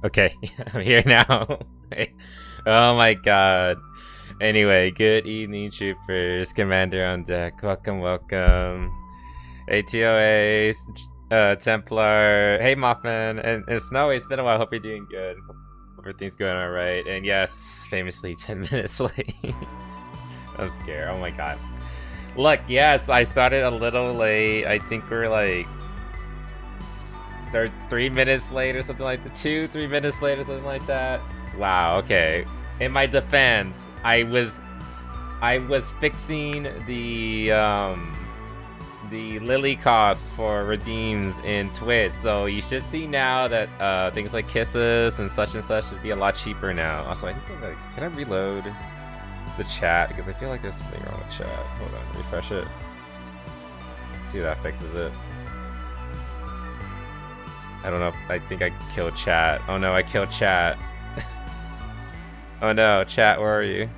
Okay, I'm here now. Oh my god. Anyway, good evening, troopers. Commander on deck. Welcome, welcome. ATOA, Templar. Hey, Mothman. And Snowy, it's been a while. Hope you're doing good. Hope everything's going alright. And yes, famously 10 minutes late. I'm scared. Oh my god. Look, yes, I started a little late. I think we're like 3 minutes late or something like that. 2-3 minutes late or something like that. Wow, okay. In my defense, I was fixing the Lily costs for redeems in Twitch, so you should see now that things like kisses and such should be a lot cheaper now. Also, I think can I reload the chat, because I feel like there's something wrong with chat. Hold on, refresh it. See if that fixes it. I don't know. I think I killed chat. Oh no, I killed chat. Oh no, chat, where are you?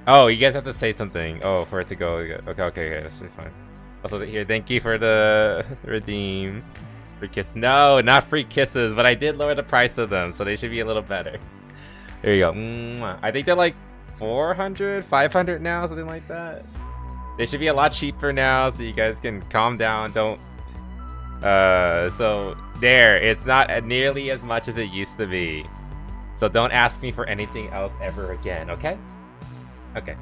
Oh, you guys have to say something. Oh, for it to go. Okay, that's really fine. Also, here, thank you for the redeem. Free kiss. No, not free kisses, but I did lower the price of them, so they should be a little better. There you go. I think they're like 400, 500 now, something like that. They should be a lot cheaper now, so you guys can calm down. Don't. So there, it's not nearly as much as it used to be. So don't ask me for anything else ever again, okay? Okay.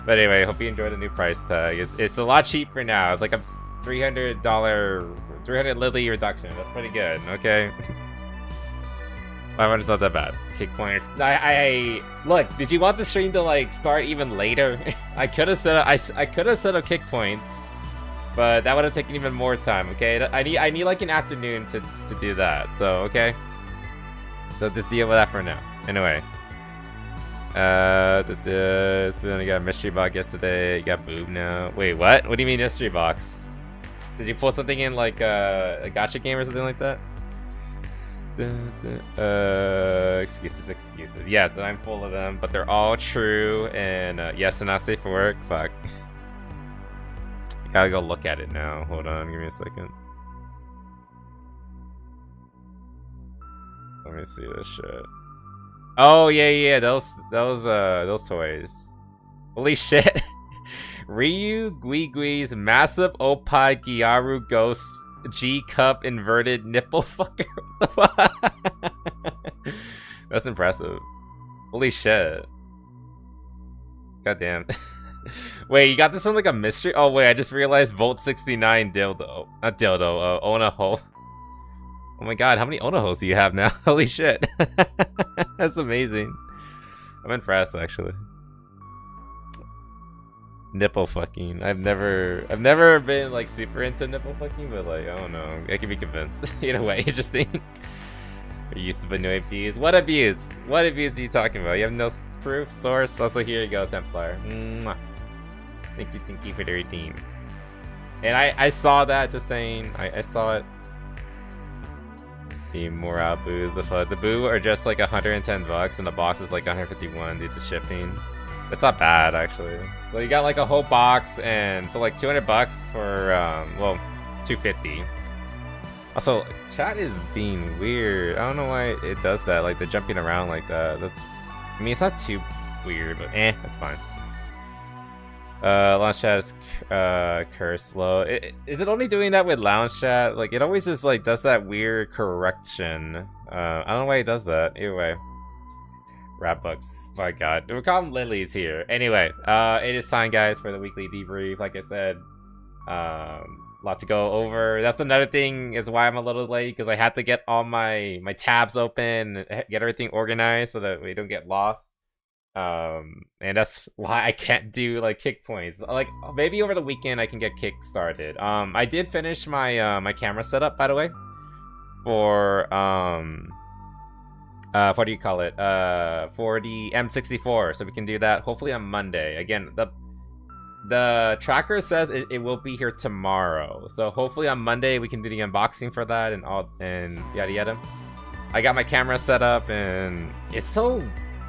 But anyway, hope you enjoy the new price tag. It's a lot cheaper now. It's like a $300 Lily reduction. That's pretty good, okay? 500's not that bad. Kick points. I look. Did you want the stream to like start even later? I could have set up. I could have set up kick points, but that would have taken even more time. Okay, I need like an afternoon to do that. So okay. So just deal with that for now. Anyway. It's been, I got a mystery box yesterday. You got boob now. Wait, what? What do you mean mystery box? Did you pull something in like a gacha game or something like that? Excuses. Yes, and I'm full of them, but they're all true. And yes, they're not safe for work. Fuck. Gotta go look at it now. Hold on, give me a second. Let me see this shit. Oh yeah, those toys. Holy shit. Ryu Guigui's massive Oppai Gyaru Ghost G cup inverted nipple fucker. What the fuck? That's impressive. Holy shit. Goddamn. Wait, you got this from like a mystery? Oh wait, I just realized Volt 69 dildo. Not dildo, Onaho. Oh my god, how many Onahos do you have now? Holy shit. That's amazing. I'm impressed actually. Nipple fucking. I've never been like super into nipple fucking, but like I don't know. I can be convinced. Either way, interesting. You're used to the new abuse. What abuse? What abuse are you talking about? You have no proof, source. Also, here you go, Templar. Mwah. Thank you for the redeem. And I saw that. Just saying, I saw it. The Morale boos. The boo are just like $110, and the box is like 151 due to shipping. It's not bad actually. So you got like a whole box, and so like $200 for well, $250. Also, chat is being weird. I don't know why it does that. Like the jumping around like that. That's. I mean, it's not too weird, but that's fine. Launch chat is cursed low. Is it only doing that with lounge chat? Like it always just like does that weird correction. I don't know why it does that. Either way. Rap books. My god. We're calling Lilies here. Anyway, it is time guys for the weekly debrief. Like I said, lot to go over. That's another thing is why I'm a little late, because I had to get all my tabs open, get everything organized so that we don't get lost. And that's why I can't do like kick points. Like maybe over the weekend I can get kick started. I did finish my my camera setup, by the way, for what do you call it? For the M64, so we can do that hopefully on Monday. Again, the tracker says it will be here tomorrow, so hopefully on Monday we can do the unboxing for that and all and yada yada. I got my camera set up, and it's so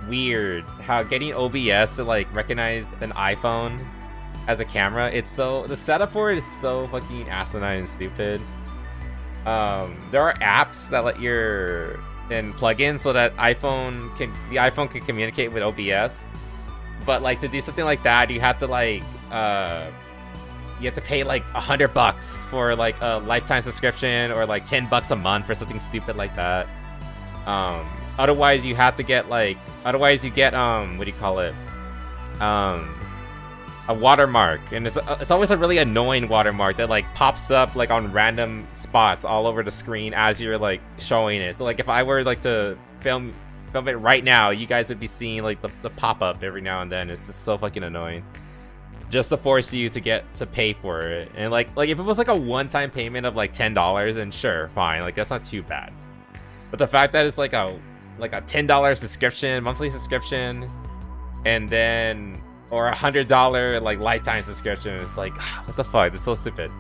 weird how getting OBS to like recognize an iPhone as a camera. It's so, the setup for it is so fucking asinine and stupid. there are apps that let your and plugins so that the iPhone can communicate with OBS. But like to do something like that, you have to like you have to pay like $100 for like a lifetime subscription, or like $10 a month for something stupid like that. Otherwise you have to get like, otherwise you get what do you call it? A watermark, and it's always a really annoying watermark that like pops up like on random spots all over the screen as you're like showing it. So like if I were like to film it right now, you guys would be seeing like the pop-up every now and then. It's just so fucking annoying, just to force you to pay for it. And like if it was like a one-time payment of like $10, then sure, fine, like that's not too bad. But the fact that it's like a $10 subscription, monthly subscription, and then or $100 like lifetime subscription, it's like, what the fuck, this is so stupid.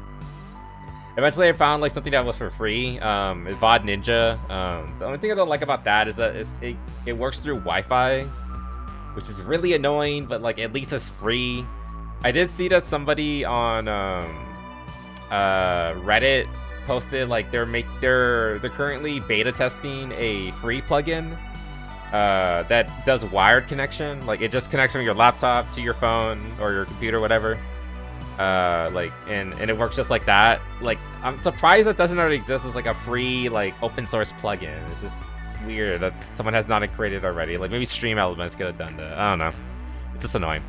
Eventually I found like something that was for free, VOD Ninja. The only thing I don't like about that is that it works through Wi-Fi, which is really annoying, but like at least it's free. I did see that somebody on Reddit posted like they're currently beta testing a free plugin that does wired connection. Like it just connects from your laptop to your phone or your computer, whatever. Like and it works just like that. Like I'm surprised that doesn't already exist as like a free like open source plugin. It's just weird that someone has not created already. Like maybe Stream Elements could have done that. I don't know. It's just annoying.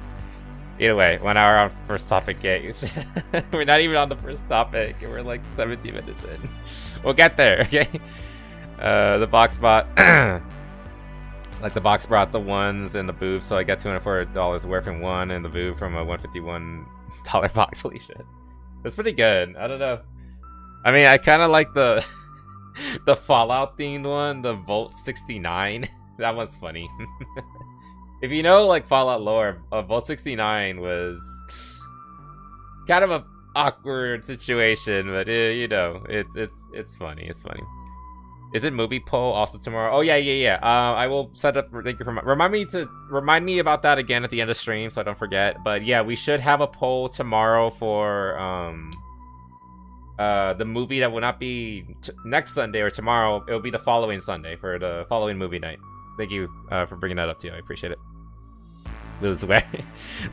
Either way, 1 hour on first topic games. We're not even on the first topic, and we're like 17 minutes in. We'll get there, okay? The box bot. Like the box brought the ones and the boobs, so I got $204 worth in one, and the boob from a $151 box. Holy shit. That's pretty good. I don't know. I mean, I kind of like the the Fallout themed one, the Volt 69. That one's funny. If you know like Fallout lore, Volt 69 was kind of a awkward situation, but you know, it's funny. It's funny. Is it movie poll also tomorrow? Oh yeah. I will set up. Thank you for remind me about that again at the end of stream, so I don't forget. But yeah, we should have a poll tomorrow for the movie that will not be next Sunday or tomorrow. It will be the following Sunday for the following movie night. Thank you for bringing that up too. I appreciate it. Lose way.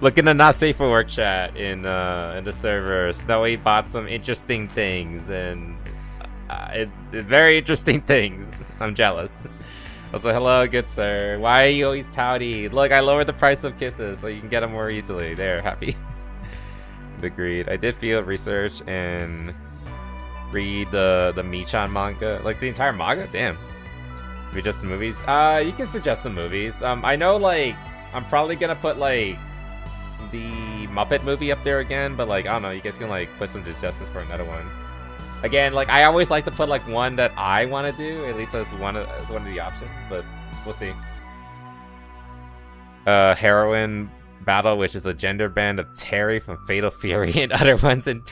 Look in the not safe for work chat in the server. Snowy bought some interesting things, and it's very interesting things. I'm jealous. I was like, hello, good sir. Why are you always pouty? Look, I lowered the price of kisses so you can get them more easily. There, happy. Agreed. I did field research and read the Michan manga, like the entire manga. Damn. Maybe just movies. You can suggest some movies. I know like I'm probably gonna put like the Muppet movie up there again, but like I don't know, you guys can like put some suggestions for another one. Again, like I always like to put like one that I want to do, at least as one of the options, but we'll see. Heroine Battle, which is a gender band of Terry from Fatal Fury, and other ones and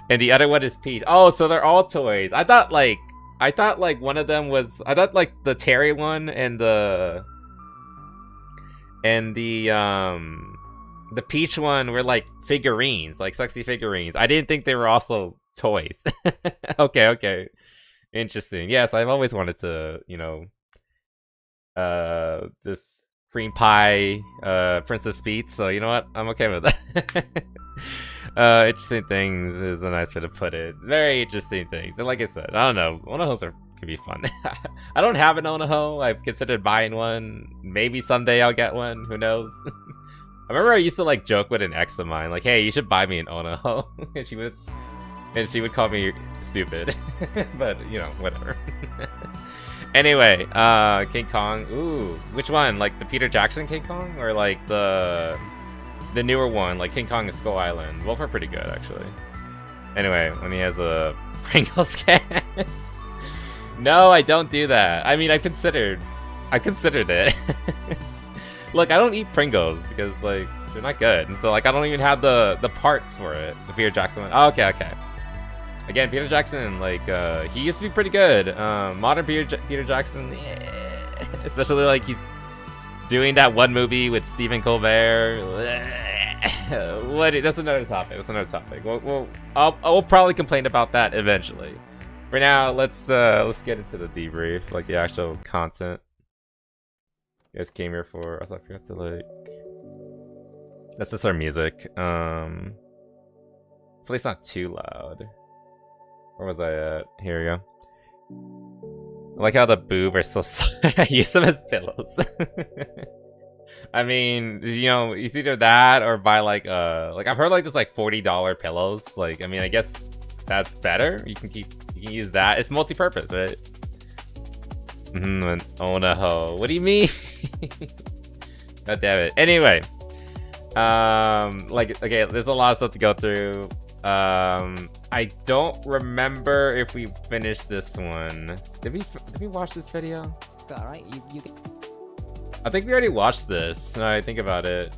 the other one is Pete. Oh, so they're all toys. I thought like one of them was, I thought like the Terry one and the Peach one were like figurines, like sexy figurines. I didn't think they were also toys. Okay. Interesting. Yes, I've always wanted to, you know, this cream pie Princess Peach, so you know what? I'm okay with that. Interesting things is a nice way to put it. Very interesting things. And like I said, I don't know, Onahos could be fun. I don't have an Onaho. I've considered buying one. Maybe someday I'll get one. Who knows? I remember I used to like joke with an ex of mine, like, hey, you should buy me an Onaho. and she would call me stupid. But you know, whatever. Anyway, King Kong. Ooh, which one? Like the Peter Jackson King Kong, or like the newer one, like King Kong and Skull Island? Both are pretty good, actually. Anyway, when he has a Pringles can. No, I don't do that. I mean, I considered it. Look, I don't eat Pringles because like they're not good, and so like I don't even have the parts for it. The Peter Jackson one. Oh, okay. Again, Peter Jackson, like he used to be pretty good. Modern Peter Jackson, especially like he's doing that one movie with Stephen Colbert. What? That's another topic. I'll probably complain about that eventually. For now, let's get into the debrief, like the actual content you guys came here for. Also, I forgot to like. That's just our music. Hopefully it's not too loud. Where was I at? Here we go. I like how the boob are so I use them as pillows. I mean, you know, it's either that or buy like I've heard like there's like $40 pillows. Like, I mean, I guess that's better. You can use that. It's multi-purpose, right? Own a hoe. What do you mean? God damn it. Anyway, like, okay, there's a lot of stuff to go through. I don't remember if we finished this one. Did we watch this video? All right, you I think we already watched this. Now I think about it.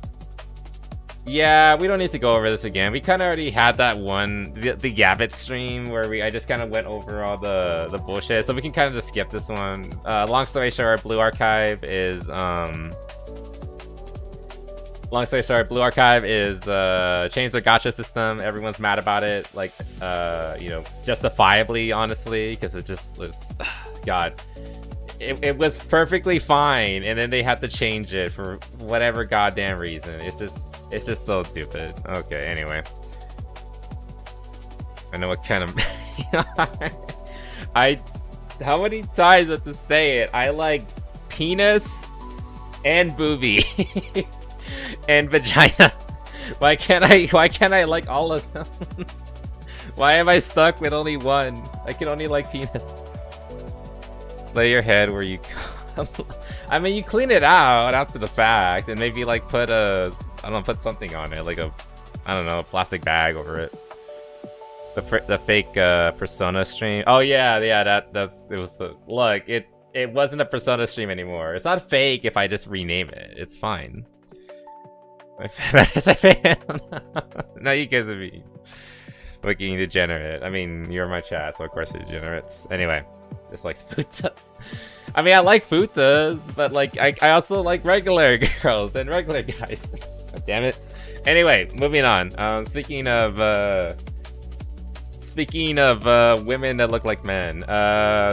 Yeah, we don't need to go over this again. We kind of already had that one, the Yabbit stream where I just kind of went over all the bullshit, so we can kind of just skip this one. Long story short, Blue Archive is changed their gacha system. Everyone's mad about it, like you know, justifiably, honestly, because it just was, God. It was perfectly fine, and then they had to change it for whatever goddamn reason. It's just so stupid. Okay, anyway. I know what kind of how many times I have to say it? I like penis and boobie and vagina. Why can't I like all of them? Why am I stuck with only one? I can only like penis. Lay your head where you I mean, you clean it out after the fact and maybe like put put something on it, like a plastic bag over it. The fake Persona stream. Oh yeah, it was the look, it wasn't a Persona stream anymore. It's not fake if I just rename it. It's fine. No, you guys are looking degenerate. I mean, you're my chat, so of course you're degenerates. Anyway. Just like futas. I mean, I like futas, but like I also like regular girls and regular guys. God damn it. Anyway, moving on. Speaking of women that look like men,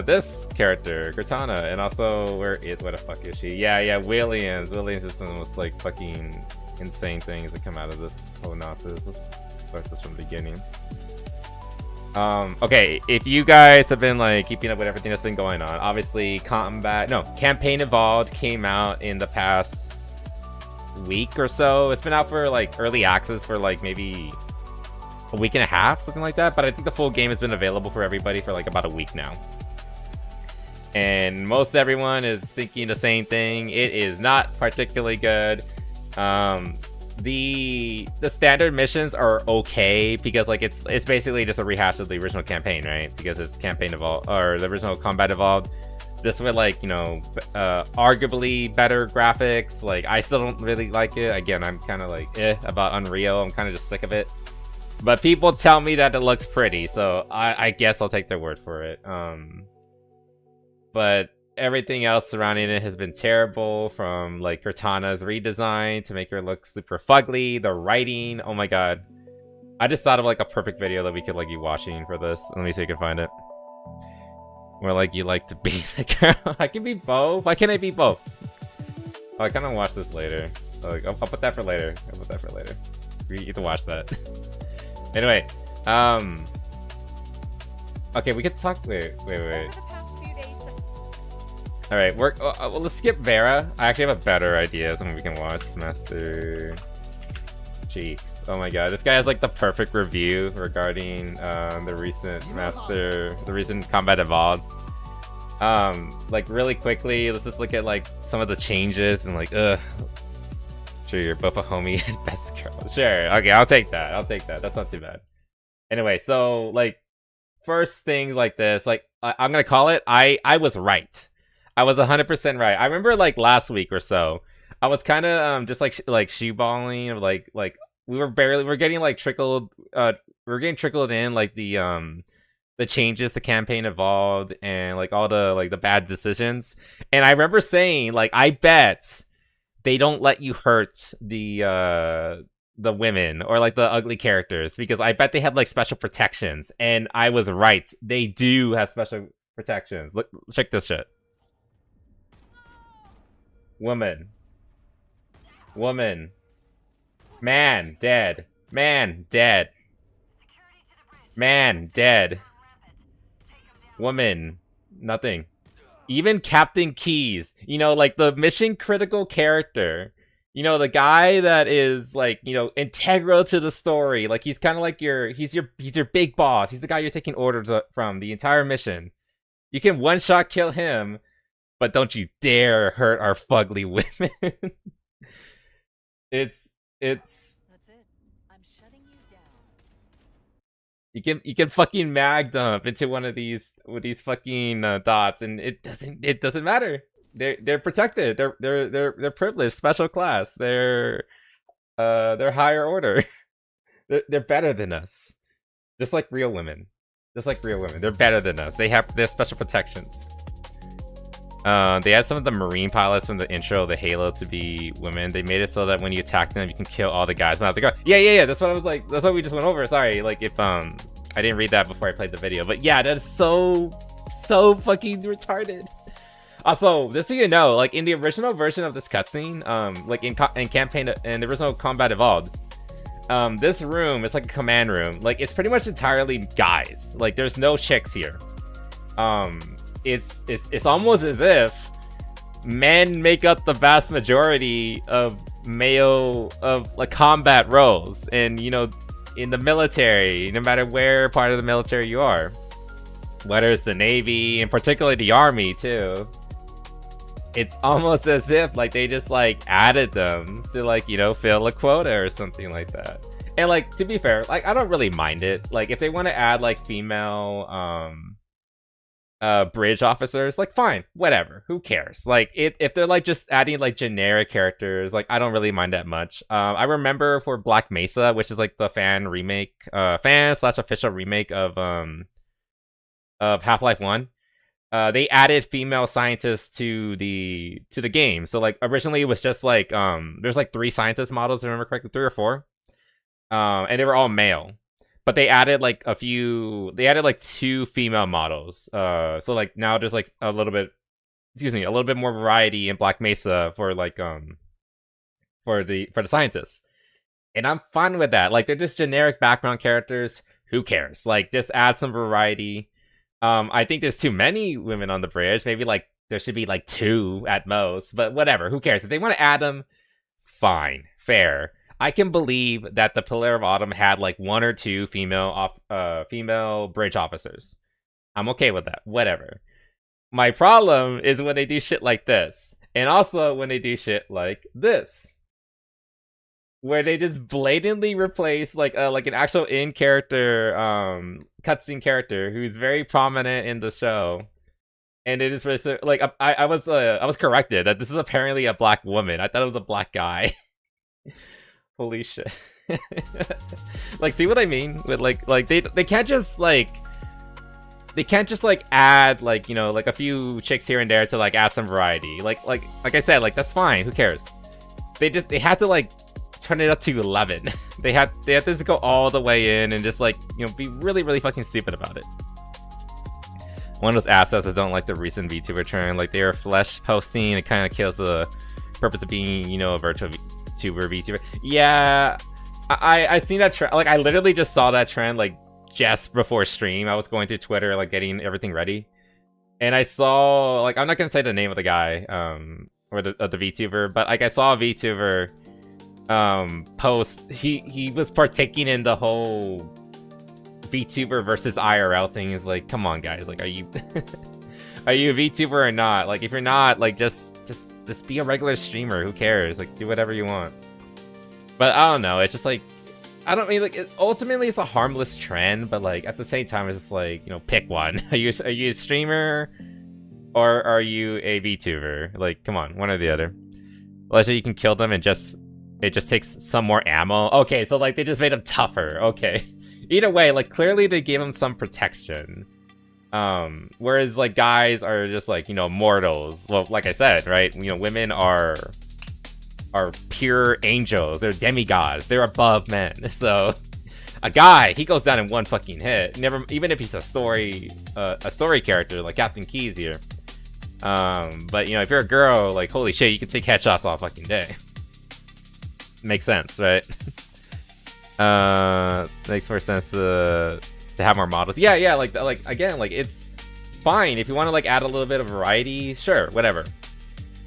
this character Cortana, and also where the fuck is she? Yeah, Williams is one of the most like fucking insane things that come out of this whole nonsense. Let's start this from the beginning. Okay, if you guys have been like keeping up with everything that's been going on, obviously Campaign Evolved came out in the past week or so. It's been out for like early access for like maybe a week and a half, something like that, but I think the full game has been available for everybody for like about a week now. And most everyone is thinking the same thing. It is not particularly good. The standard missions are okay because like it's basically just a rehash of the original campaign, right? Because it's Campaign Evolved, or the original Combat Evolved. This with like, you know, arguably better graphics. Like, I still don't really like it. Again, I'm kind of like about Unreal. I'm kind of just sick of it. But people tell me that it looks pretty, so I guess I'll take their word for it. But everything else surrounding it has been terrible, from like Cortana's redesign to make her look super fugly, the writing, oh my god. I just thought of like a perfect video that we could like be watching for this. Let me see if I can find it. Where like you like to be the girl. I can be both. Why can't I be both? Oh, I kind of watch this later. So, like, I'll put that for later. You get to watch that. Anyway, okay, we could talk. Wait. All right, well, let's skip Vera. I actually have a better idea of something we can watch. Master Cheeks. Oh my god, this guy has like the perfect review regarding the recent Combat Evolved. Like really quickly, let's just look at like some of the changes and like, sure, you're both a homie and best girl. Sure, okay, I'll take that. That's not too bad. Anyway, so like first thing like this, like I'm gonna call it. I was right. I was 100% right. I remember like last week or so, I was kind of just like shoeballing, or like we're getting like trickled in like the changes the Campaign Evolved and like all the like the bad decisions. And I remember saying like, I bet they don't let you hurt the the women or like the ugly characters because I bet they have like special protections, and I was right. They do have special protections. Look, check this shit. Woman. Woman. Man, dead. Man, dead. Man, dead. Woman. Nothing. Even Captain Keys, you know, like the mission critical character, you know, the guy that is like, you know, integral to the story. Like he's kind of like he's your big boss. He's the guy you're taking orders from the entire mission. You can one shot kill him, but don't you dare hurt our fugly women. It's That's it. I'm shutting you down. You can fucking mag dump into one of these with these fucking dots, and it doesn't matter. They're protected. They're privileged, special class. They're higher order. they're better than us. Just like real women. Just like real women. They're better than us. They have their special protections. They had some of the Marine pilots from the intro of the Halo to be women. They made it so that when you attack them, you can kill all the guys. Yeah. That's what I was like. That's what we just went over. Sorry, like if I didn't read that before I played the video, but yeah, that's so fucking retarded. Also, just so you know, like in the original version of this cutscene, like in campaign and the original Combat Evolved, this room is like a command room. Like it's pretty much entirely guys. Like there's no chicks here. It's almost as if men make up the vast majority of like combat roles, and you know, in the military, no matter where part of the military you are, whether it's the Navy and particularly the Army too, it's almost as if like they just like added them to like, you know, fill a quota or something like that. And like, to be fair, like I don't really mind it. Like if they want to add like female bridge officers, like fine, whatever, who cares? Like if they're like just adding like generic characters, like I don't really mind that much. I remember for Black Mesa, which is like the fan / official remake of Half-Life 1, they added female scientists to the game. So like originally it was just like there's like 3 scientist models, if I remember correctly, 3 or 4, and they were all male. But they added like like 2 female models. So like now there's like a little bit more variety in Black Mesa for like for the scientists. And I'm fine with that. Like they're just generic background characters. Who cares? Like just add some variety. I think there's too many women on the bridge. Maybe like there should be like 2 at most, but whatever. Who cares? If they want to add them, fine, fair. I can believe that the Pillar of Autumn had like 1 or 2 female bridge officers. I'm okay with that. Whatever. My problem is when they do shit like this, and also when they do shit like this, where they just blatantly replace like an actual in-character cutscene character who's very prominent in the show, and it is like I was corrected that this is apparently a black woman. I thought it was a black guy. Holy shit. Like, see what I mean? With like they can't just like add like, you know, like a few chicks here and there to like add some variety. Like I said, like that's fine. Who cares? They had to like turn it up to 11. they had to just go all the way in and just like, you know, be really fucking stupid about it. One of those assets that don't like the recent VTuber trend. Like they are flesh posting. It kind of kills the purpose of being, you know, a virtual VTuber. Yeah, I seen that trend. Like I literally just saw that trend like just before stream. I was going through Twitter, like getting everything ready, and I saw, like, I'm not gonna say the name of the guy or the VTuber, but like I saw a VTuber post. He was partaking in the whole VTuber versus IRL thing. Is like, come on guys, like are you are you a VTuber or not? Like if you're not, like just be a regular streamer. Who cares? Like do whatever you want. But I don't know, it's just like, I don't mean, like ultimately it's a harmless trend, but like at the same time it's just like, you know, pick one. Are you a streamer or are you a VTuber? Like come on, one or the other. Let's say you can kill them and it just takes some more ammo. Okay, so like they just made them tougher. Okay. Either way, like clearly they gave them some protection. Whereas like guys are just like, you know, mortals. Well, like I said, right? You know, women are are pure angels. They're demigods. They're above men. So a guy, he goes down in one fucking hit. Never, even if he's a story character like Captain Keys here. But you know, if you're a girl, like holy shit, you can take headshots all fucking day. Makes sense, right? Makes more sense to have more models. Yeah, like again, like it's fine if you want to like add a little bit of variety, sure, whatever.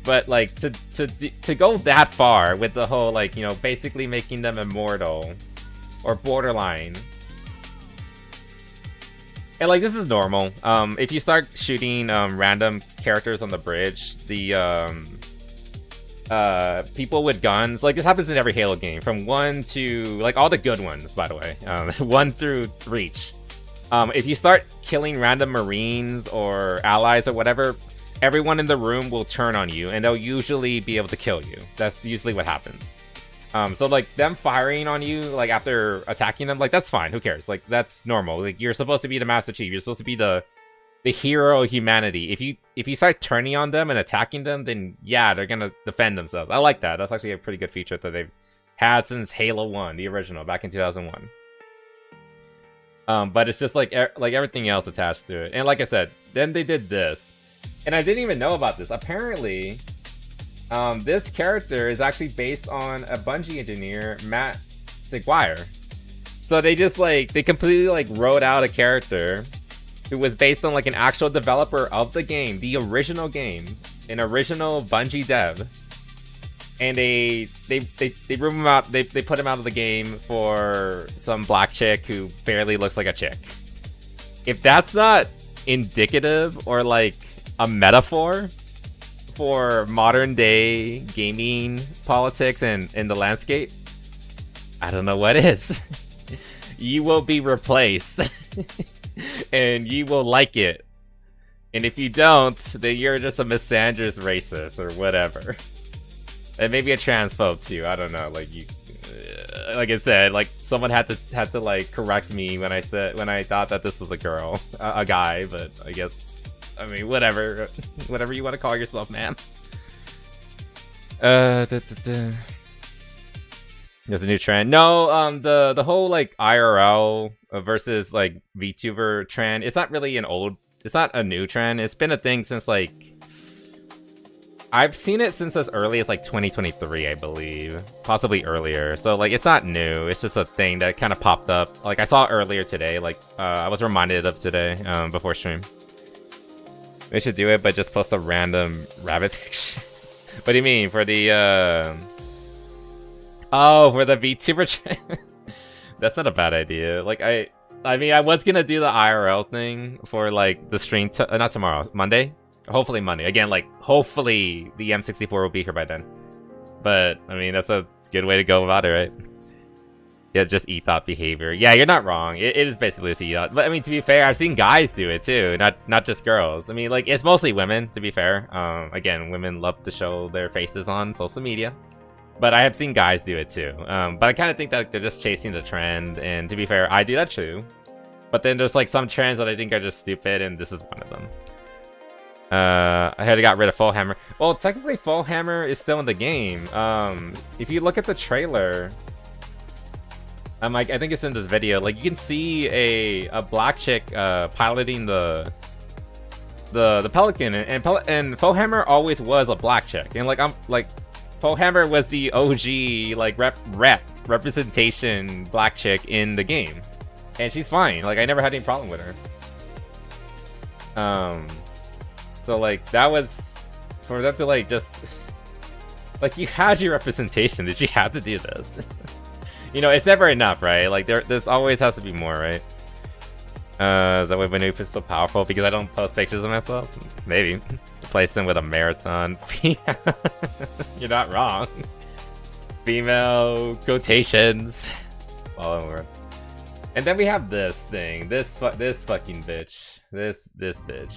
But like to go that far with the whole like, you know, basically making them immortal or borderline. And like this is normal. If you start shooting random characters on the bridge, the people with guns, like this happens in every Halo game, from 1 to like all the good ones, by the way, 1 through Reach. If you start killing random Marines or allies or whatever, everyone in the room will turn on you and they'll usually be able to kill you. That's usually what happens. So like them firing on you like after attacking them, like that's fine, who cares? Like that's normal. Like you're supposed to be the Master Chief, you're supposed to be the hero of humanity. If you start turning on them and attacking them, then yeah, they're gonna defend themselves. I like that. That's actually a pretty good feature that they've had since Halo 1, the original, back in 2001. But it's just like everything else attached to it. And like I said, then they did this. And I didn't even know about this. Apparently, this character is actually based on a Bungie engineer, Matt Seguire. So they just like, they completely like wrote out a character who was based on like an actual developer of the game, the original game, an original Bungie dev. And they room him out, they put him out of the game for some black chick who barely looks like a chick. If that's not indicative or like a metaphor for modern day gaming politics and in the landscape, I don't know what is. You will be replaced. And you will like it. And if you don't, then you're just a misandrous racist or whatever. And maybe a transphobe too, I don't know. Like you, like I said, like someone had to like correct me when I thought that this was a girl, a guy, but I guess, I mean, whatever you want to call yourself, man. There's a new trend. No, the whole like IRL versus like VTuber trend, it's not really it's not a new trend. It's been a thing since like, I've seen it since as early as like 2023, I believe, possibly earlier. So like, it's not new. It's just a thing that kind of popped up. Like I saw it earlier today. Like I was reminded of today before stream. They should do it, but just post a random rabbit picture. What do you mean for the oh, for the VTuber trend? That's not a bad idea. Like I mean, I was gonna do the IRL thing for like the stream, not tomorrow, Monday. Hopefully Monday. Again, like, hopefully the M64 will be here by then. But, I mean, that's a good way to go about it, right? Yeah, just ethot behavior. Yeah, you're not wrong. It is basically just ethot. But, I mean, to be fair, I've seen guys do it, too. Not just girls. I mean, like, it's mostly women, to be fair. Again, women love to show their faces on social media. But I have seen guys do it, too. But I kind of think that they're just chasing the trend. And, to be fair, I do that, too. But then there's, like, some trends that I think are just stupid, and this is one of them. I had got rid of Full Hammer. Well, technically Full Hammer is still in the game. If you look at the trailer, like, I think it's in this video, like you can see a black chick piloting the Pelican, and Full Hammer always was a black chick, and like Full Hammer was the OG like representation black chick in the game, and she's fine. Like I never had any problem with her. So like that was for them to like just like you had your representation. Did you have to do this? You know, it's never enough, right? Like there's always has to be more, right? Is that why Manoof is so powerful? Because I don't post pictures of myself? Maybe. Replace them with a marathon. You're not wrong. Female quotations. All over. And then we have this thing. This fucking bitch. This bitch.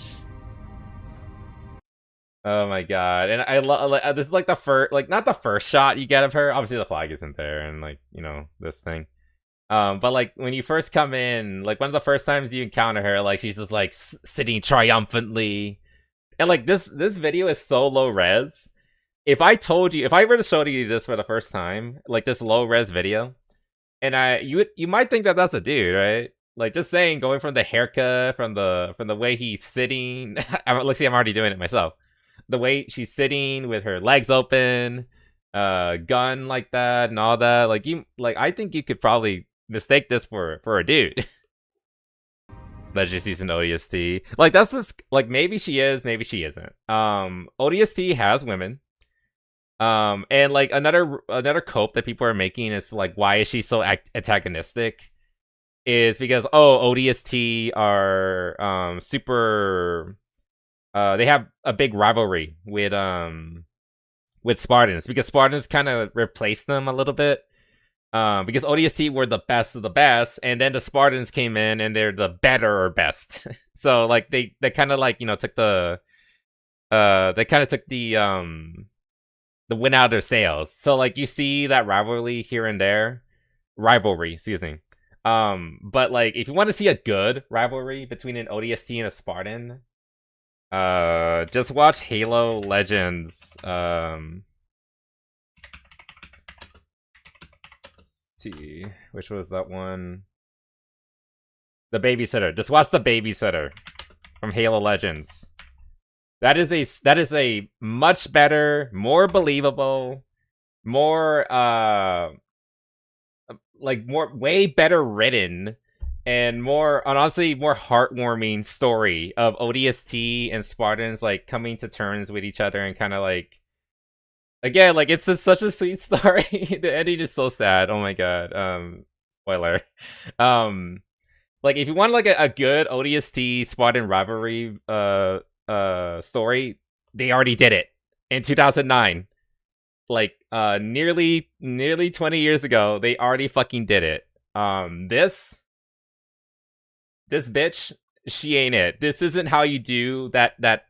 Oh my god. And I love, like, this is like the first, like, not the first shot you get of her. Obviously the flag isn't there, and like, you know, this thing. But like when you first come in, like one of the first times you encounter her, like she's just like sitting triumphantly. And like this video is so low res if I told you, if I were to show you this for the first time, like this low res video, and you might think that that's a dude, right? Like just saying, going from the haircut, from the way he's sitting. Let's see, I'm already doing it myself. The way she's sitting with her legs open, gun like that, and all that. I think you could probably mistake this for a dude. Legacy season ODST. Like that's just like maybe she is, maybe she isn't. ODST has women. And like another cope that people are making is like, why is she so antagonistic? Is because ODST are super. They have a big rivalry with Spartans, because Spartans kind of replaced them a little bit. Because ODST were the best of the best, and then the Spartans came in and they're the better or best. So like they kind of like, you know, took the win out of their sails. So like you see that rivalry here and there. Excuse me. But like if you want to see a good rivalry between an ODST and a Spartan, just watch Halo Legends. See, which was that one? The Babysitter. Just watch The Babysitter from Halo Legends. That is a much better, more believable, more way better written, and honestly more heartwarming story of ODST and Spartans like coming to terms with each other, and kind of like, again, like it's just such a sweet story. The ending is so sad. Oh my god. Spoiler. Like if you want like a good ODST Spartan rivalry story, they already did it in 2009. Like nearly 20 years ago, they already fucking did it. This bitch, she ain't it. This isn't how you do that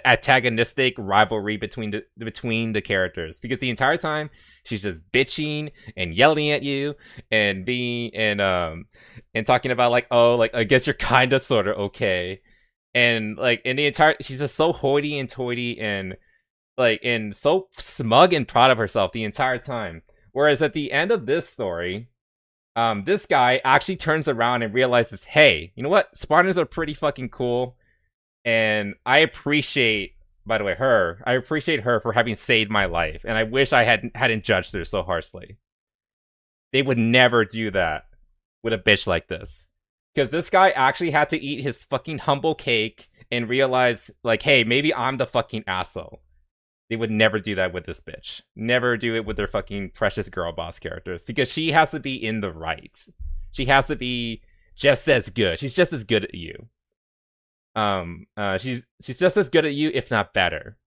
antagonistic rivalry between the characters, because the entire time she's just bitching and yelling at you and being and talking about like, oh, like I guess you're kind of sort of okay, and like in the entire, she's just so hoity and toity and like and so smug and proud of herself the entire time. Whereas at the end of this story, this guy actually turns around and realizes, hey, you know what? Spartans are pretty fucking cool. And I appreciate, by the way, I appreciate her for having saved my life. And I wish I hadn't judged her so harshly. They would never do that with a bitch like this. Because this guy actually had to eat his fucking humble cake and realize, like, hey, maybe I'm the fucking asshole. They would never do that with this bitch. Never do it with their fucking precious girl boss characters, because she has to be in the right. She has to be just as good. She's just as good at you. She's just as good at you, if not better.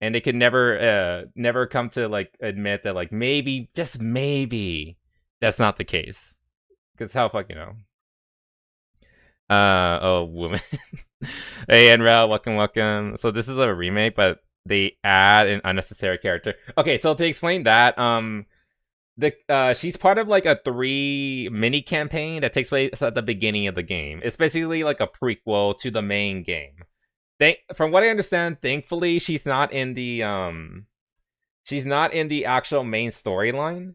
And they can never come to like admit that like maybe, just maybe, that's not the case. Because how fucking know? Oh, woman. Hey, Enrel, welcome. So this is a remake, but they add an unnecessary character. Okay, so to explain that, she's part of like a 3 mini campaign that takes place at the beginning of the game. It's basically like a prequel to the main game. From what I understand, thankfully she's not in the actual main storyline.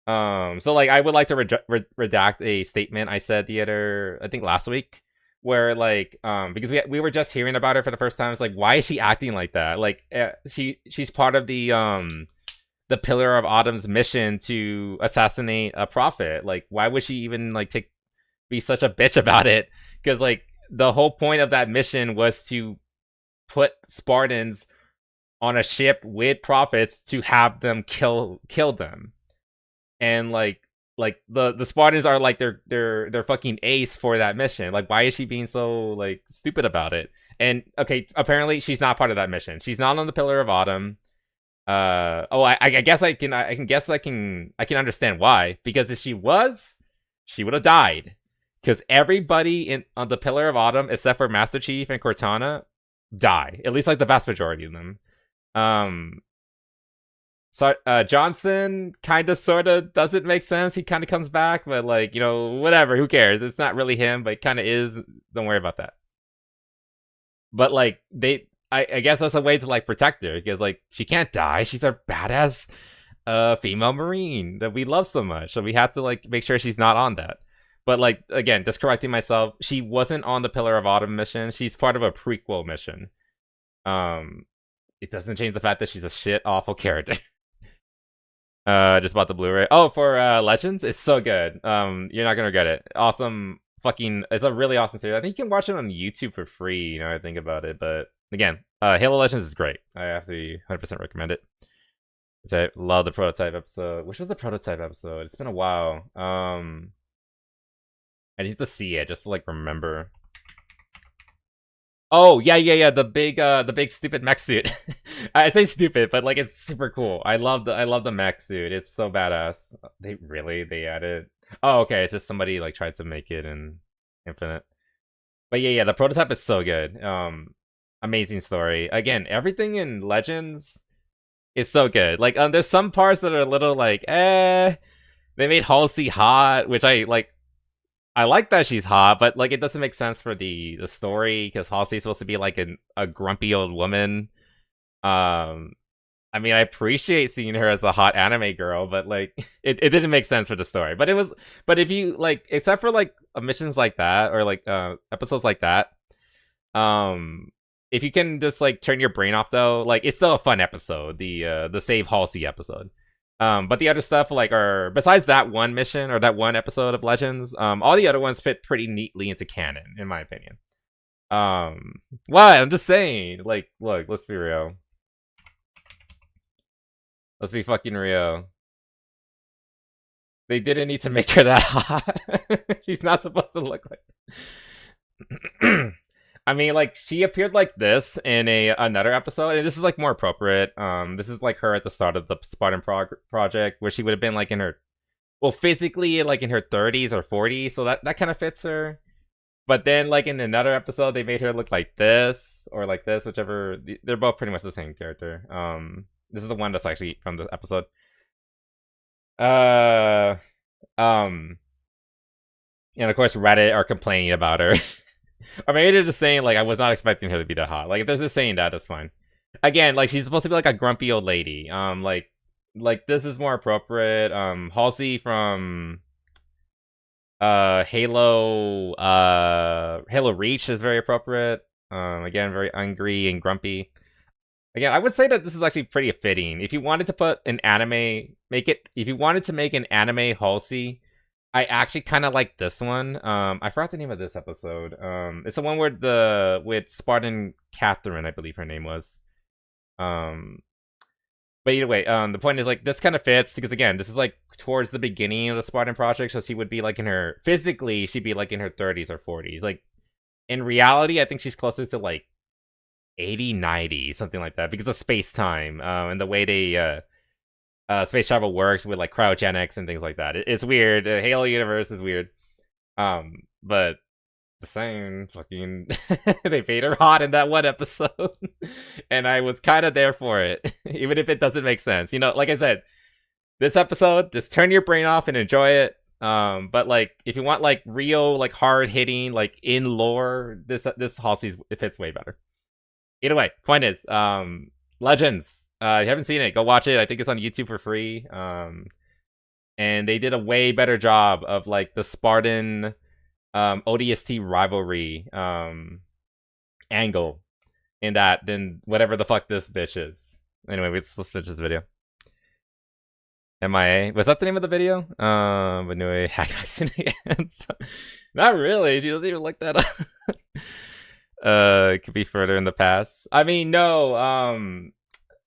So like I would like to redact a statement I said I think last week, where like because we were just hearing about her for the first time. It's like, why is she acting like that? Like she's part of the Pillar of Autumn's mission to assassinate a prophet. Like, why would she even like be such a bitch about it? Because like the whole point of that mission was to put Spartans on a ship with prophets to have them kill them. And like the Spartans are like their fucking ace for that mission. Like, why is she being so like stupid about it? And okay, apparently she's not part of that mission. She's not on the Pillar of Autumn. I guess I can understand why. Because if she was, she would have died. Because everybody on the Pillar of Autumn, except for Master Chief and Cortana, die. At least like the vast majority of them. So Johnson kind of sort of doesn't make sense. He kind of comes back, but like, you know, whatever, who cares? It's not really him, but it kind of is. Don't worry about that. But like I guess that's a way to like protect her because like she can't die. She's our badass female marine that we love so much. So we have to like make sure she's not on that. But like again, just correcting myself, she wasn't on the Pillar of Autumn mission. She's part of a prequel mission. It doesn't change the fact that she's a shit awful character. Just bought the Blu-ray. Oh, for Legends, it's so good. You're not gonna regret it. Awesome, fucking. It's a really awesome series. I think you can watch it on YouTube for free. You know, I think about it, but again, Halo Legends is great. I absolutely 100% recommend it. I love the prototype episode. Which was the prototype episode? It's been a while. I need to see it just to like remember. Oh yeah. The big stupid mech suit. I say stupid, but like it's super cool. I love the mech suit. It's so badass. They added. Oh okay, it's just somebody like tried to make it in Infinite. But yeah, the prototype is so good. Amazing story. Again, everything in Legends is so good. Like there's some parts that are a little like They made Halsey hot, which I like. I like that she's hot, but like it doesn't make sense for the story because Halsey's supposed to be like a grumpy old woman. I mean, I appreciate seeing her as a hot anime girl, but like it didn't make sense for the story. But if you like, except for like missions like that or like episodes like that, if you can just like turn your brain off though, like it's still a fun episode. The Save Halsey episode. But the other stuff like are besides that one mission or that one episode of Legends, all the other ones fit pretty neatly into canon, in my opinion. What? I'm just saying, like, look, let's be real. Let's be fucking real. They didn't need to make her that hot. She's not supposed to look like I mean, like, she appeared like this in another episode, and this is, like, more appropriate. This is, like, her at the start of the Spartan project, where she would have been, like, in her... Well, physically, like, in her 30s or 40s, so that kind of fits her. But then, like, in another episode, they made her look like this, or like this, whichever... They're both pretty much the same character. This is the one that's actually from the episode. And, of course, Reddit are complaining about her. Or maybe they're just saying, like, I was not expecting her to be that hot. Like, if they're just saying that, that's fine. Again, like, she's supposed to be, like, a grumpy old lady. Like, this is more appropriate. Halsey from, Halo Reach is very appropriate. Again, very angry and grumpy. Again, I would say that this is actually pretty fitting. If you wanted to put an anime, if you wanted to make an anime Halsey, I actually kind of like this one. I forgot the name of this episode. It's the one with Spartan Catherine, I believe her name was. But either way, the point is like this kind of fits because again, this is like towards the beginning of the Spartan project, so she would be like physically, she'd be like in her 30s or 40s. Like in reality, I think she's closer to like 80, 90, something like that, because of space time and the way they space travel works with like cryogenics and things like that. It's weird. Halo universe is weird. But the same fucking they made her hot in that one episode, and I was kind of there for it, even if it doesn't make sense. You know, like I said, this episode, just turn your brain off and enjoy it. But like if you want like real like hard hitting like in lore, this Halsey's it fits way better. Either way, point is, Legends. If you haven't seen it, go watch it. I think it's on YouTube for free. And they did a way better job of like the Spartan ODST rivalry angle in that than whatever the fuck this bitch is. Anyway, let's finish this video. MIA. Was that the name of the video? But anyway, hack accident. Not really. She doesn't even look that up. It could be further in the past. I mean, no,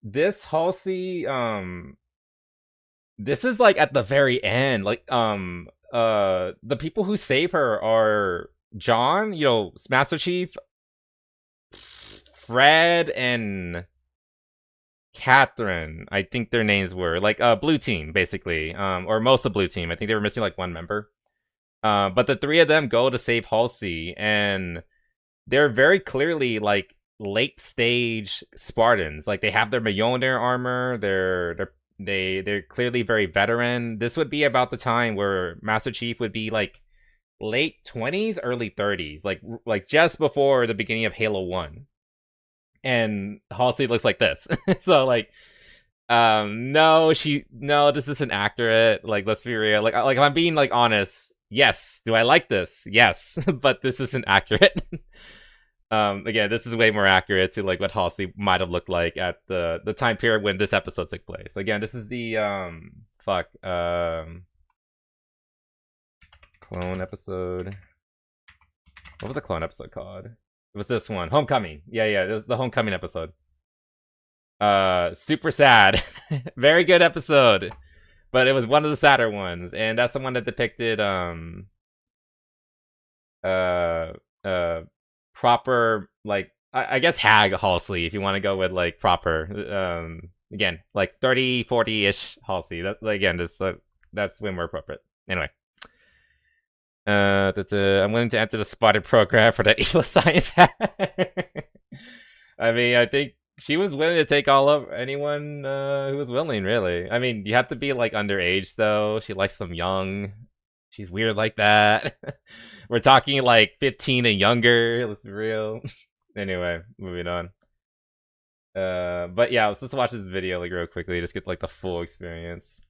this Halsey, this is like at the very end. Like, the people who save her are John, you know, Master Chief, Fred, and Catherine. I think their names were like Blue Team, basically, or most of Blue Team. I think they were missing like one member. But the three of them go to save Halsey, and they're very clearly like late stage Spartans. Like they have their Mjolnir armor. They're clearly very veteran. This would be about the time where Master Chief would be like late 20s, early 30s, like just before the beginning of Halo 1. and Halsey looks like this. So like, no, this isn't accurate. Like, let's be real. Like if I'm being like honest, yes. Do I like this? Yes, but this isn't accurate. Again, this is way more accurate to like what Halsey might have looked like at the time period when this episode took place. Again, this is the clone episode. What was the clone episode called? It was this one, Homecoming. Yeah, it was the Homecoming episode. Super sad. Very good episode, but it was one of the sadder ones, and that's the one that depicted proper, like, I guess hag Halsey, if you want to go with like proper, again, like 30, 40-ish Halsey. That, again, that's way more appropriate. Anyway, I'm willing to enter the spotted program for that evil science hat. I mean, I think she was willing to take all of anyone who was willing, really. I mean, you have to be like underage though. She likes them young. She's weird like that. We're talking like 15 and younger. Let's be real. Anyway, moving on. But yeah, let's just watch this video like real quickly. Just get like the full experience.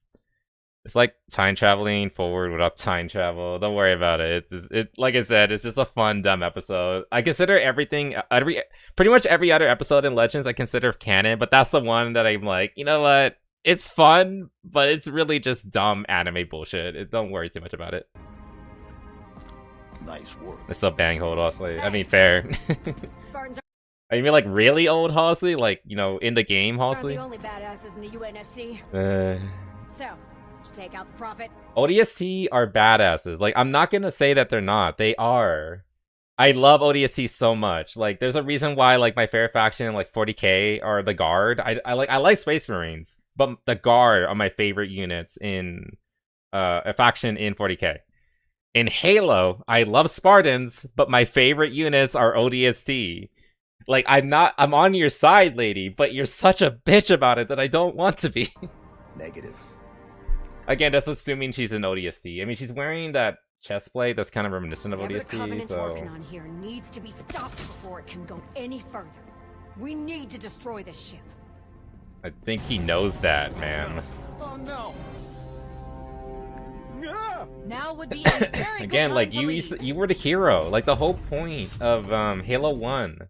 It's like time traveling forward without time travel. Don't worry about it. It like I said, it's just a fun, dumb episode. I consider pretty much every other episode in Legends I consider canon, but that's the one that I'm like, you know what? It's fun, but it's really just dumb anime bullshit. Don't worry too much about it. Nice work. It's still bang hold Halsey. I mean, fair. Oh, you mean like really old Halsey? Like, you know, in the game Halsey? The only badasses in the UNSC. So, take out the profit. ODST are badasses. Like, I'm not gonna say that they're not. They are. I love ODST so much. Like, there's a reason why like my favorite faction in like 40k are the Guard. I like Space Marines, but the Guard are my favorite units in a faction in 40k. In Halo, I love Spartans, but my favorite units are ODST. Like, I'm on your side, lady, but you're such a bitch about it that I don't want to be. Negative. Again, that's assuming she's an ODST. I mean, she's wearing that chest plate that's kind of reminiscent of ODST, the Covenant's so... working on here needs to be stopped before it can go any further. We need to destroy this ship. I think he knows that, man. Oh no. Now would be a very Again, good like, time to leave. you were the hero. Like, the whole point of Halo 1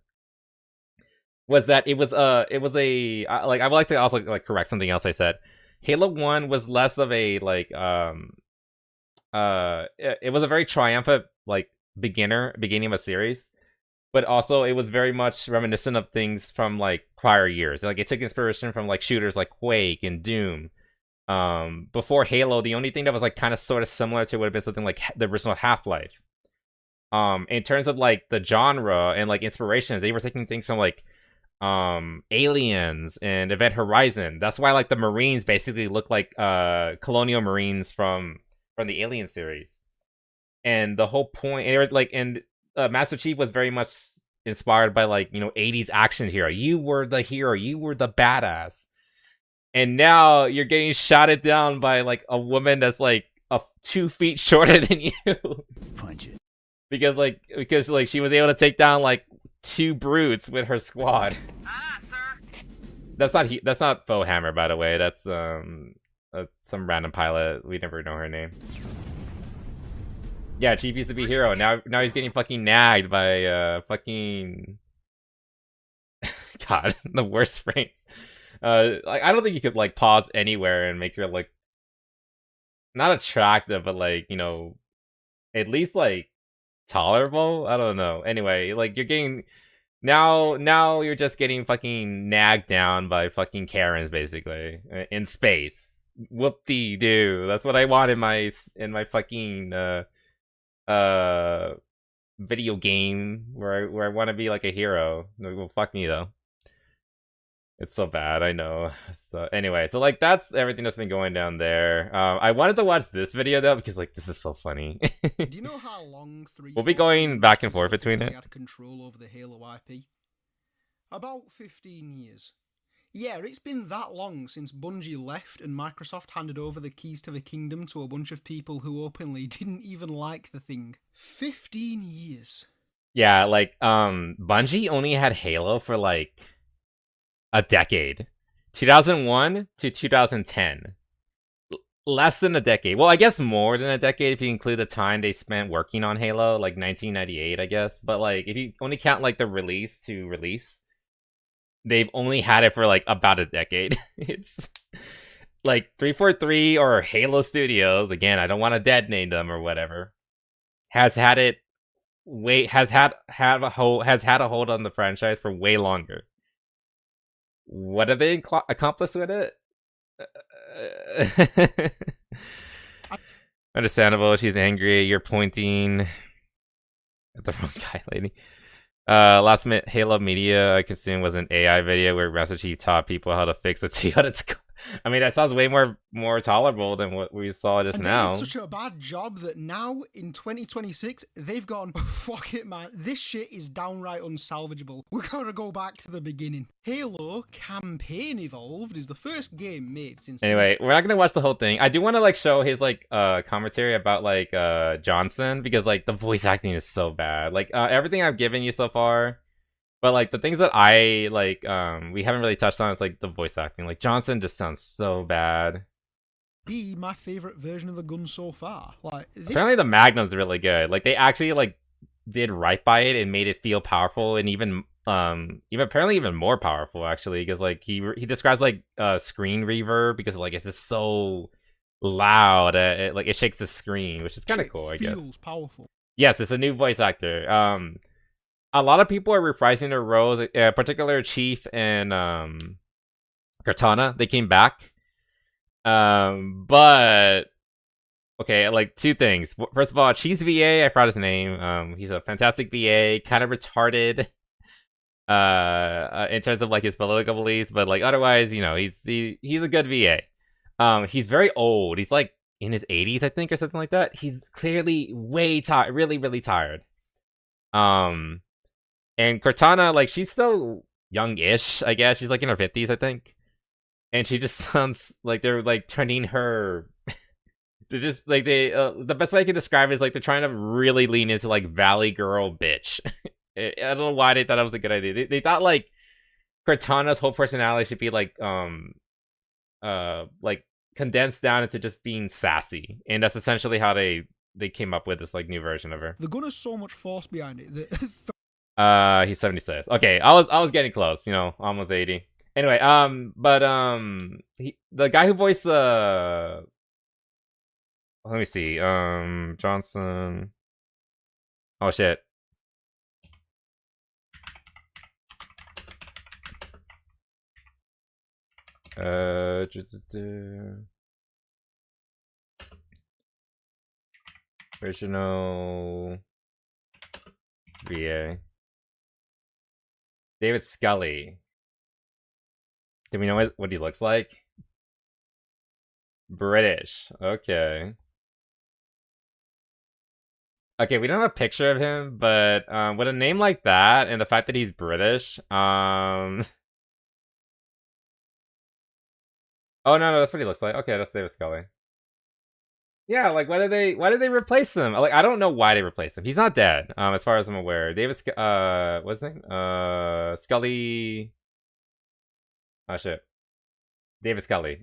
was that it was a like, I would like to also like correct something else I said. Halo 1 was less of a like it was a very triumphant like beginning of a series, but also it was very much reminiscent of things from like prior years. Like, it took inspiration from like shooters like Quake and Doom. Before Halo, the only thing that was like kind of sort of similar to it would have been something like the original Half-Life. In terms of like the genre and like inspirations, they were taking things from like Aliens and Event Horizon. That's why like the Marines basically look like colonial Marines from the Alien series. And the whole point, and they were like, and Master Chief was very much inspired by like, you know, 80s action hero. You were the hero, you were the badass. And now you're getting shotted down by like a woman that's like 2 feet shorter than you. Punch it. Because she was able to take down like 2 brutes with her squad. Sir. That's not Fohammer, by the way. That's some random pilot. We never know her name. Yeah, Chief used to be hero. Now he's getting fucking nagged by fucking God, the worst frames. Like, I don't think you could like pause anywhere and make her like not attractive, but like, you know, at least like tolerable. I don't know. Anyway, like, you're getting now you're just getting fucking nagged down by fucking Karens basically in space. Whoop-de-doo. That's what I want in my fucking video game where I want to be like a hero. Well, fuck me though. It's so bad, I know. So anyway, so like that's everything that's been going down there. I wanted to watch this video though because like this is so funny. Do you know how long we'll be going back and forth between it? Had control over the Halo IP? About 15 years. Yeah, it's been that long since Bungie left and Microsoft handed over the keys to the kingdom to a bunch of people who openly didn't even like the thing. 15 years. Yeah, like Bungie only had Halo for like a decade. 2001 to 2010. Less than a decade. Well, I guess more than a decade if you include the time they spent working on Halo, like 1998, I guess. But like if you only count like the release to release, they've only had it for like about a decade. It's like 343 or Halo Studios, again, I don't want to dead name them or whatever, has had it has had a hold on the franchise for way longer. What have they accomplished with it? Understandable. She's angry. You're pointing at the wrong guy, lady. Last minute Halo Media, I consume, was an AI video where Master Chief taught people how to fix a T-Out. I mean, that sounds way more tolerable than what we saw just now. They did such a bad job that now in 2026 they've gone, fuck it, man. This shit is downright unsalvageable. We gotta go back to the beginning. Halo Campaign Evolved is the first game made since. Anyway, we're not gonna watch the whole thing. I do want to like show his like commentary about like Johnson, because like the voice acting is so bad. Like everything I've given you so far. But like the things that I like we haven't really touched on is like the voice acting. Like Johnson just sounds so bad. My favorite version of the gun so far. Like apparently the Magnum's really good. Like they actually like did right by it and made it feel powerful, and even apparently even more powerful actually, because like he describes like screen reverb, because like it's just so loud, like it shakes the screen, which is kind of cool, I guess. Feels powerful. Yes, it's a new voice actor. A lot of people are reprising their roles, particularly Chief and Cortana. They came back. But okay, like two things. First of all, Chief's VA, I forgot his name. He's a fantastic VA, kind of retarded in terms of like his political beliefs, but like otherwise, you know, he's a good VA. He's very old. He's like in his 80s, I think, or something like that. He's clearly way tired, really tired. And Cortana, like, she's still young-ish, I guess. She's like in her 50s, I think. And she just sounds like they're like turning her. They're just like the best way I can describe it is like they're trying to really lean into like Valley Girl bitch. I don't know why they thought that was a good idea. They thought like Cortana's whole personality should be like condensed down into just being sassy, and that's essentially how they came up with this like new version of her. The gun has so much force behind it that. He's 76. Okay, I was getting close, you know, almost 80. Anyway, the guy who voiced let me see, Johnson. Oh shit. Original VA. David Scully. Do we know what he looks like? British. Okay. Okay, we don't have a picture of him, but with a name like that and the fact that he's British, oh no, that's what he looks like. Okay, that's David Scully. Yeah, like why did they replace him? Like I don't know why they replaced him. He's not dead, as far as I'm aware. What's his name? Scully. Oh shit. David Scully.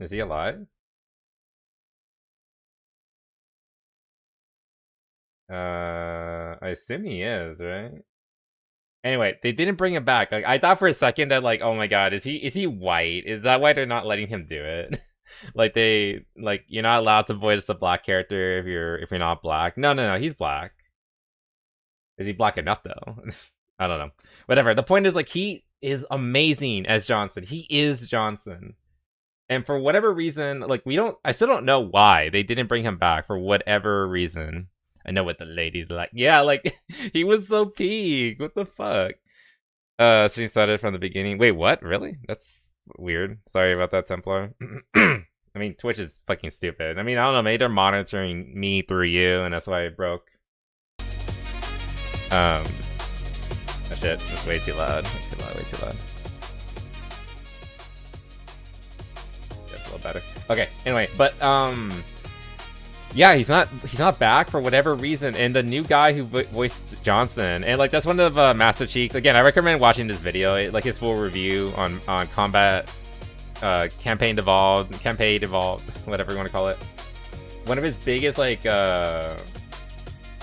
Is he alive? I assume he is, right? Anyway, they didn't bring him back. Like I thought for a second that like, oh my god, is he white? Is that why they're not letting him do it? Like you're not allowed to voice a black character if you're not black. No, he's black. Is he black enough though? I don't know. Whatever. The point is like he is amazing as Johnson. He is Johnson. And for whatever reason, like I still don't know why they didn't bring him back for whatever reason. I know what the ladies like. Yeah, like he was so peak. What the fuck? So he started from the beginning. Wait, what? Really? That's weird. Sorry about that, Templar. I mean, Twitch is fucking stupid. I mean, I don't know. Maybe they're monitoring me through you, and that's why it broke. Oh shit, that's way too loud. Way too loud. That's a little better. Okay, anyway, but Yeah, he's not back for whatever reason, and the new guy who voiced Johnson, and like that's one of Master Chief's. Again, I recommend watching this video, like his full review on combat, campaign evolved, whatever you want to call it. One of his biggest like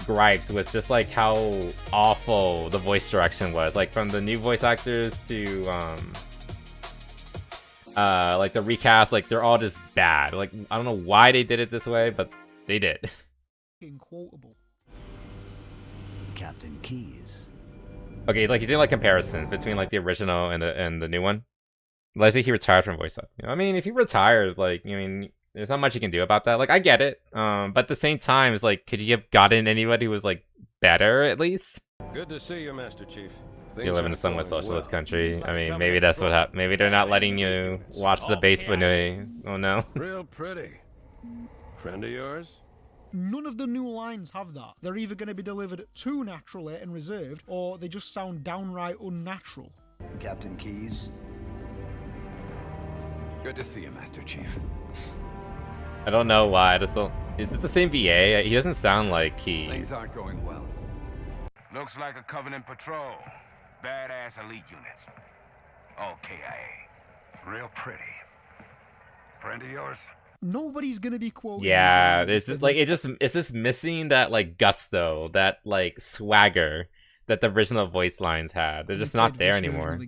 gripes was just like how awful the voice direction was, like from the new voice actors to like the recast, like they're all just bad. Like I don't know why they did it this way, but they did. Quotable. Captain Keys. Okay, like he's doing like comparisons between like the original and the new one. Let's say he retired from voice acting. I mean, if he retired, like, I mean, there's not much you can do about that. Like, I get it. But at the same time, it's like, could you have gotten anybody who was like better at least? Good to see you, Master Chief. You live in a somewhat socialist country. I mean, maybe that's what happened. Maybe they're not letting you watch the base anyway. Oh no. Real pretty. Friend of yours? None of the new lines have that. They're either going to be delivered too naturally and reserved, or they just sound downright unnatural. Captain Keys. Good to see you, Master Chief. I don't know why. I just don't. Is it the same VA? He doesn't sound like Key. Things aren't going well. Looks like a Covenant patrol. Badass elite units. All KIA. Real pretty. Friend of yours? Nobody's gonna be quoting. Yeah, it's like it's just missing that like gusto, that like swagger that the original voice lines had. They're just not there anymore.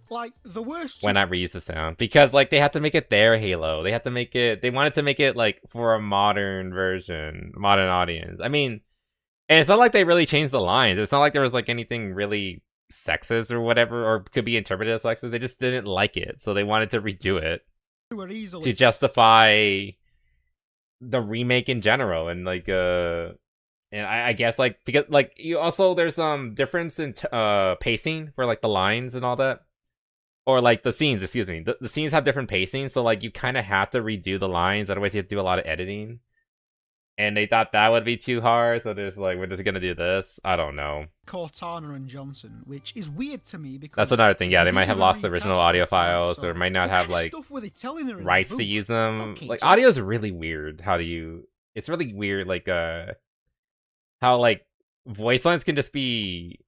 Like the worst. Why not reuse the sound? Because like they had to make it their Halo. They had to make it. They wanted to make it like for a modern version, modern audience. I mean, and it's not like they really changed the lines. It's not like there was like anything really sexist or whatever, or could be interpreted as sexist. They just didn't like it, so they wanted to redo it to justify the remake in general. And like and I guess like because like you also there's some difference in pacing for like the lines and all that, or like the scenes, excuse me, the scenes have different pacing, so like you kind of have to redo the lines, otherwise you have to do a lot of editing. And they thought that would be too hard, so they're just like, we're just gonna do this. I don't know. Cortana and Johnson, which is weird to me because that's another thing. Yeah, they might have lost the original audio files, so or might not have like rights to use them. Okay, like audio is really weird. How do you? It's really weird. Like how like voice lines can just be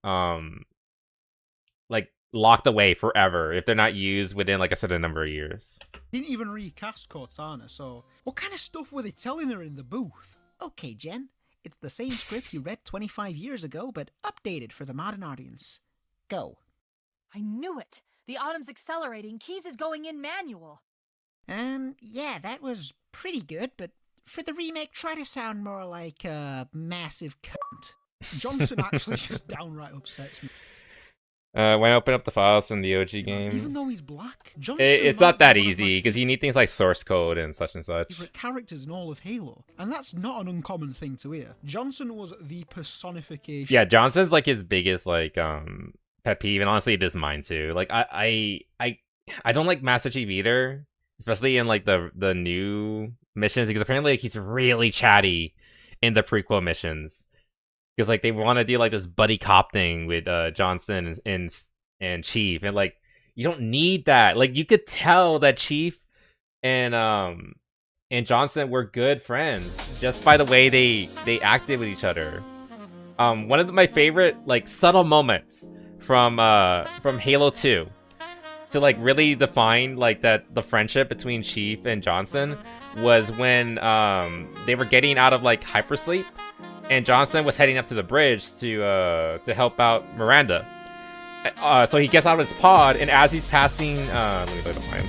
like locked away forever if they're not used within like a certain number of years. Didn't even recast Cortana, so what kind of stuff were they telling her in the booth? Okay, Jen. It's the same script you read 25 years ago, but updated for the modern audience. Go. I knew it. The Autumn's accelerating. Keys is going in manual. Yeah, that was pretty good, but for the remake, try to sound more like a massive cunt. Johnson actually just downright upsets me. When I open up the files from the OG game, even though he's black, Johnson it's not that easy because you need things like source code and such and such. Favorite characters in all of Halo, and that's not an uncommon thing to hear. Johnson was the personification. Yeah, Johnson's like his biggest like pet peeve, and honestly, it is mine too. Like I don't like Master Chief either, especially in like the new missions, because apparently like, he's really chatty in the prequel missions. Because like they want to do like this buddy cop thing with Johnson and Chief, and like you don't need that. Like you could tell that Chief and Johnson were good friends just by the way they acted with each other. One of my favorite like subtle moments from Halo 2 to like really define like that the friendship between Chief and Johnson was when they were getting out of like hypersleep. And Johnson was heading up to the bridge to help out Miranda. So he gets out of his pod, and as he's passing, let me look at mine.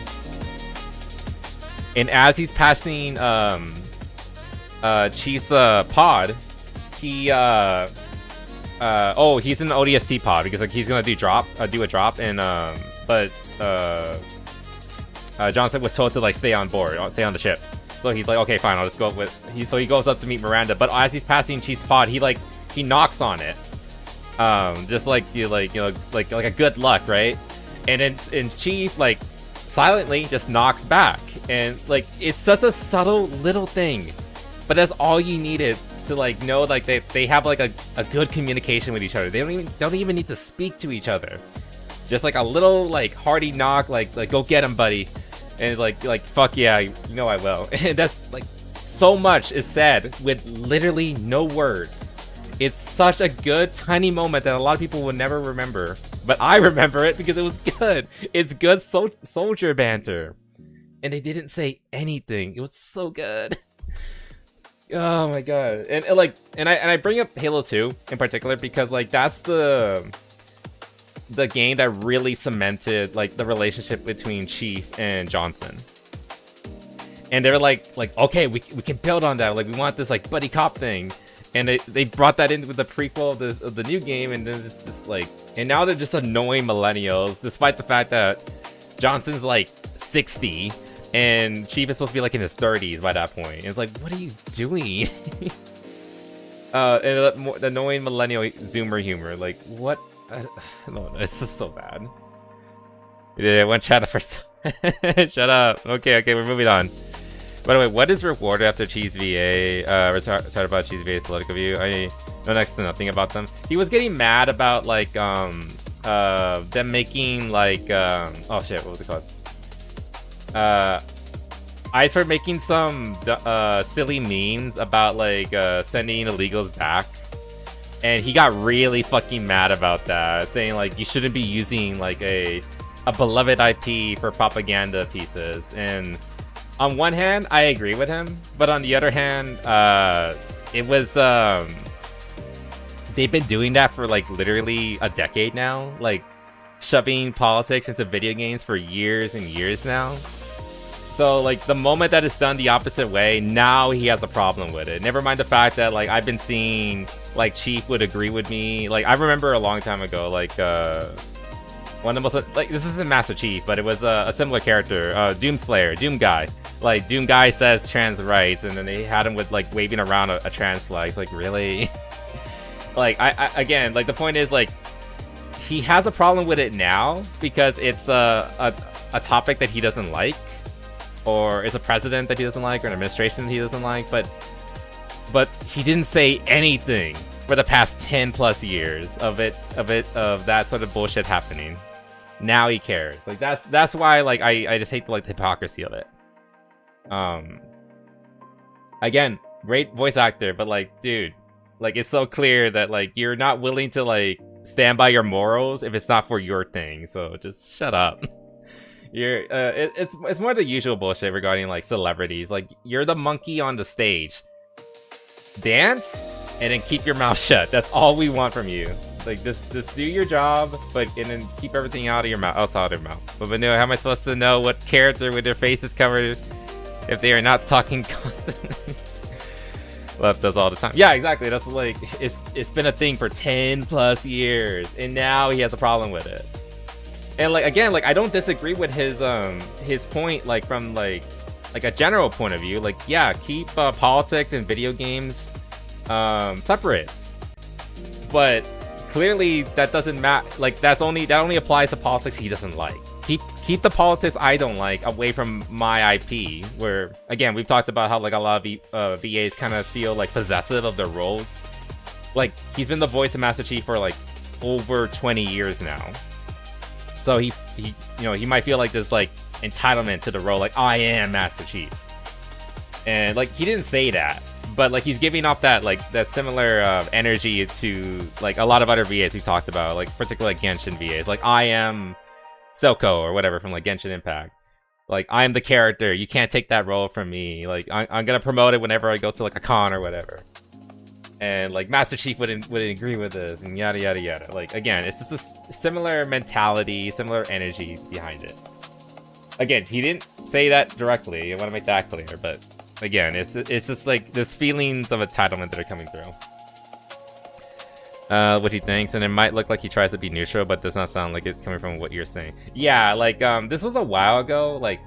And as he's passing Chief's pod, he he's in the ODST pod because like he's gonna do a drop, and but Johnson was told to like stay on the ship. So he's like, okay, fine, I'll just go with. So he goes up to meet Miranda, but as he's passing Chief's pod, he knocks on it, just like like a good luck, right? And then Chief like silently just knocks back, and like it's such a subtle little thing, but that's all you needed to like know like they have like a good communication with each other. They don't even need to speak to each other, just like a little like hearty knock, like go get him, buddy. And like fuck yeah, you know I will. And that's like so much is said with literally no words. It's such a good tiny moment that a lot of people will never remember, but I remember it because it was good. It's good soldier banter, and they didn't say anything. It was so good. Oh my god. And I bring up Halo 2 in particular because like that's the game that really cemented like the relationship between Chief and Johnson. And they were like okay, we can build on that. Like we want this like buddy cop thing. And they brought that in with the prequel of the new game, and then it's just like, and now they're just annoying millennials, despite the fact that Johnson's like 60 and Chief is supposed to be like in his 30s by that point. And it's like, what are you doing? And the annoying millennial zoomer humor, like what? I don't know, it's just so bad. Yeah, one chat first. Shut up. Okay, we're moving on. By the way, what is rewarded after Cheese VA? Retarded about Cheese VA's political view. I know next to nothing about them. He was getting mad about like them making like oh shit, what was it called? I started making some silly memes about like sending illegals back, and he got really fucking mad about that, saying like you shouldn't be using like a beloved IP for propaganda pieces. And on one hand, I agree with him, but on the other hand, it was they've been doing that for like literally a decade now, like shoving politics into video games for years and years now. So like the moment that it's done the opposite way, now he has a problem with it. Never mind the fact that like I've been seeing like Chief would agree with me. Like I remember a long time ago, like one of the most, like, this isn't Master Chief, but it was a similar character, Doomslayer, Doom Guy. Like, Doom Guy says trans rights, and then they had him with, like, waving around a trans flag. It's like, really? Like, I again, like, the point is, like, he has a problem with it now because it's a topic that he doesn't like, or it's a president that he doesn't like, or an administration that he doesn't like, but he didn't say anything for the past 10 plus years of that sort of bullshit happening. Now he cares. Like that's why like I just hate the hypocrisy of it. Again, great voice actor, but like, dude, like it's so clear that like you're not willing to like stand by your morals if it's not for your thing. So just shut up. You're it's more the usual bullshit regarding like celebrities. Like you're the monkey on the stage. Dance and then keep your mouth shut. That's all we want from you. Like just do your job, and then keep everything out of your mouth, outside of your mouth. But no, how am I supposed to know what character with their face is covered if they are not talking constantly? Left does all the time. Yeah, exactly. That's like it's been a thing for 10 plus years, and now he has a problem with it. And like again, like I don't disagree with his point, like from like a general point of view. Like yeah, keep politics and video games separate. But clearly that doesn't matter. Like that only applies to politics he doesn't like. Keep the politics I don't like away from my IP. Where again, we've talked about how like a lot of VAs kind of feel like possessive of their roles. Like he's been the voice of Master Chief for like over 20 years now. So he might feel like this like entitlement to the role, like I am Master Chief. And like he didn't say that, but like he's giving off that like that similar energy to like a lot of other VAs we talked about, like particularly like Genshin VAs. Like I am Silco or whatever from like Genshin Impact. Like I'm the character, you can't take that role from me. Like I'm gonna promote it whenever I go to like a con or whatever. And like Master Chief wouldn't agree with this, and yada yada yada. Like again, it's just a similar mentality, similar energy behind it. Again, he didn't say that directly. I want to make that clear, but again, it's just like this feelings of entitlement that are coming through. What he thinks, and it might look like he tries to be neutral, but does not sound like it coming from what you're saying. Yeah, like this was a while ago, like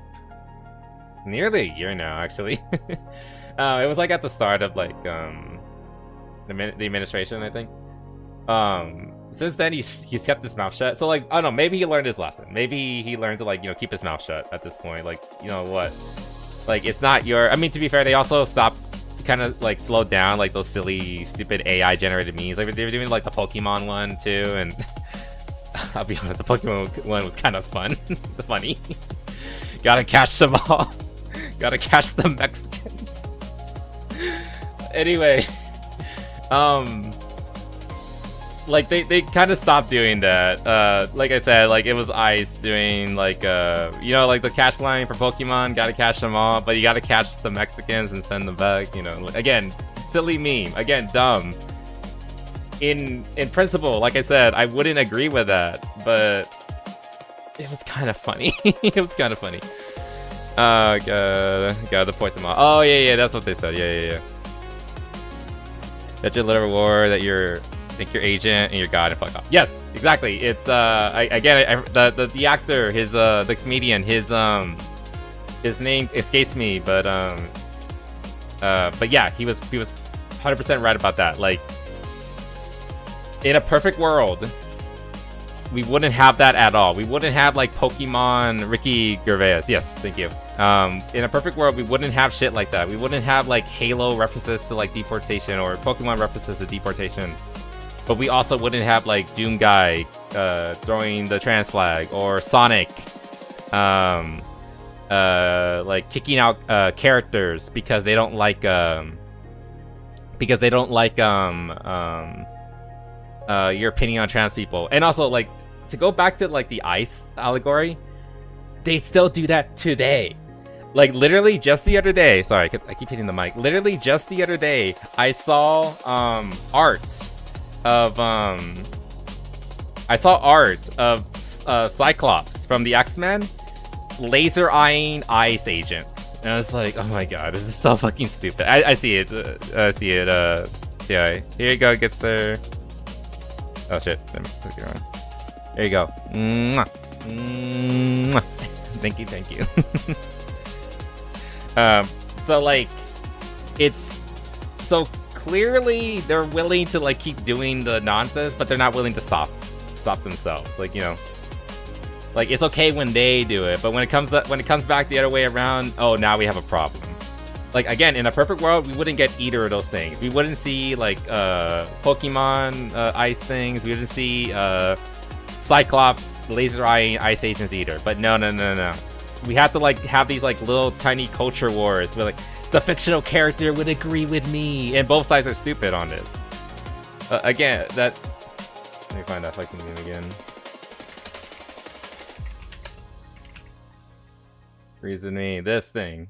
nearly a year now, actually. It was like at the start of like the administration, I think. Since then he's kept his mouth shut. So like I don't know, maybe he learned his lesson. Maybe he learned to like keep his mouth shut at this point. Like you know what, like it's not your. I mean, to be fair, they also stopped, kind of like slowed down like those silly stupid AI generated memes. Like they were doing like the Pokemon one too, and I'll be honest, the Pokemon one was kind of fun. Funny. Gotta catch them all. Gotta catch the Mexicans. Anyway, like they kind of stopped doing that. Like I said, like it was Ice doing like you know, like the catch line for Pokemon, gotta catch them all, but you gotta catch the Mexicans and send them back. You know, again, silly meme, again, dumb. In principle, like I said, I wouldn't agree with that, but it was kind of funny. It was kind of funny. Gotta deport them all. Oh yeah, that's what they said. Yeah. That's your little reward that you're think you're agent and you're god and fuck off. Yes, exactly. It's the actor, his the comedian, his name escapes me, but yeah, he was 100% right about that. Like, in a perfect world, we wouldn't have that at all. We wouldn't have like Pokemon Ricky Gervais. Yes, thank you. In a perfect world, we wouldn't have shit like that. We wouldn't have like Halo references to like deportation or Pokemon references to deportation. But we also wouldn't have like Doom Guy throwing the trans flag, or Sonic like kicking out characters because they don't like your opinion on trans people. And also, like, to go back to like the Ice allegory, they still do that today. Like, literally just the other day, sorry, I keep hitting the mic. Literally just the other day, I saw art of Cyclops from the X-Men laser eyeing Ice agents, and I was like, oh my god, this is so fucking stupid. I see it. I see it. Yeah, here you go, good sir. Oh shit, let me click it wrong. There you go. Mwah. Mwah. Thank you. So like, it's so clearly they're willing to like keep doing the nonsense, but they're not willing to stop themselves. Like, you know, like it's okay when they do it, but when it comes back the other way around, oh, now we have a problem. Like, again, in a perfect world, we wouldn't get either of those things. We wouldn't see like Pokemon Ice things. We wouldn't see Cyclops laser eyeing Ice agents either. But no. We have to like have these like little tiny culture wars where like the fictional character would agree with me, and both sides are stupid on this. Again, that. Let me find that fucking name again. Reason me, this thing.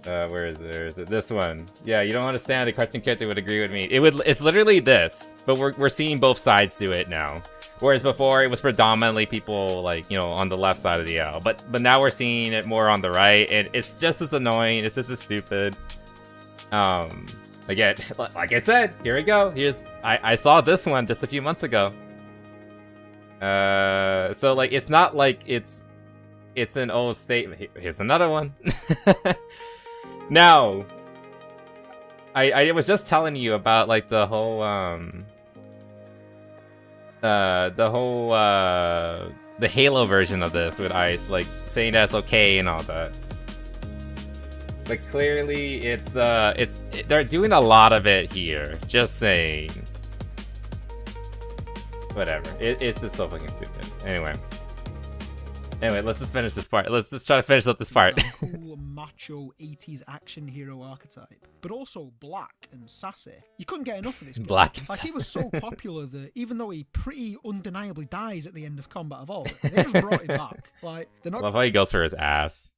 Where is it? Where is it? This one. Yeah, you don't understand. The cartoon character would agree with me. It's literally this, but we're seeing both sides do it now. Whereas before, it was predominantly people like, you know, on the left side of the aisle. But now we're seeing it more on the right, and it's just as annoying. It's just as stupid. Again, like I said, here we go. I saw this one just a few months ago. So like, it's not like it's an old statement. Here's another one. Now, I was just telling you about like the whole the Halo version of this with Ice, like saying that's okay and all that. But clearly, they're doing a lot of it here. Just saying. Whatever. It's just so fucking stupid. Anyway, let's just finish this part. Let's just try to finish up this part. Cool, macho 80s action hero archetype, but also black and sassy. You couldn't get enough of this guy. Black and like, he was so popular that even though he pretty undeniably dies at the end of Combat Evolved, they just brought him back. Like, they're not. I love how he goes for his ass.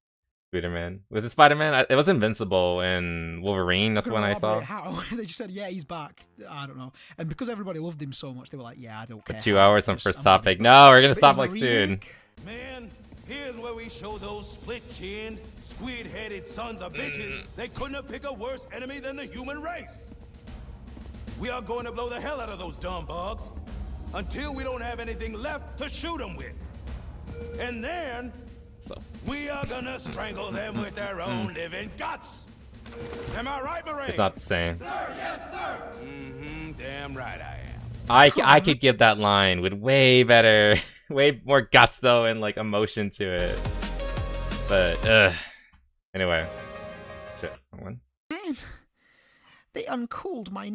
Spider-Man. Was it Spider-Man? It was Invincible in Wolverine. That's when I saw. How they just said, yeah, he's back. I don't know. And because everybody loved him so much, they were like, yeah, I don't care. 2 hours on first topic. No, we're gonna stop like soon. Man, here's where we show those split-chinned, squid-headed sons of bitches they couldn't have picked a worse enemy than the human race. We are going to blow the hell out of those dumb bugs until we don't have anything left to shoot them with. And then we are gonna strangle them with their own living guts. Am I right, Marine? It's not the same. Sir, yes, sir. Damn right I am. I could give that line with way more gusto and like emotion to it. But anyway, shit, wrong one. Man, they uncooled my.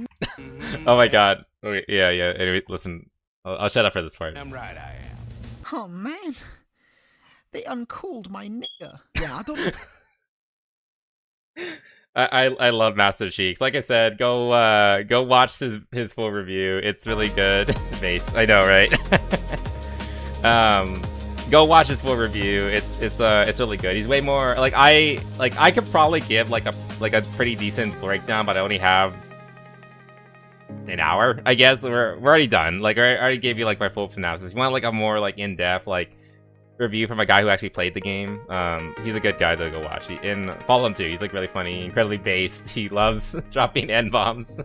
Oh my god. Okay, yeah. Anyway, listen, I'll shut up for this part. Damn right I am. Oh man, They uncooled my nigger. Yeah, I don't. I love Master Cheeks. Like I said, go watch his full review. It's really good. Mace, I know, right? Go watch his full review. It's really good. He's way more like I could probably give like a pretty decent breakdown, but I only have an hour, I guess. We're already done. Like I already gave you like my full synopsis. You want like a more like in-depth like review from a guy who actually played the game. He's a good guy to go watch. And follow him too. He's like really funny, incredibly based. He loves dropping N-bombs.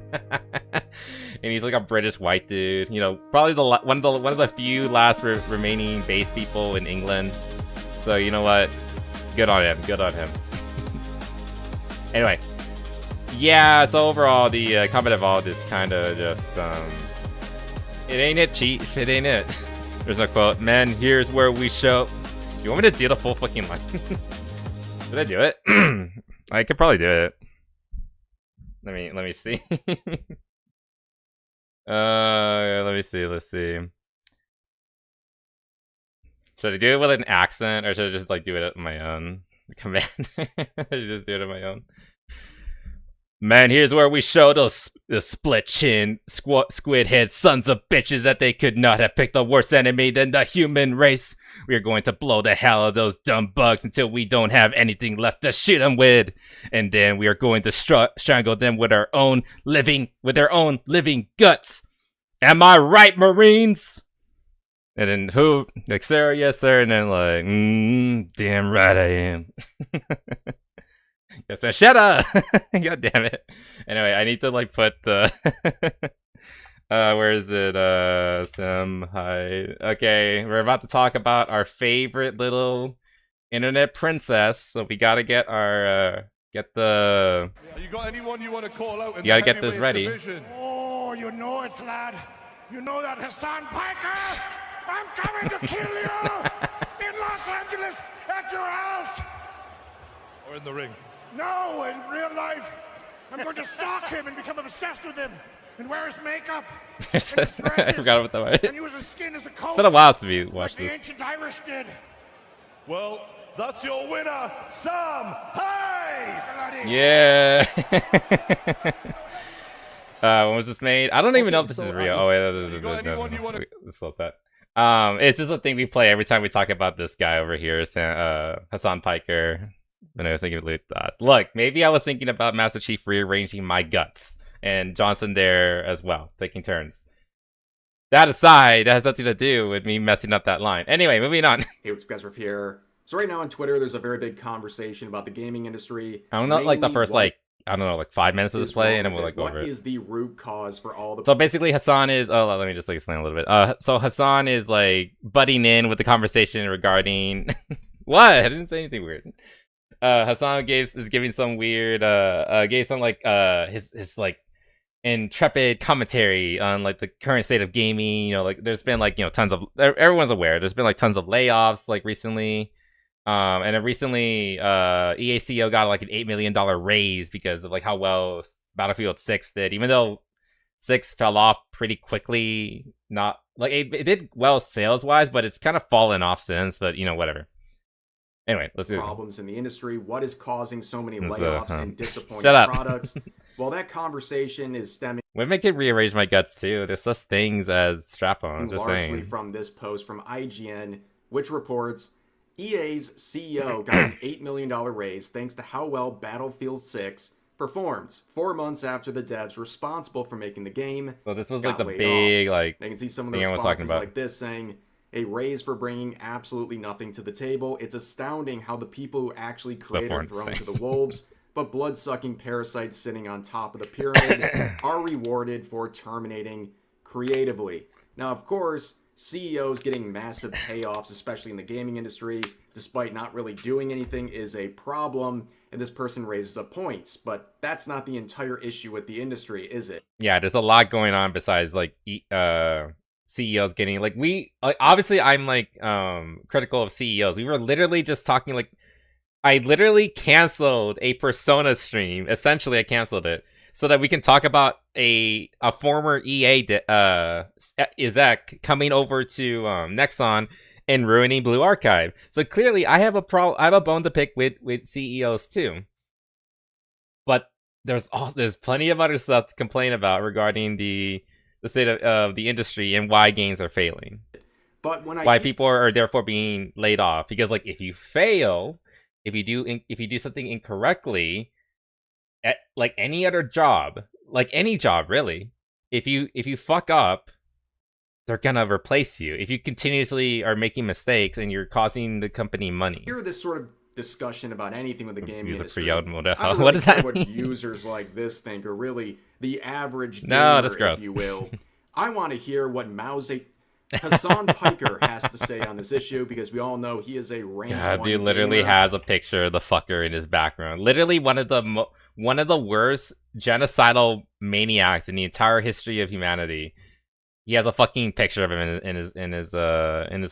And he's like a British white dude. You know, probably one of the few last remaining base people in England. So you know what? Good on him. Good on him. Anyway, yeah. So overall, the Combat Evolved is kind of just it ain't it, Chief. It ain't it. There's no quote. Man, here's where we show. You want me to do the full fucking line? Did I do it? I could probably do it. Let me see. Let's see. Should I do it with an accent, or should I just like do it on my own command? I should just do it on my own. Man, here's where we show those split chin squid head sons of bitches that they could not have picked a worse enemy than the human race. We are going to blow the hell out of those dumb bugs until we don't have anything left to shoot them with, and then we are going to strangle them with our own living guts. Am I right, Marines? And then who? Like, sir, yes, sir. And then like, damn right I am. Yes, sir. Shut up! God damn it. Anyway, I need to like put the where is it? Some high. Okay, we're about to talk about our favorite little internet princess. So we gotta get our get the. You got anyone you want to call out? You gotta get this ready. Oh, you know it, lad. You know that Hassan Piker. I'm coming to kill you in Los Angeles at your house. Or in the ring. No, in real life. I'm going to stalk him and become obsessed with him and wear his makeup. I forgot about that one. And use his skin as a coat. It's been a while since we watched like this. The ancient Irish did. Well, that's your winner, Sam. Hey! Yeah. When was this made? I don't even know if this is real. Oh wait, let's close that. It's just a thing we play every time we talk about this guy over here, Hassan Piker. And I was thinking, look, maybe I was thinking about Master Chief rearranging my guts, and Johnson there as well, taking turns. That aside, that has nothing to do with me messing up that line. Anyway, moving on. Hey, what's up, guys? Riff here. So right now on Twitter, there's a very big conversation about the gaming industry. I don't know, like the first, like 5 minutes of display, and then we'll like go over it. What is the root cause for all the... So basically, Hassan is... Oh, let me just like explain a little bit. So Hassan is like butting in with the conversation regarding... What? I didn't say anything weird. Hassan is giving some weird gave some like his like intrepid commentary on like the current state of gaming. You know, like there's been like, you know, tons of, everyone's aware there's been like tons of layoffs like recently, and then recently EA CEO got like an $8 million raise because of like how well Battlefield 6 did, even though 6 fell off pretty quickly. Not like it did well sales wise, but it's kind of fallen off since. But you know, whatever. Anyway, let's do problems in the industry. What is causing so many layoffs and disappointing products? Well, that conversation is stemming. Women can rearrange my guts too. There's such things as strap-on. Just largely saying. From this post from IGN, which reports EA's CEO got an $8 million raise thanks to how well Battlefield 6 performed 4 months after the devs responsible for making the game. So this was like the big like. They can see some of the responses like this saying. A raise for bringing absolutely nothing to the table. It's astounding how the people who actually create are thrown to the wolves, but blood-sucking parasites sitting on top of the pyramid are rewarded for terminating creatively. Now, of course, CEOs getting massive payoffs, especially in the gaming industry, despite not really doing anything, is a problem, and this person raises up points, but that's not the entire issue with the industry, is it? Yeah, there's a lot going on besides like CEOs getting like obviously I'm like critical of CEOs. We were literally just talking like I literally canceled a Persona stream. Essentially I canceled it so that we can talk about a former EA exec coming over to Nexon and ruining Blue Archive. So clearly, I have a bone to pick with CEOs too. But there's plenty of other stuff to complain about regarding the state of the industry and why games are failing. But why people are therefore being laid off, because like if you fail, if you do something incorrectly, at like any other job, like any job really, if you fuck up, they're gonna replace you. If you continuously are making mistakes and you're causing the company money. Hear this sort of discussion about anything with the game industry. I don't what really does care that what mean? users like this think, or really the average gamer, No, that's gross. if you will. I want to hear what Hassan Piker has to say on this issue, because we all know he is a rank God, one dude literally gamer. has a picture of the fucker in his background. Literally one of the worst genocidal maniacs in the entire history of humanity. He has a fucking picture of him in his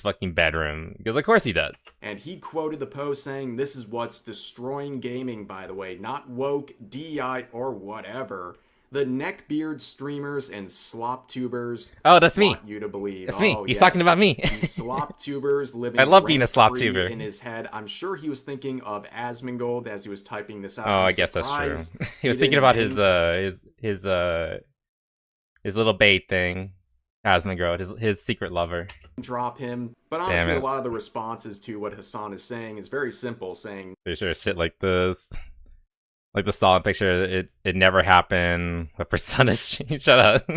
fucking bedroom, because of course he does. And he quoted the post saying, "This is what's destroying gaming, by the way, not woke, DEI, or whatever. The neckbeard streamers and slop tubers." Oh, that's me. Want you to believe. That's me. Oh, He's yes. talking about me. These slop tubers living I love being a slop rent-free tuber. in his head. I'm sure he was thinking of Asmongold as he was typing this out. Oh, I'm I guess that's true. surprised He was he thinking didn't about name- his little bait thing, Asmongold, his secret lover. drop him. But Damn honestly, it. a lot of the responses to what Hassan is saying is very simple, saying, Pretty sure shit like this, like the Stalin picture, it never happened. What percentage? Shut up.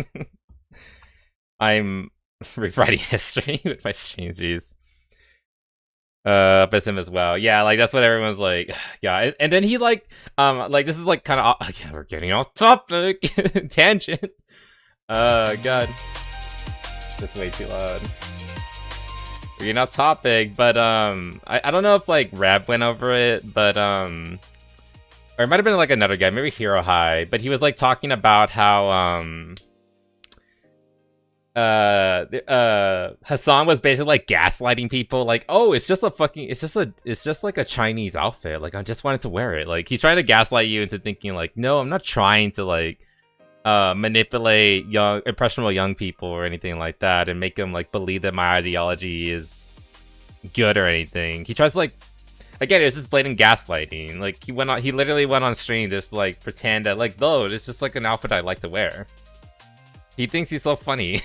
I'm rewriting history with my stream. Jeez. But him as well. Yeah, like that's what everyone's like. Yeah, and then he like this is like kind of again, we're getting off topic. Tangent. God, that's way too loud. We're getting off topic, but I don't know if like Rab went over it, but or it might have been like another guy, maybe Hero High, but he was like talking about how Hassan was basically like gaslighting people, like, oh, it's just like a Chinese outfit, like I just wanted to wear it. Like he's trying to gaslight you into thinking like, no, I'm not trying to like manipulate impressionable young people or anything like that and make them like believe that my ideology is good or anything. He tries to like, again, it's just blatant gaslighting. Like he literally went on stream just like pretend that like, no, it's just like an outfit I like to wear. He thinks he's so funny.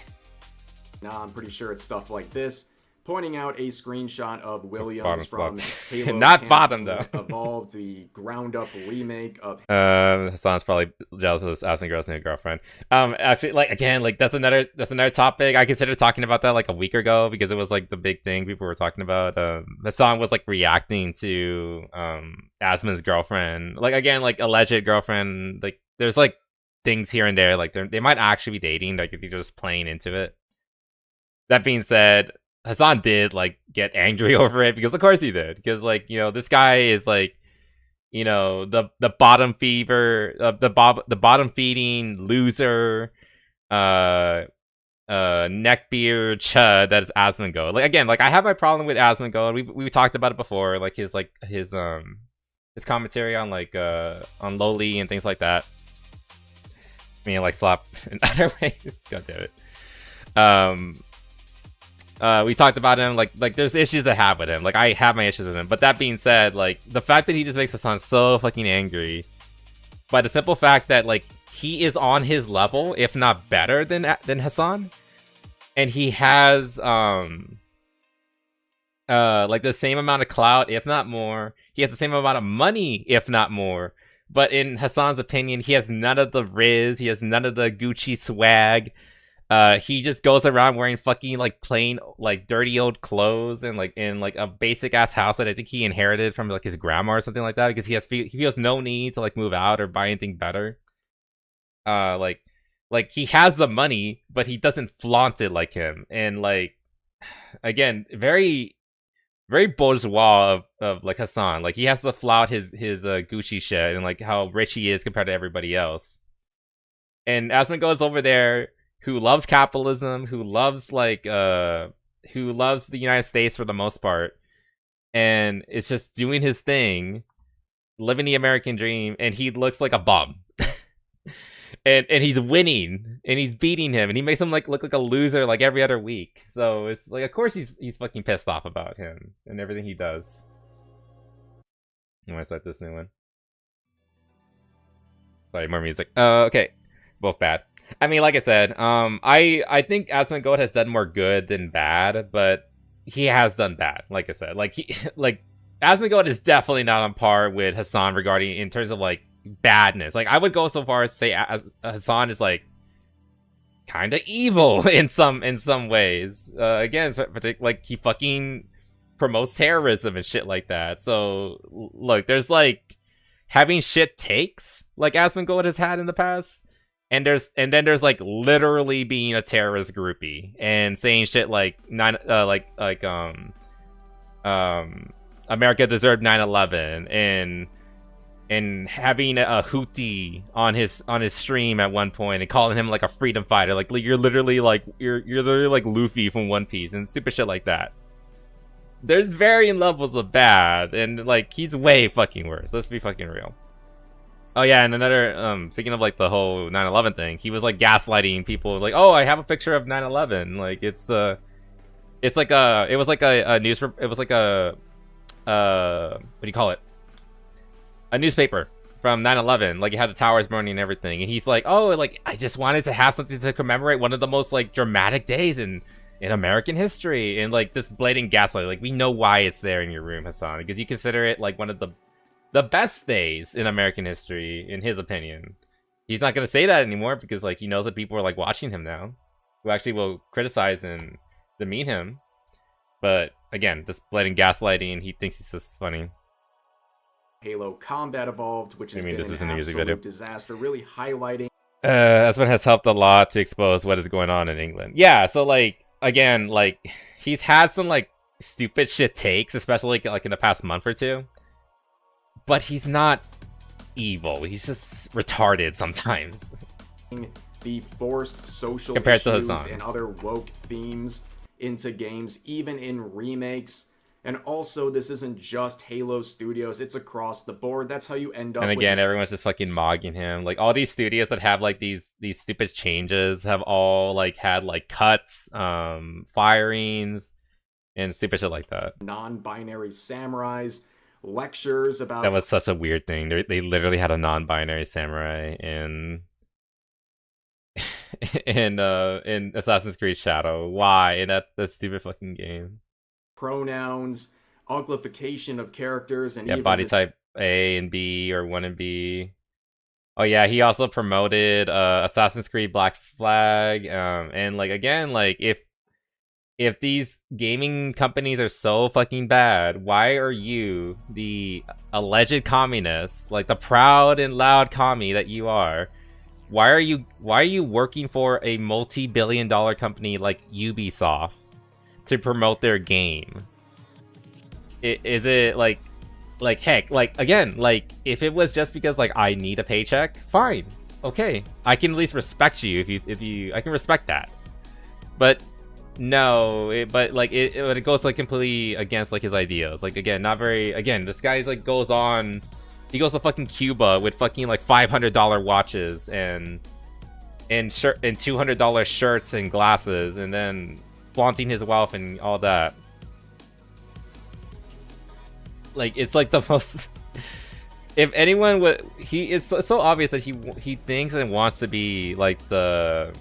"Nah, I'm pretty sure it's stuff like this," pointing out a screenshot of Williams bottom from sluts. Halo Not bottom, Campaign though. Evolved, the ground-up remake of Hassan's probably jealous of this asking girl's new girlfriend. Actually, like again, like that's another topic. I considered talking about that like a week ago because it was like the big thing people were talking about. Hassan was like reacting to Asmon's girlfriend, like again, like alleged girlfriend. Like there's like things here and there, like they might actually be dating, like if you're just playing into it. That being said, Hassan did like get angry over it because of course he did, because like, you know, this guy is like, you know, the bottom feeder, the bottom feeding loser, neckbeard chud that is Asmongold. Like again, like I have my problem with Asmongold. We talked about it before, like his commentary on like on lowly and things like that. I mean, like slop in other ways. God damn it. We talked about him, like there's issues I have with him. Like I have my issues with him. But that being said, like the fact that he just makes Hassan so fucking angry by the simple fact that like he is on his level, if not better than Hassan, and he has like the same amount of clout, if not more. He has the same amount of money, if not more. But in Hassan's opinion, he has none of the Riz, he has none of the Gucci swag. He just goes around wearing fucking like plain like dirty old clothes and like in like a basic ass house that I think he inherited from like his grandma or something like that, because he feels no need to like move out or buy anything better. Like he has the money, but he doesn't flaunt it like him. And like again, very very bourgeois of like Hassan. Like he has to flout his Gucci shit and like how rich he is compared to everybody else. And Asmund goes over there, who loves capitalism, who loves the United States for the most part, and it's just doing his thing, living the American dream, and he looks like a bum. and he's winning, and he's beating him, and he makes him like look like a loser like every other week. So it's like, of course he's fucking pissed off about him and everything he does. I want to start this new one. Sorry, more music. Okay, both bad. I mean, like I said, I think Asmongold has done more good than bad, but he has done bad. Like I said, like Asmongold is definitely not on par with Hassan regarding in terms of like badness. Like I would go so far as to say Hassan is like kind of evil in some ways. Again, like he fucking promotes terrorism and shit like that. So look, there's like having shit takes like Asmongold has had in the past. And then there's like literally being a terrorist groupie and saying shit like America deserved 9/11 and having a Houthi on his stream at one point and calling him like a freedom fighter, like you're literally like Luffy from One Piece and stupid shit like that. There's varying levels of bad, and like he's way fucking worse. Let's be fucking real. Oh yeah, and another speaking of like the whole 9/11 thing, he was like gaslighting people like, "Oh, I have a picture of 9/11." Like it was like a what do you call it? A newspaper from 9/11. Like it had the towers burning and everything. And he's like, "Oh, like I just wanted to have something to commemorate one of the most like dramatic days in American history." And like this blatant gaslight, like we know why it's there in your room, Hassan, because you consider it like one of the best days in American history, in his opinion. He's not gonna say that anymore because like he knows that people are like watching him now, who actually will criticize and demean him. But again, just blatant gaslighting. He thinks he's just funny. Halo Combat Evolved, which has been this is an in the music absolute video. disaster, really highlighting. Aspen has helped a lot to expose what is going on in England. Yeah, so like again, like he's had some like stupid shit takes, especially like in the past month or two. But he's not evil. He's just retarded sometimes. The forced social Compared to issues Hassan. and other woke themes into games, even in remakes. And also, this isn't just Halo Studios, it's across the board. That's how you end up And again, with... everyone's just fucking mogging him. Like all these studios that have like these stupid changes have all like had like cuts, firings, and stupid shit like that. non-binary samurais, lectures about... That was such a weird thing. They literally had a non-binary samurai in Assassin's Creed Shadow. Why? In that stupid fucking game. pronouns, uglification of characters, and Yeah, even body type A and B or 1 and B. Oh yeah, he also promoted Assassin's Creed Black Flag. And like again, like if these gaming companies are so fucking bad, why are you, the alleged communist, like the proud and loud commie that you are, why are you working for a multi-billion-dollar company like Ubisoft to promote their game? Is it like heck, like again, like if it was just because like I need a paycheck, fine, okay, I can at least respect you if you I can respect that. But no, but it goes like completely against like his ideas. Like again, not very. Again, this guy's like goes on. He goes to fucking Cuba with fucking like $500 watches and $200 shirts and glasses, and then flaunting his wealth and all that. Like it's like the most. If anyone would, it's so obvious that he thinks and wants to be like the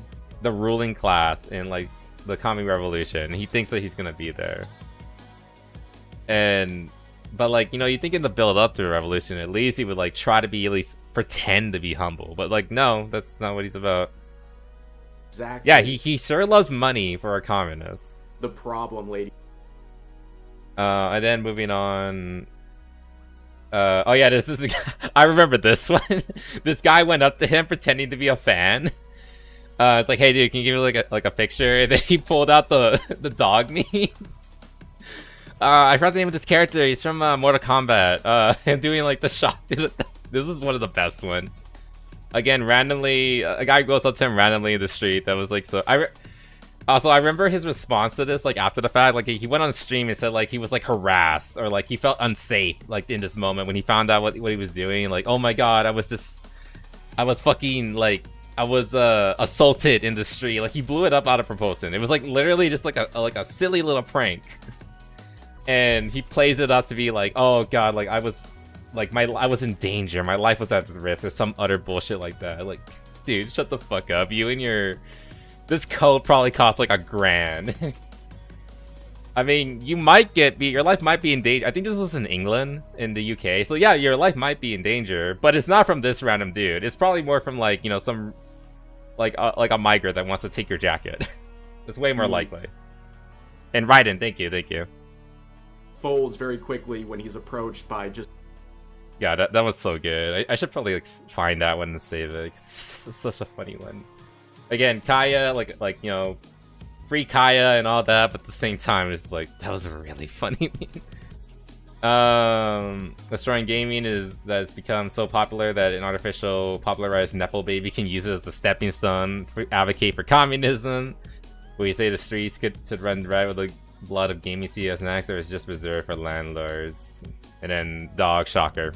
ruling class in like the Commie Revolution. He thinks that he's gonna be there. But like, you know, you think in the build up to the revolution, at least he would like try to be, at least pretend to be humble. But like, no, that's not what he's about. Exactly. Yeah, he sure loves money for a communist. The problem, lady. And then moving on. Oh yeah, this is I remember this one. This guy went up to him pretending to be a fan. It's like, hey dude, can you give me like a picture? And then he pulled out the dog meme. I forgot the name of this character. He's from Mortal Kombat. And doing like the shot. This is one of the best ones. Again, randomly, a guy goes up to him randomly in the street. That was like so. Also, I remember his response to this, like after the fact, like he went on stream and said like he was like harassed or like he felt unsafe like in this moment when he found out what he was doing. Like, oh my god, I was fucking like assaulted in the street. Like, he blew it up out of proportion. It was like literally just like a silly little prank. And he plays it up to be like, oh god, like I was in danger, my life was at risk, or some utter bullshit like that. Like, dude, shut the fuck up. You and this code probably cost like $1,000. I mean, your life might be in danger. I think this was in England, in the UK. So yeah, your life might be in danger, but it's not from this random dude. It's probably more from like, you know, some like a migrant that wants to take your jacket. It's way more likely. And Raiden, thank you. Folds very quickly when he's approached by just... Yeah, that was so good. I should probably like find that one and save it. It's such a funny one. Again, Kaya, like you know, free Kaya and all that, but at the same time, it's like that was a really funny meme. Destroying gaming that's become so popular that an artificial popularized nepo baby can use it as a stepping stone to advocate for communism. We say the streets should run red with the blood of gaming CEOs next, or is just reserved for landlords. And then dog shocker.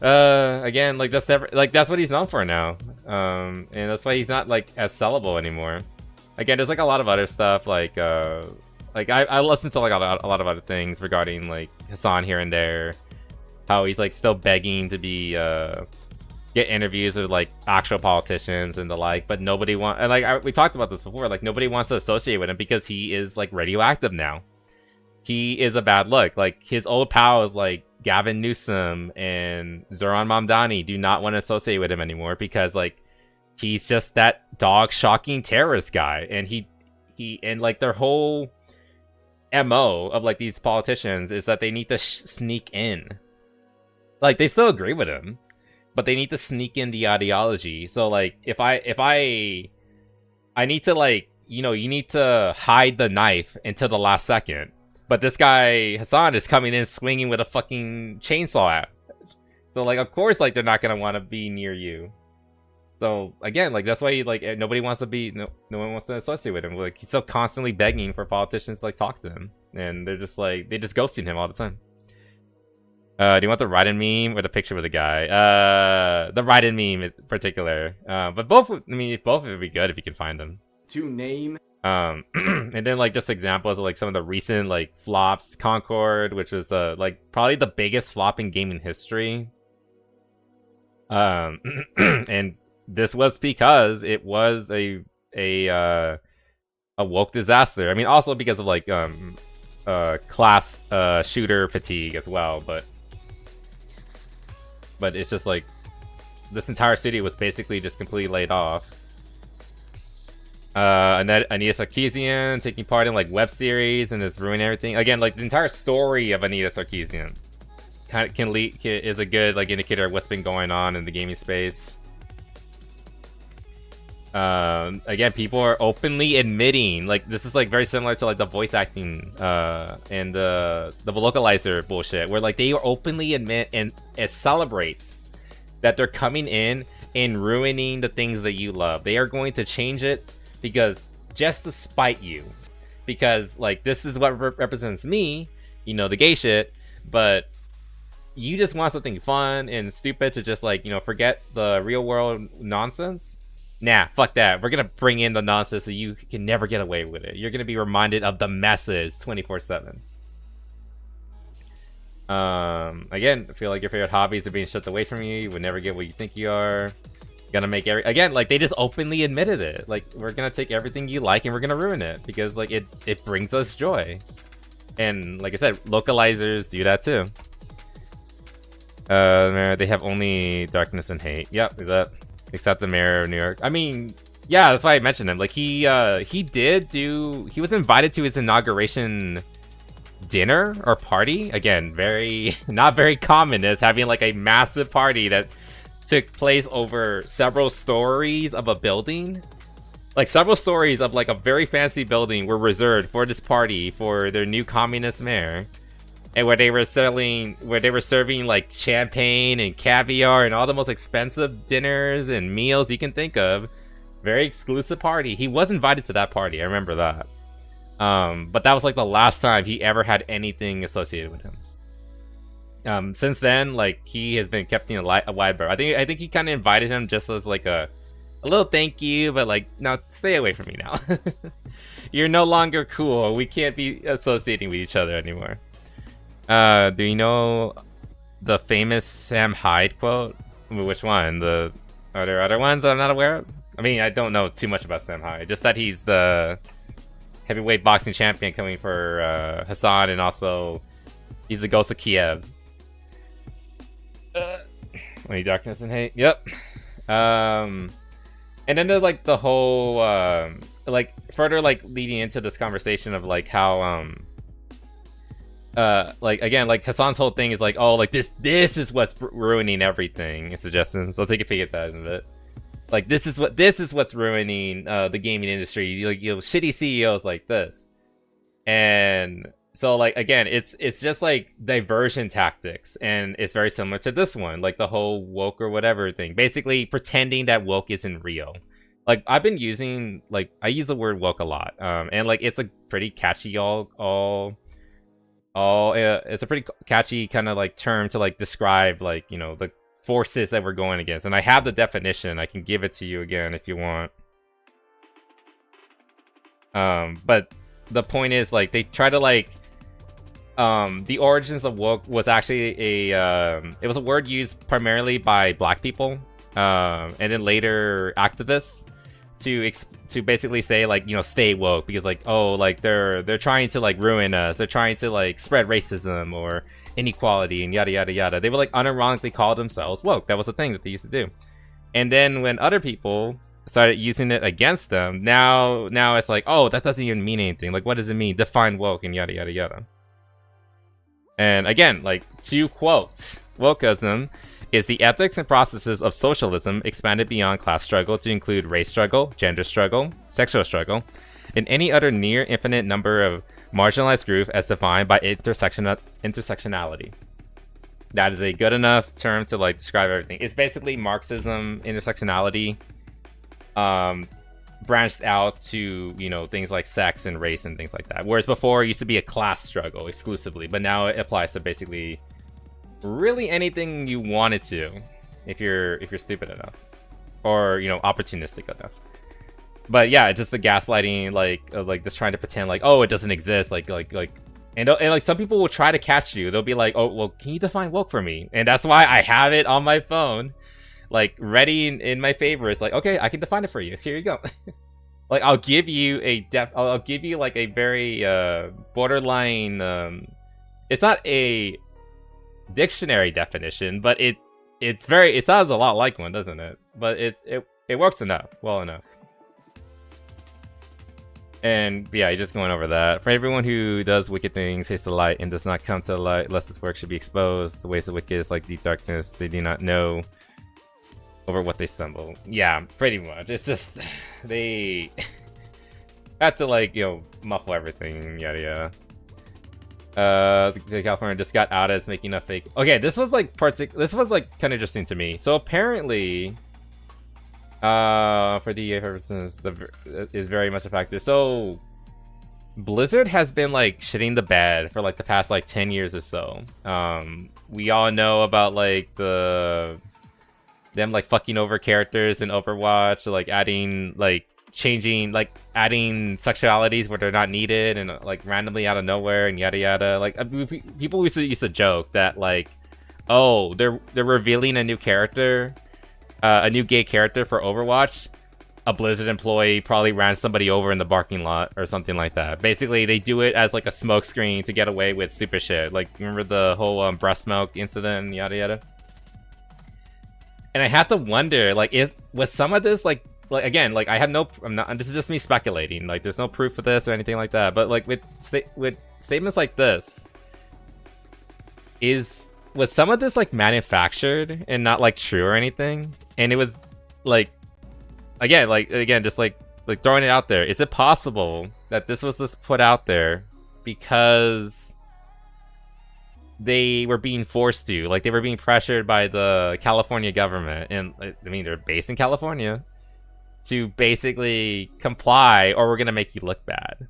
Again, like that's what he's known for now. And that's why he's not like as sellable anymore. Again, there's like a lot of other stuff like I listened to like a lot of other things regarding like Hassan here and there. How he's like still begging to be get interviews with like actual politicians and the like, but nobody and like we talked about this before, like nobody wants to associate with him because he is like radioactive now. He is a bad look. Like his old pals like Gavin Newsom and Zoran Mamdani do not want to associate with him anymore because like he's just that dog shocking terrorist guy, and he and like their whole MO of like these politicians is that they need to sneak in. Like they still agree with him, but they need to sneak in the ideology. So like if I need to like, you know, you need to hide the knife until the last second. But this guy, Hassan, is coming in swinging with a fucking chainsaw at. So, like, of course, like, they're not going to want to be near you. So, again, like, that's why, like, nobody wants to be, no one wants to associate with him. Like, he's still constantly begging for politicians to, like, talk to him. And they're just, like, they just ghosting him all the time. Do you want the Raiden meme or the picture with the guy? The Raiden meme in particular. But both, I mean, both would be good if you can find them. To name... and then like just examples of like some of the recent like flops. Concord, which was like probably the biggest flop in gaming history. And this was because it was a woke disaster. I mean, also because of like class shooter fatigue as well, but it's just like this entire city was basically just completely laid off. And then Anita Sarkeesian taking part in like web series and is ruining everything. Again, like the entire story of Anita Sarkeesian is a good like indicator of what's been going on in the gaming space. Again, people are openly admitting, like this is like very similar to like the voice acting and the vocalizer bullshit, where like they openly admit and celebrate that they're coming in and ruining the things that you love. They are going to change it because just to spite you, because like this is what represents me, you know, the gay shit, but you just want something fun and stupid to just like, you know, forget the real world nonsense. Nah, fuck that. We're gonna bring in the nonsense so you can never get away with it. You're gonna be reminded of the messes 24/7. Again, I feel like your favorite hobbies are being stripped away from you. You would never get what you think you are. Gonna make again, like they just openly admitted it. Like we're gonna take everything you like and we're gonna ruin it because like it brings us joy. And like I said, localizers do that too. They have only darkness and hate. Yep, that. Except the mayor of New York. I mean, yeah, that's why I mentioned him. Like he was invited to his inauguration dinner or party. Again, not very common as having like a massive party that took place over several stories of a building. Like several stories of like a very fancy building were reserved for this party for their new communist mayor. And where they were serving like champagne and caviar and all the most expensive dinners and meals you can think of. Very exclusive party. He was invited to that party. I remember that. But that was like the last time he ever had anything associated with him. Since then, like, he has been kept in a wide berth. I think he kind of invited him just as like a little thank you, but like, no, stay away from me now. You're no longer cool. We can't be associating with each other anymore. Do you know the famous Sam Hyde quote? Which one? Are there other ones that I'm not aware of? I mean, I don't know too much about Sam Hyde. Just that he's the heavyweight boxing champion coming for Hassan, and also he's the ghost of Kiev. Only darkness and hate. Yep. And then there's like the whole like further like leading into this conversation of like how like again, like Hassan's whole thing is like, oh, like this is what's ruining everything. Suggestions. So I'll take a peek at that in a bit. Like this is what's ruining the gaming industry. Like, you know, shitty CEOs like this. And so like again, it's just like diversion tactics, and it's very similar to this one, like the whole woke or whatever thing. Basically pretending that woke isn't real. Like I've been using, like, I use the word woke a lot, and like it's a pretty catchy it's a pretty catchy kind of like term to like describe, like, you know, the forces that we're going against. And I have the definition. I can give it to you again if you want. But the point is, like, they try to like the origins of woke was actually it was a word used primarily by black people, and then later activists to basically say, like, you know, stay woke, because like, oh, like they're trying to like ruin us, they're trying to like spread racism or inequality and yada yada yada. They would like unironically call themselves woke. That was a thing that they used to do. And then when other people started using it against them, now it's like, oh, that doesn't even mean anything. Like, what does it mean? Define woke and yada yada yada. And again, like, to quote, wokeism is the ethics and processes of socialism expanded beyond class struggle to include race struggle, gender struggle, sexual struggle, and any other near infinite number of marginalized groups as defined by intersectionality. That is a good enough term to like describe everything. It's basically Marxism, intersectionality, branched out to, you know, things like sex and race and things like that. Whereas before it used to be a class struggle exclusively, but now it applies to basically really anything you wanted to, if you're stupid enough, or, you know, opportunistic enough. But yeah, it's just the gaslighting, like just trying to pretend like, oh, it doesn't exist, and like some people will try to catch you. They'll be like, oh, well, can you define woke for me? And that's why I have it on my phone, like ready in my favorites. Like, okay, I can define it for you. Here you go. Like, I'll give you I'll give you like a very borderline. It's not a dictionary definition, but it sounds a lot like one, doesn't it? But it works well enough. And yeah, just going over that. For everyone who does wicked things, hates the light, and does not come to the light, lest his work should be exposed. The ways of wicked is like deep darkness. They do not know over what they stumble. Yeah, pretty much. It's just they have to, like, you know, muffle everything, yada yada. The California just got out as making a fake. Okay, this was like kind of interesting to me. So apparently, for DEA purposes, is very much a factor. So Blizzard has been like shitting the bed for like the past like 10 years or so. We all know about like them like fucking over characters in Overwatch, like adding sexualities where they're not needed, and like randomly out of nowhere and yada yada. Like, people used to joke that like, oh, they're revealing a new character, a new gay character for Overwatch. A Blizzard employee probably ran somebody over in the parking lot or something like that. Basically, they do it as like a smokescreen to get away with stupid shit. Like, remember the whole breast milk incident, yada yada. And I have to wonder, like, was some of this like again, like, this is just me speculating. Like, there's no proof of this or anything like that. But like with statements like this, was some of this like manufactured and not like true or anything? And it was like, again, just like throwing it out there. Is it possible that this was just put out there because they were being forced to, like, they were being pressured by the California government, and I mean, they're based in California, to basically comply, or we're gonna make you look bad?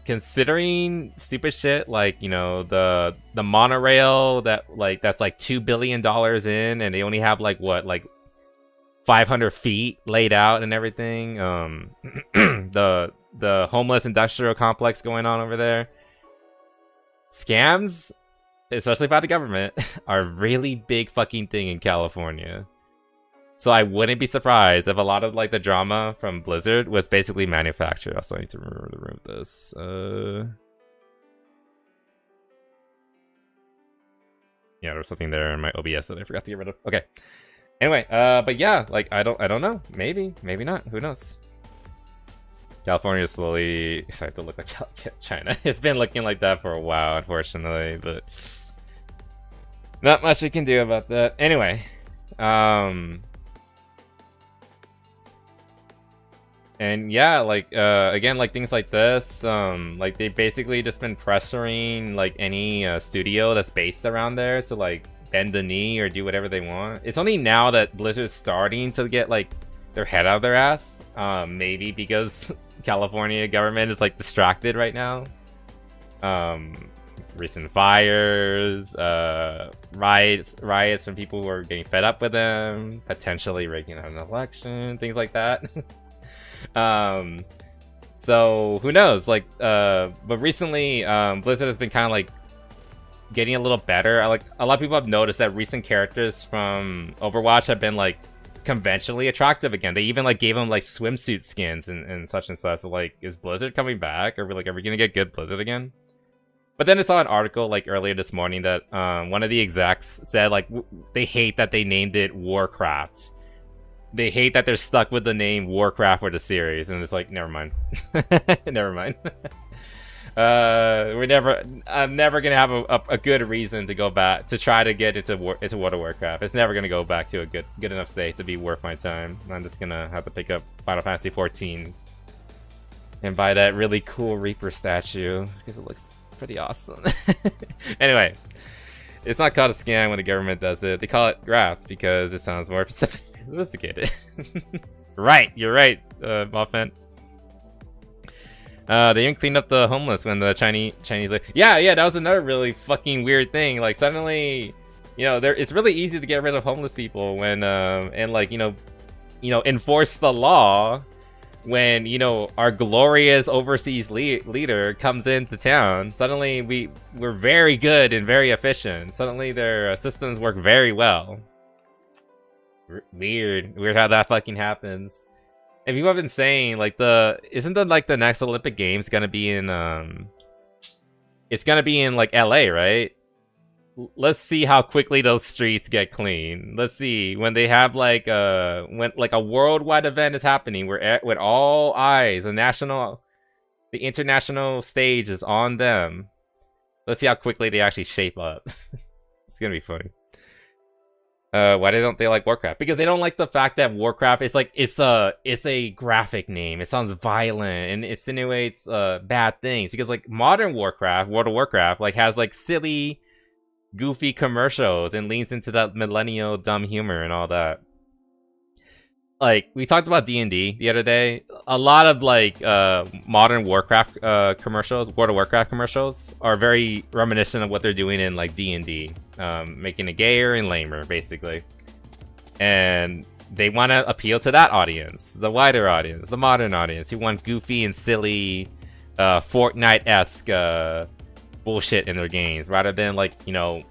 considering stupid shit like, you know, the monorail that's like $2 billion in, and they only have like what, like 500 feet laid out and everything. The homeless industrial complex going on over there. Scams, especially by the government, are a really big fucking thing in California. So I wouldn't be surprised if a lot of like the drama from Blizzard was basically manufactured. Also, I need to remember to remove this. Yeah, there was something there in my OBS that I forgot to get rid of. Okay. Anyway, but yeah, like I don't know. Maybe not. Who knows? California is slowly starting to look like China. It's been looking like that for a while, unfortunately, but not much we can do about that. Anyway, and yeah, like again, like things like this, like they basically just been pressuring like any studio that's based around there to like bend the knee or do whatever they want. It's only now that Blizzard's starting to get like their head out of their ass, maybe because California government is like distracted right now. Recent fires, riots from people who are getting fed up with them, potentially rigging an election, things like that. So who knows, like but recently Blizzard has been kind of like getting a little better. Like a lot of people have noticed that recent characters from Overwatch have been like conventionally attractive again. They even like gave them like swimsuit skins and such. So like, is Blizzard coming back? Are we gonna get good Blizzard again? But then I saw an article like earlier this morning that one of the execs said like they hate that they named it Warcraft. They hate that they're stuck with the name Warcraft for the series, and it's like, never mind. Never mind. I'm never gonna have a good reason to go back to try to get into World of Warcraft. It's never gonna go back to a good enough state to be worth my time. I'm just gonna have to pick up Final Fantasy 14 and buy that really cool Reaper statue because it looks pretty awesome. Anyway, it's not called a scam when the government does it. They call it graft because it sounds more sophisticated. Right, you're right, Muffin. They even cleaned up the homeless when the Chinese yeah, that was another really fucking weird thing. Like suddenly, you know, it's really easy to get rid of homeless people when and like, you know, enforce the law when, you know, our glorious overseas leader comes into town. Suddenly we're very good and very efficient. Suddenly their systems work very well. Weird how that fucking happens. And people have been saying like isn't the next Olympic Games gonna be in it's gonna be in like LA, right? Let's see how quickly those streets get clean. Let's see when they have like when like a worldwide event is happening where with all eyes, the international stage is on them. Let's see how quickly they actually shape up. It's gonna be funny. Why don't they like Warcraft? Because they don't like the fact that Warcraft is like it's a graphic name. It sounds violent and it insinuates bad things. Because like modern Warcraft, World of Warcraft, like has like silly, goofy commercials and leans into that millennial dumb humor and all that. Like we talked about D&D the other day. A lot of like modern Warcraft commercials, World of Warcraft commercials, are very reminiscent of what they're doing in like D&D, making it gayer and lamer basically. And they want to appeal to that audience, the wider audience, the modern audience who want goofy and silly, Fortnite-esque bullshit in their games, rather than like, you know,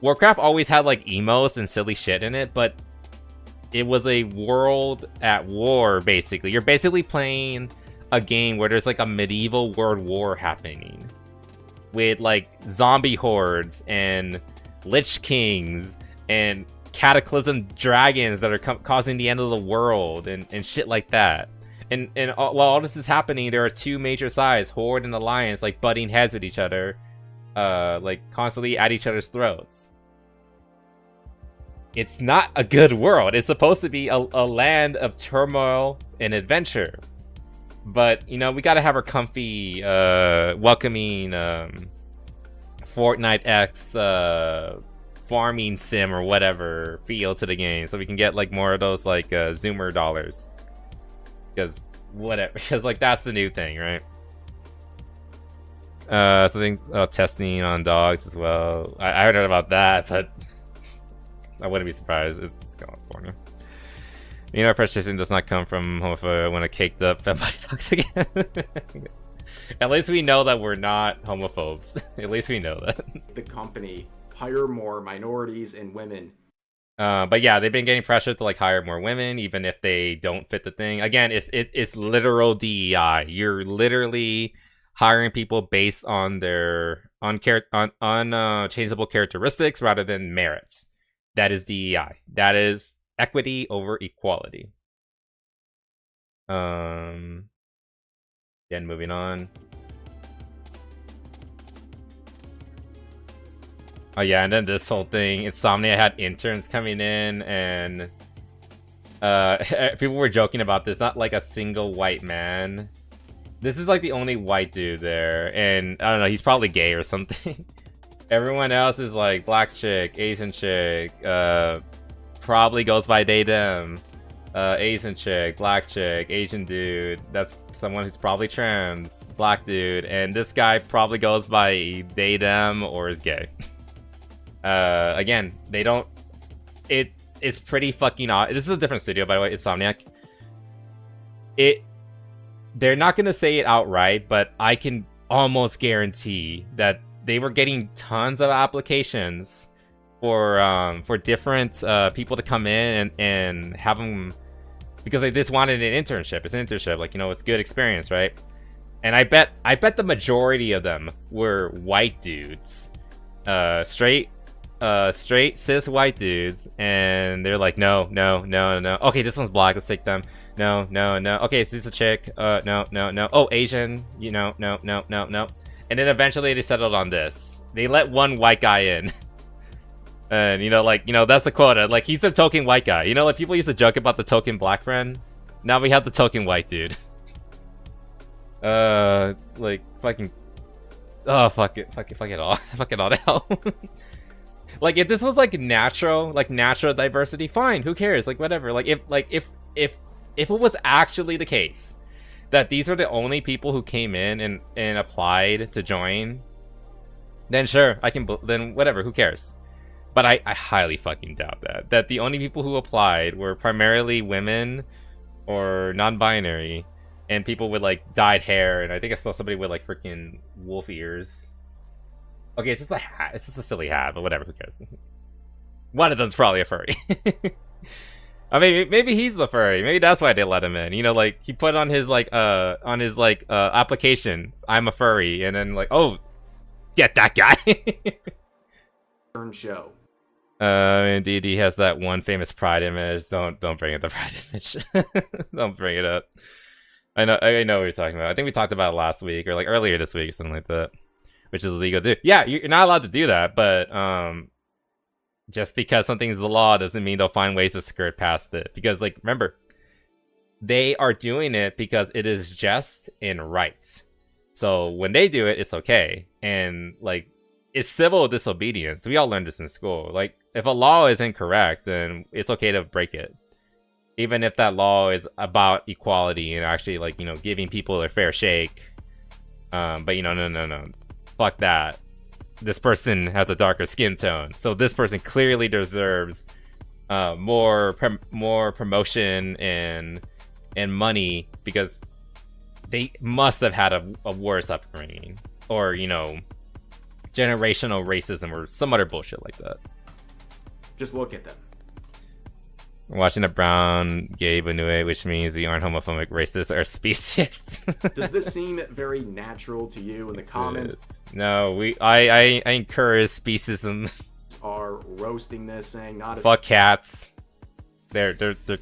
Warcraft always had like emos and silly shit in it, but it was a world at war, basically. You're basically playing a game where there's like a medieval world war happening with like zombie hordes and lich kings and cataclysm dragons that are causing the end of the world and shit like that. And while all this is happening, there are two major sides, Horde and Alliance, like butting heads with each other, like constantly at each other's throats. It's not a good world. It's supposed to be a land of turmoil and adventure. But, you know, we gotta have our comfy, welcoming, Fortnite X, farming sim or whatever feel to the game. So we can get, like, more of those, like, Zoomer dollars. Because, whatever. Because, like, that's the new thing, right? Something testing on dogs as well. I heard about that, but I wouldn't be surprised. It's California. You know, frustration does not come from homophobia when a caked up femboy talks again. At least we know that we're not homophobes. At least we know that. The company hire more minorities and women. But yeah, they've been getting pressure to like hire more women, even if they don't fit the thing. Again, it's literal DEI. You're literally hiring people based on their unchangeable characteristics rather than merits. That is DEI. That is equity over equality. Again, moving on. Oh yeah, and then this whole thing, Insomnia had interns coming in, and people were joking about this. Not like a single white man. This is like the only white dude there, and I don't know, he's probably gay or something. Everyone else is like black chick, Asian chick, probably goes by they them, Asian chick, black chick, Asian dude. That's someone who's probably trans, black dude, and this guy probably goes by they them or is gay. Again, they don't. It's pretty fucking odd. This is a different studio, by the way, Insomniac. They're not gonna say it outright, but I can almost guarantee that they were getting tons of applications for different people to come in and have them, because they just wanted an internship. It's an internship, like, you know, it's good experience, right? And I bet the majority of them were white dudes, straight cis white dudes, and they're like, no. Okay, this one's black, let's take them. No. Okay, so this is a chick. No. Oh, Asian. You know, no. And then eventually they settled on this. They let one white guy in. And, you know, like, you know, that's the quota. Like, he's the token white guy. You know, like, people used to joke about the token black friend. Now we have the token white dude. Like, fucking... Oh, fuck it all. Fuck it all now. Like, if this was, like, natural diversity, fine, who cares? Like, whatever. Like, if it was actually the case that these were the only people who came in and applied to join, then sure, then whatever, who cares? But I highly fucking doubt that the only people who applied were primarily women or non-binary and people with like dyed hair, and I think I saw somebody with like freaking wolf ears. Okay, it's just a hat. It's just a silly hat, but whatever, who cares? One of them's probably a furry. I mean, maybe he's the furry. Maybe that's why they let him in. You know, like, he put on his application, I'm a furry, and then like, oh, get that guy. Show. Indeed, he has that one famous Pride image. Don't bring up the Pride image. Don't bring it up. I know what you're talking about. I think we talked about it last week or like earlier this week or something like that, which is illegal to do. Yeah, you're not allowed to do that, but just because something's the law doesn't mean they'll find ways to skirt past it. Because, like, remember, they are doing it because it is just and right. So when they do it, it's okay. And, like, it's civil disobedience. We all learned this in school. Like, if a law is incorrect, then it's okay to break it. Even if that law is about equality and actually, like, you know, giving people a fair shake. But, you know, no. Fuck that. This person has a darker skin tone, so this person clearly deserves more promotion and money because they must have had a worse upbringing, or, you know, generational racism or some other bullshit like that. Just look at them. We're watching a brown gay Benue, which means we aren't homophobic, racist, or specious. Does this seem very natural to you in the comments? No, I encourage speciesism. Are roasting this, saying not a fuck cats. They're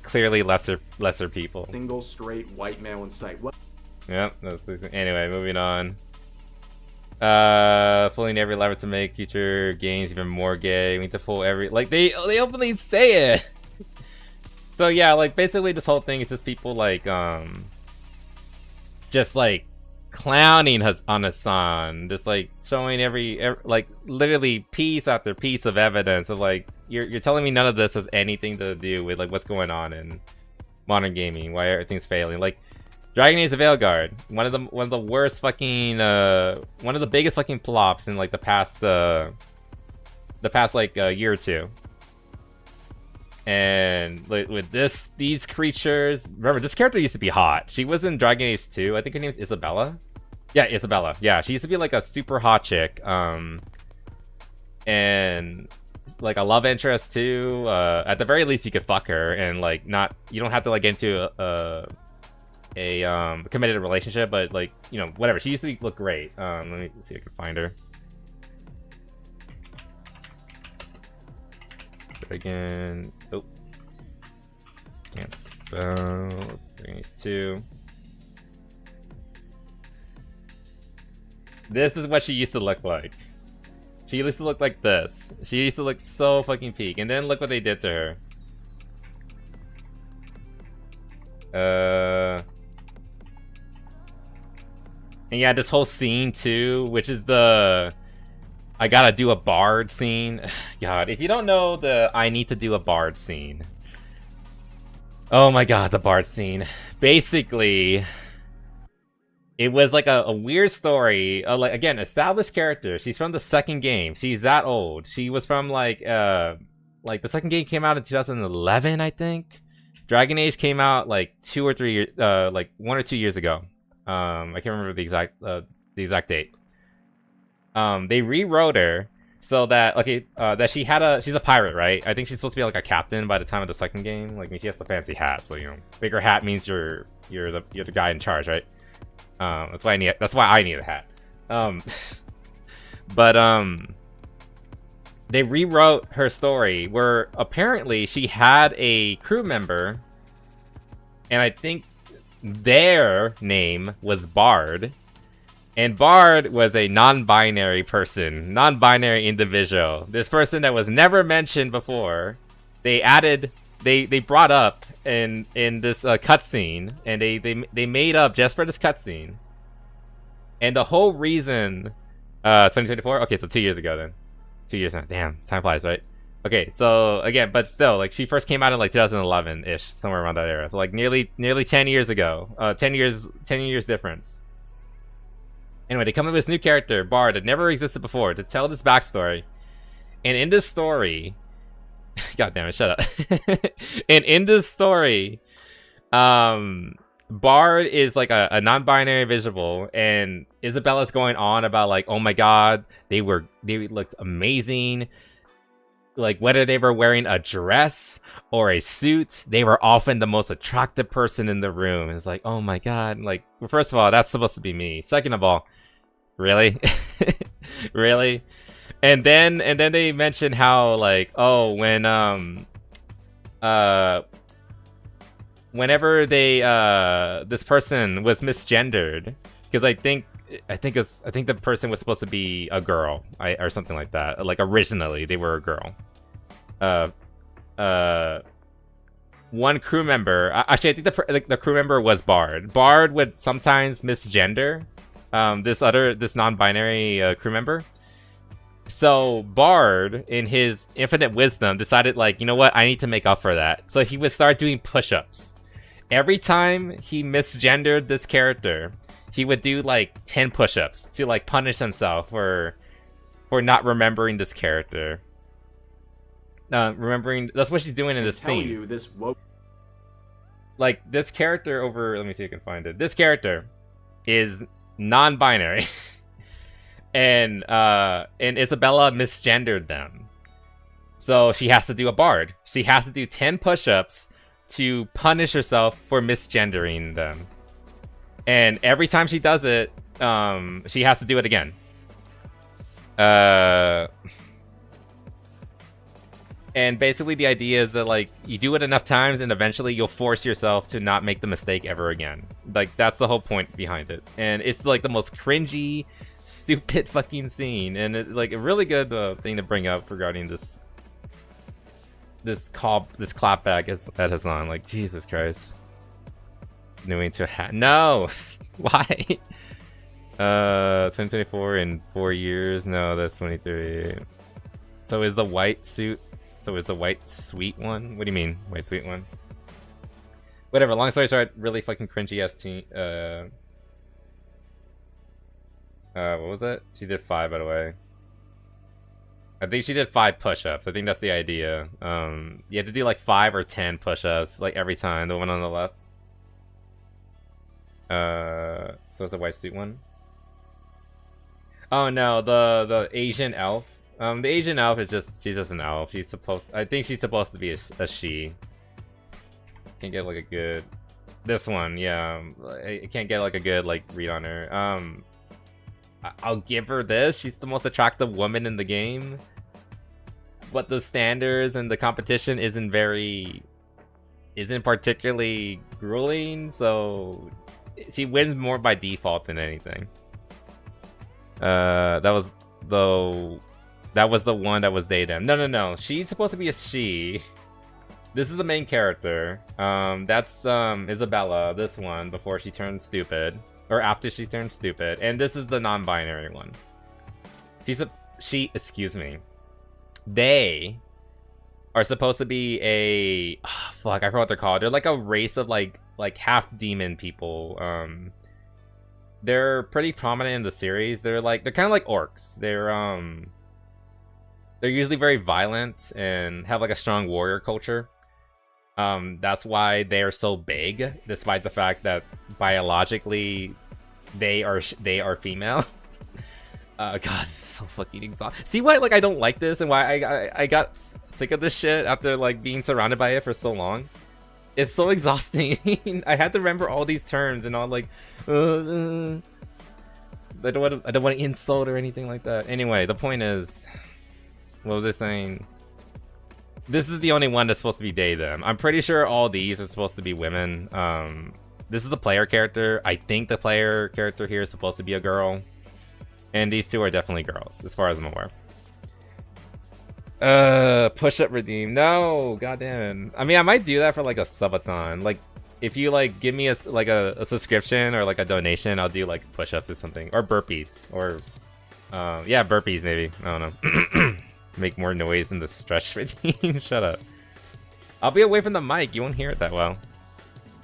clearly lesser people. Single straight white male in sight. What? Yep. Anyway, moving on. Fooling every lever to make future gains even more gay. We need to fool every, like, they openly say it. So yeah, like, basically this whole thing is just people like just like clowning on Hassan, just like showing every like literally piece after piece of evidence of like, you're telling me none of this has anything to do with like what's going on in modern gaming, why everything's failing. Like, Dragon Age the Veilguard, one of the worst fucking one of the biggest fucking flops in like the past like year or two. And with these creatures, remember this character used to be hot. She was in Dragon Age 2. I think her name is Isabella. Yeah, Isabella. Yeah, she used to be like a super hot chick. And like a love interest too. At the very least, you could fuck her and like you don't have to like get into a committed relationship, but like, you know, whatever. She used to look great. Let me see if I can find her. Again. Oh. Can't spell. These two. This is what she used to look like. She used to look like this. She used to look so fucking peak. And then look what they did to her. And yeah, this whole scene too, which is the I gotta do a bard scene. God, if you don't know the I need to do a bard scene. Oh my god, the bard scene. Basically, it was like a weird story. Like, again, established character. She's from the second game. She's that old. She was from like the second game came out in 2011, I think. Dragon Age came out like 2 or 3 years, like 1 or 2 years ago. I can't remember the exact date. They rewrote her so that that she's a pirate, right? I think she's supposed to be like a captain by the time of the second game. Like, I mean, she has the fancy hat, so you know, bigger hat means you're the guy in charge, right? That's why I need a hat. But they rewrote her story where apparently she had a crew member, and I think their name was Bard. And Bard was a non-binary person, non-binary individual. This person that was never mentioned before, they brought up in this cutscene, and they made up just for this cutscene. And the whole reason, 2024. Okay, so 2 years ago then, 2 years now. Damn, time flies, right? Okay, so again, but still, like she first came out in like 2011-ish, somewhere around that era. So like nearly 10 years ago. 10 years difference. Anyway, they come up with this new character, Bard, that never existed before, to tell this backstory. And in this story, god damn it, shut up. And in this story, Bard is like a non-binary visible, and Isabella's going on about like, oh my god, they looked amazing. Like, whether they were wearing a dress or a suit, they were often the most attractive person in the room. It's like, oh my god. Like, well, first of all, that's supposed to be me. Second of all, really? Really? And then they mention how, like, oh, when whenever they this person was misgendered, because I think the person was supposed to be a girl, or something like that. Like, originally they were a girl. One crew member, actually I think the crew member was Bard. Bard would sometimes misgender this non-binary crew member. So Bard, in his infinite wisdom, decided, like, you know what, I need to make up for that. So he would start doing push-ups. Every time he misgendered this character, he would do like 10 push-ups to like punish himself for not remembering this character. Remembering, that's what she's doing in this scene. You this woke. Like, this character over, let me see if I can find it. This character is non-binary. And Isabella misgendered them. So she has to do a Bard. She has to do 10 push-ups to punish herself for misgendering them. And every time she does it, she has to do it again. And basically the idea is that, like, you do it enough times and eventually you'll force yourself to not make the mistake ever again. Like, that's the whole point behind it. And it's like the most cringy, stupid fucking scene. And it's like a really good thing to bring up regarding this clapback that has on. Like, Jesus Christ. Doing to a hat. No! Why? 2024 in 4 years? No, that's 23. So is the white suit? So is the white sweet one? What do you mean, white sweet one? Whatever, long story short, really fucking cringy ass team. What was it? She did 5, by the way. I think she did 5 push-ups. I think that's the idea. You have to do like 5 or 10 push-ups like every time. The one on the left. So it's a white suit one. Oh no, the Asian elf. The Asian elf is she's just an elf. I think she's supposed to be a she. Can't get like a good. This one, yeah. I can't get like a good like read on her. I'll give her this. She's the most attractive woman in the game. But the standards and the competition isn't particularly grueling, so she wins more by default than anything. That was the one that was they them. No. She's supposed to be a she. This is the main character. That's Isabella, this one, before she turned stupid. Or after she turned stupid. And this is the non-binary one. Excuse me. They are supposed to be a... Oh, fuck, I forgot what they're called. They're like a race of like half demon people. They're pretty prominent in the series. They're kind of like orcs. They're usually very violent and have like a strong warrior culture. That's why they are so big, despite the fact that biologically they are female. God, this is so fucking exhausting. See why I don't like this and why I got sick of this shit after like being surrounded by it for so long. It's so exhausting. I had to remember all these terms and all like I don't want to insult or anything like that. Anyway, the point is, what was I saying? This is the only one that's supposed to be they them. I'm pretty sure all these are supposed to be women. This is the player character. I think the player character here is supposed to be a girl. And these two are definitely girls, as far as I'm aware. Push-up redeem. No, goddamn. I mean, I might do that for like a subathon. Like, if you like give me a subscription or like a donation, I'll do like push-ups or something. Or burpees. Or, yeah, burpees maybe. I don't know. Make more noise in the stretch redeem. Shut up. I'll be away from the mic. You won't hear it that well.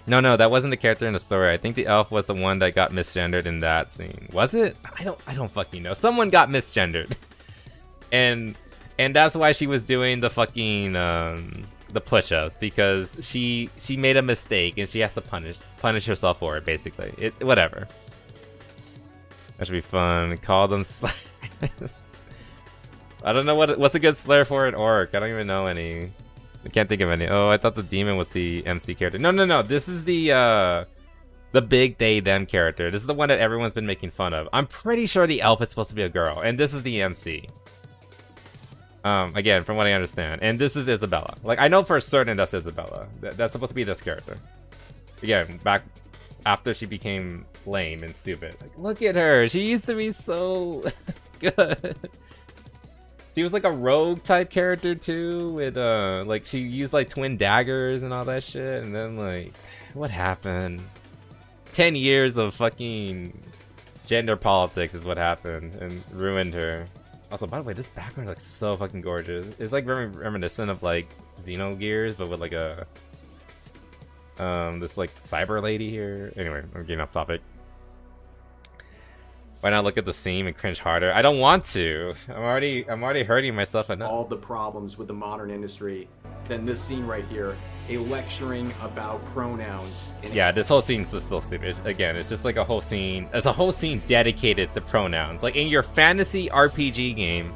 No, that wasn't the character in the story. I think the elf was the one that got misgendered in that scene. Was it? I don't fucking know. Someone got misgendered. And that's why she was doing the fucking the push-ups, because she made a mistake and she has to punish herself for it, basically. Whatever. That should be fun. Call them slayers. I don't know what's a good slayer for an orc. I don't even know any. I can't think of any. Oh, I thought the demon was the MC character. No. This is the big they them character. This is the one that everyone's been making fun of. I'm pretty sure the elf is supposed to be a girl, and this is the MC. Again, from what I understand, and this is Isabella. Like, I know for certain that's Isabella. That's supposed to be this character. Again, back after she became lame and stupid. Like, look at her. She used to be so good. She was like a rogue type character too, with like she used like twin daggers and all that shit, and then like, what happened? 10 years of fucking gender politics is what happened and ruined her. Also, by the way, this background looks so fucking gorgeous. It's like reminiscent of like Xenogears, but with like a this like cyber lady here. Anyway, I'm getting off topic. Why not look at the scene and cringe harder? I don't want to. I'm already hurting myself enough. All the problems with the modern industry. Then this scene right here, a lecturing about pronouns. Yeah, this whole scene's just so stupid. Again, it's just like a whole scene. It's a whole scene dedicated to pronouns. Like in your fantasy RPG game,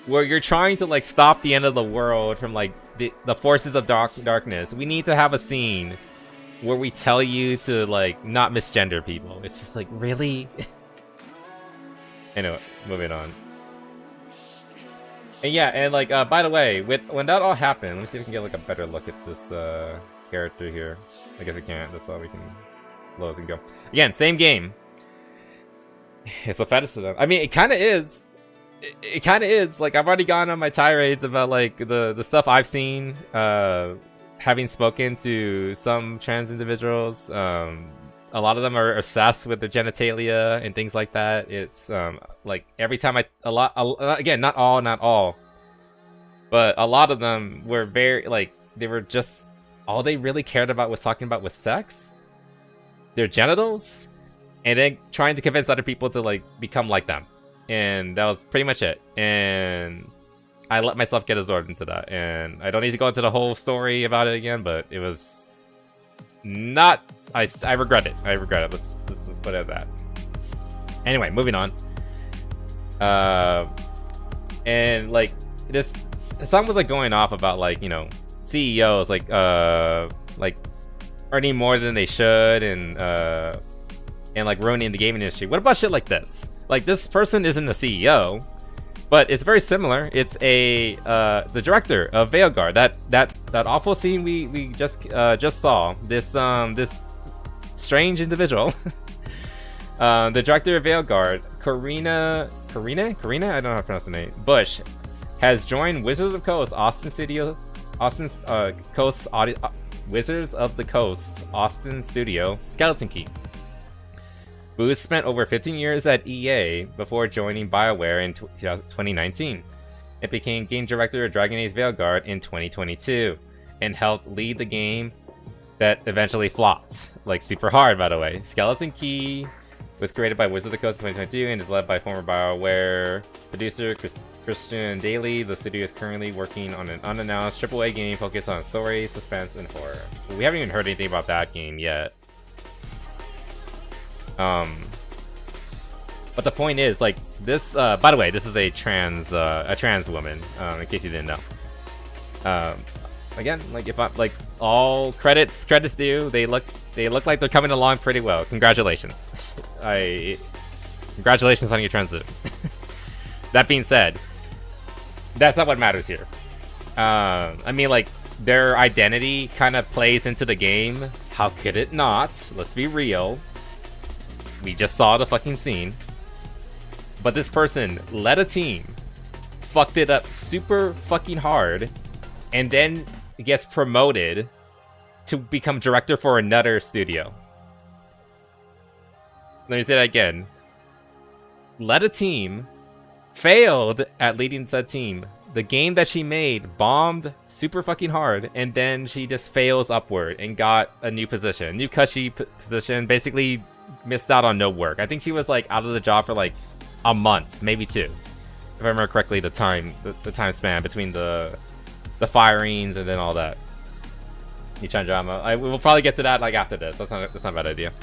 where you're trying to like stop the end of the world from like the forces of darkness. We need to have a scene where we tell you to like not misgender people. It's just like, really? Anyway, moving on. And yeah, and like, by the way, when that all happened, let me see if we can get like a better look at this character here. I guess we can't. That's all we can load and go. Again, same game. It's a fetish to them. I mean, it kind of is. It kind of is. Like, I've already gone on my tirades about like the stuff I've seen, having spoken to some trans individuals. A lot of them are obsessed with their genitalia and things like that. It's like every time again, not all, but a lot of them were very like, they were just all they really cared about was talking about was sex, their genitals, and then trying to convince other people to like become like them. And that was pretty much it. And I let myself get absorbed into that. And I don't need to go into the whole story about it again, but it was not... I regret it. I regret it. Let's put it at that. Anyway, moving on. And like the song was like going off about like, you know, CEOs like earning more than they should and like ruining the gaming industry. What about shit like this? Like, this person isn't a CEO, but it's very similar. It's the director of Veilguard. That awful scene we just saw. This strange individual. The director of Veilguard, Karina, I don't know how to pronounce the name, Bush, has joined Wizards of the Coast Wizards of the Coast Austin studio, Skeleton Key. Booth spent over 15 years at EA before joining BioWare in 2019, and became game director of Dragon Age Veilguard in 2022, and helped lead the game that eventually flopped, like super hard, by the way. Skeleton Key was created by Wizards of the Coast in 2022 and is led by former BioWare producer Christian Daly. The studio is currently working on an unannounced AAA game focused on story, suspense, and horror. We haven't even heard anything about that game yet. But the point is, like, this, by the way, this is a trans woman, in case you didn't know. Again, like, if I, like, all credits due, they look like they're coming along pretty well. Congratulations. Congratulations on your transit. That being said, that's not what matters here. I mean, like, their identity kind of plays into the game. How could it not? Let's be real. We just saw the fucking scene. But this person led a team, fucked it up super fucking hard, and then gets promoted to become director for another studio. Let me say that again. Led a team, failed at leading said team. The game that she made bombed super fucking hard, and then she just fails upward and got a new position, new cushy position, basically missed out on no work. I think she was like out of the job for like a month, maybe 2. If I remember correctly, the time span between the firings and then all that. Nichan drama. We'll probably get to that like after this. That's not a bad idea.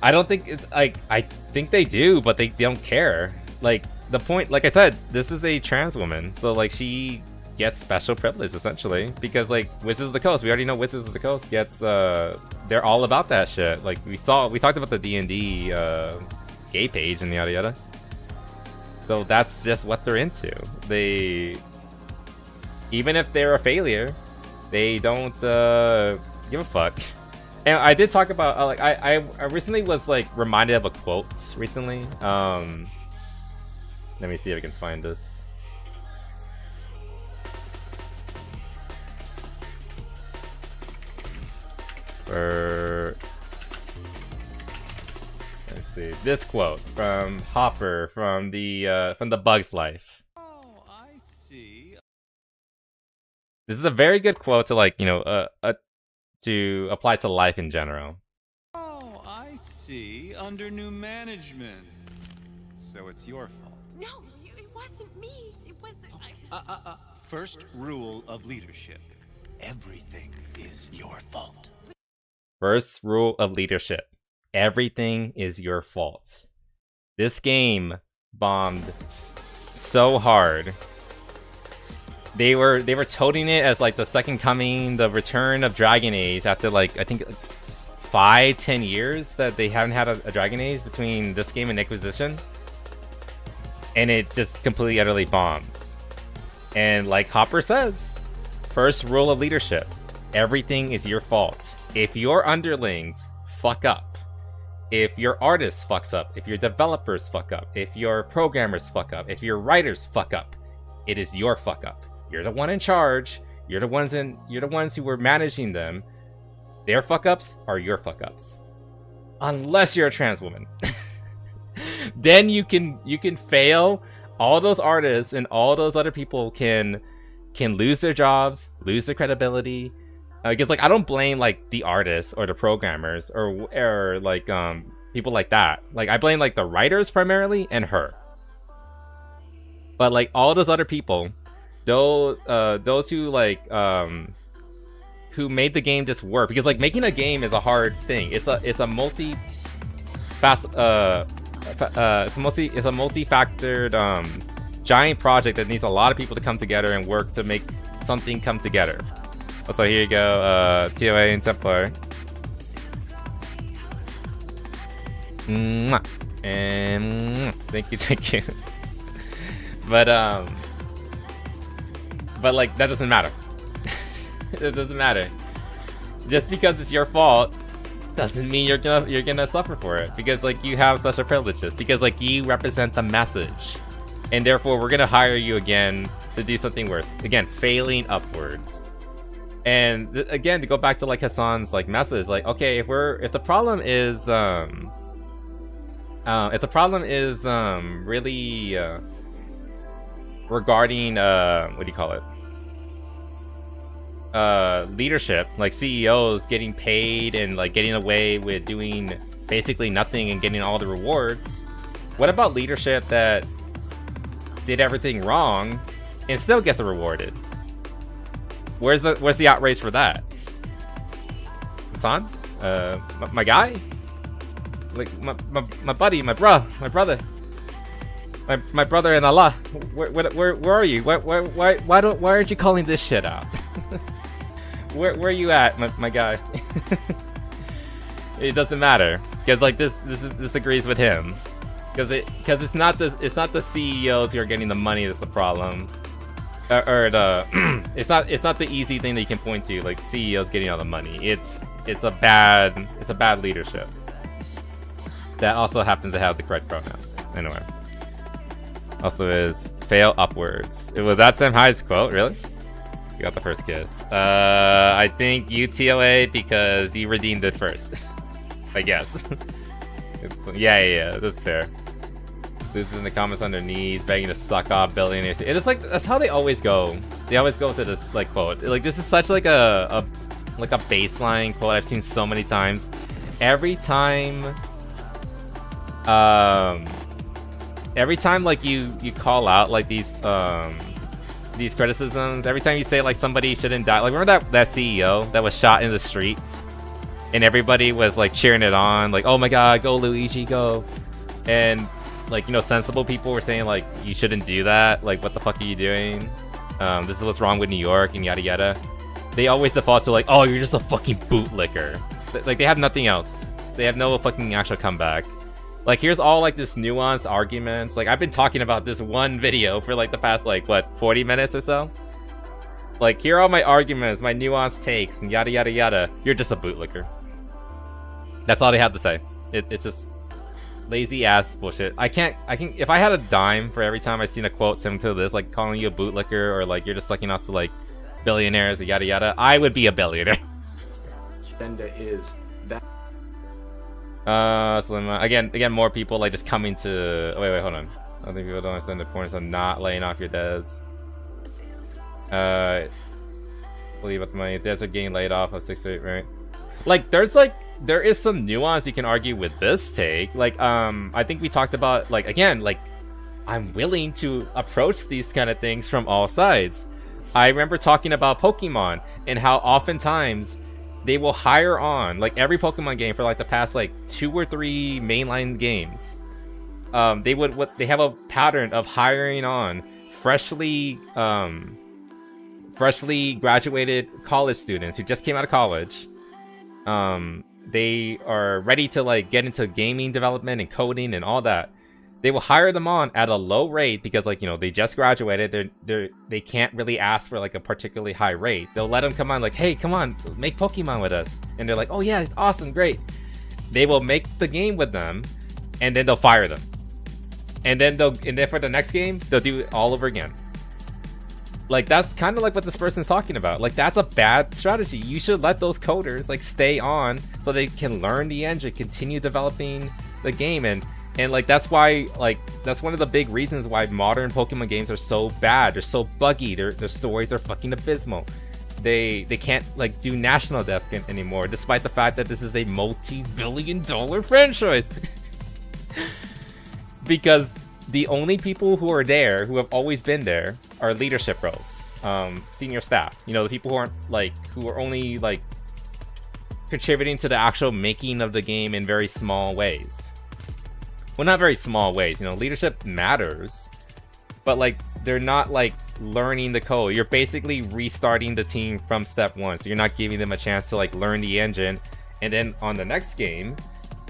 I don't think it's like, I think they do, but they don't care. Like, the point, like I said, this is a trans woman, so like she gets special privilege essentially, because like Wizards of the Coast, we already know Wizards of the Coast gets they're all about that shit. Like we talked about the D&D gay page and yada yada. So that's just what they're into. They, even if they're a failure, they don't give a fuck. And I did talk about like I recently was like reminded of a quote recently. Let me see if I can find this. Let's see this quote from Hopper from the Bug's Life. Oh, I see. This is a very good quote to like, you know, to apply to life in general. Oh, I see. Under new management. So it's your fault. No, it wasn't me. It was... First rule of leadership. Everything is your fault. First rule of leadership. Everything is your fault. This game bombed so hard. They were toting it as like the second coming, the return of Dragon Age after like, I think 5-10 years that they haven't had a Dragon Age between this game and Inquisition. And it just completely utterly bombs. And like Hopper says, first rule of leadership, everything is your fault. If your underlings fuck up, if your artist fucks up, if your developers fuck up, if your programmers fuck up, if your writers fuck up, it is your fuck up. You're the one in charge. You're the ones who were managing them. Their fuck ups are your fuck ups. Unless you're a trans woman. Then you can fail. All those artists and all those other people can can lose their jobs, lose their credibility. Because like I don't blame like the artists or the programmers or like people like that. Like I blame like the writers primarily and her. But like all those other people, those who like who made the game just work, because like making a game is a hard thing. It's a multi-factored giant project that needs a lot of people to come together and work to make something come together. So here you go, TOA and Templar. Mwah. And thank you. But like that doesn't matter. It doesn't matter. Just because it's your fault doesn't mean you're gonna suffer for it, because like you have special privileges, because like you represent the message, and therefore we're gonna hire you again to do something worse. Again, failing upwards. And again, to go back to like Hassan's like message, like okay, if the problem is really regarding what do you call it? Leadership, like CEOs getting paid and like getting away with doing basically nothing and getting all the rewards. What about leadership that did everything wrong and still gets rewarded? Where's the outrage for that? Hassan? My guy? Like my buddy, my brother, my brother in Allah. Where are you? Why aren't you calling this shit out? where are you at, my guy? It doesn't matter, because like this agrees with him, because it's not the CEOs who are getting the money that's the problem, or the it's not the easy thing that you can point to, like CEOs getting all the money. It's a bad leadership that also happens to have the correct pronouns. Anyway, also is fail upwards. It was that Sam Hyde's quote, really? You got the first kiss. I think you TOA because you redeemed it first. I guess. yeah, that's fair. This is in the comments underneath, begging to suck off billionaires. It's like that's how they always go. They always go to this like quote. Like this is such like a baseline quote I've seen so many times. Every time like you call out like these criticisms, every time you say like somebody shouldn't die, like remember that CEO that was shot in the streets and everybody was like cheering it on, like oh my god, go Luigi, go. And like, you know, sensible people were saying like you shouldn't do that, like what the fuck are you doing, this is what's wrong with New York and yada yada. They always default to like, oh, you're just a fucking bootlicker. Like they have nothing else. They have no fucking actual comeback. Like here's all like this nuanced arguments. Like I've been talking about this one video for like the past like what 40 minutes or so. Like here are all my arguments, my nuanced takes, and yada yada yada. You're just a bootlicker. That's all they have to say. It's just lazy ass bullshit. I can if I had a dime for every time I seen a quote similar to this, like calling you a bootlicker or like you're just sucking off to like billionaires, yada yada, I would be a billionaire. Agenda is that. So again, more people like just coming to. Oh, wait, hold on. I don't think people don't understand the importance of not laying off your devs. Believe about the money. Devs are getting laid off of 6 to 8, right? Like, there is some nuance you can argue with this take. Like, I think we talked about like again, like I'm willing to approach these kind of things from all sides. I remember talking about Pokemon and how oftentimes they will hire on like every Pokemon game for like the past like 2 or 3 mainline games. They have a pattern of hiring on freshly graduated college students who just came out of college. They are ready to like get into gaming development and coding and all that. They will hire them on at a low rate because like, you know, they just graduated. They can't really ask for like a particularly high rate. They'll let them come on like, hey, come on, make Pokemon with us. And they're like, oh yeah, it's awesome, great. They will make the game with them and then they'll fire them. And then for the next game, they'll do it all over again. Like that's kind of like what this person's talking about. Like that's a bad strategy. You should let those coders like stay on so they can learn the engine, continue developing the game, and And like that's why, like that's one of the big reasons why modern Pokemon games are so bad. They're so buggy. Their stories are fucking abysmal. They can't like do National Desk anymore, despite the fact that this is a multi-billion-dollar franchise. Because the only people who are there, who have always been there, are leadership roles, senior staff. You know, the people who aren't like, who are only like contributing to the actual making of the game in very small ways. Well, not very small ways. You know, leadership matters, but like they're not like learning the code. You're basically restarting the team from step one, so you're not giving them a chance to like learn the engine, and then on the next game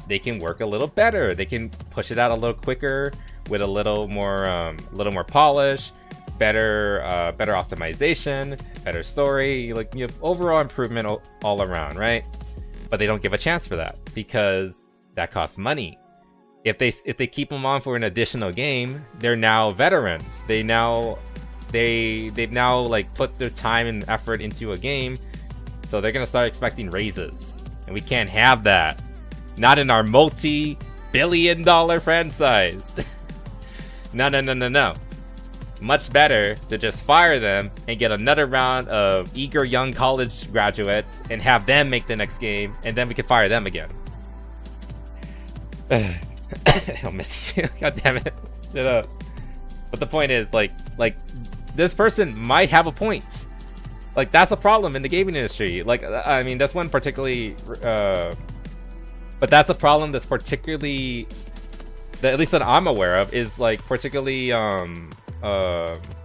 they can work a little better. They can push it out a little quicker with a little more polish, better optimization, better story, like, you know, overall improvement all around, right? But they don't give a chance for that because that costs money. If they keep them on for an additional game, they're now veterans. They've now like put their time and effort into a game, so they're gonna start expecting raises, and we can't have that. Not in our multi-billion-dollar franchise. No. Much better to just fire them and get another round of eager young college graduates and have them make the next game, and then we can fire them again. I'll miss you. God damn it. Shut up. But the point is, like this person might have a point. Like, that's a problem in the gaming industry. Like, I mean, that's one particularly, but that's a problem that's particularly, that at least that I'm aware of, is like particularly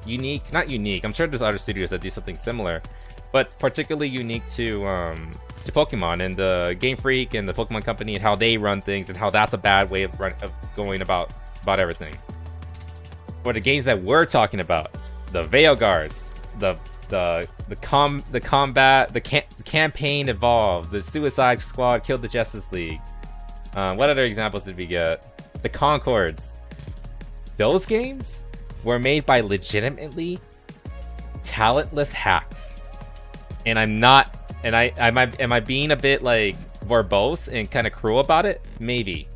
unique. Not unique. I'm sure there's other studios that do something similar, but particularly unique to Pokemon and the Game Freak and the Pokemon Company and how they run things, and how that's a bad way of going about everything. For the games that we're talking about, the Veilguards, the campaign evolved, the Suicide Squad killed the Justice League. What other examples did we get? The Concords. Those games were made by legitimately talentless hacks. And I'm not, and am I being a bit like verbose and kind of cruel about it? Maybe.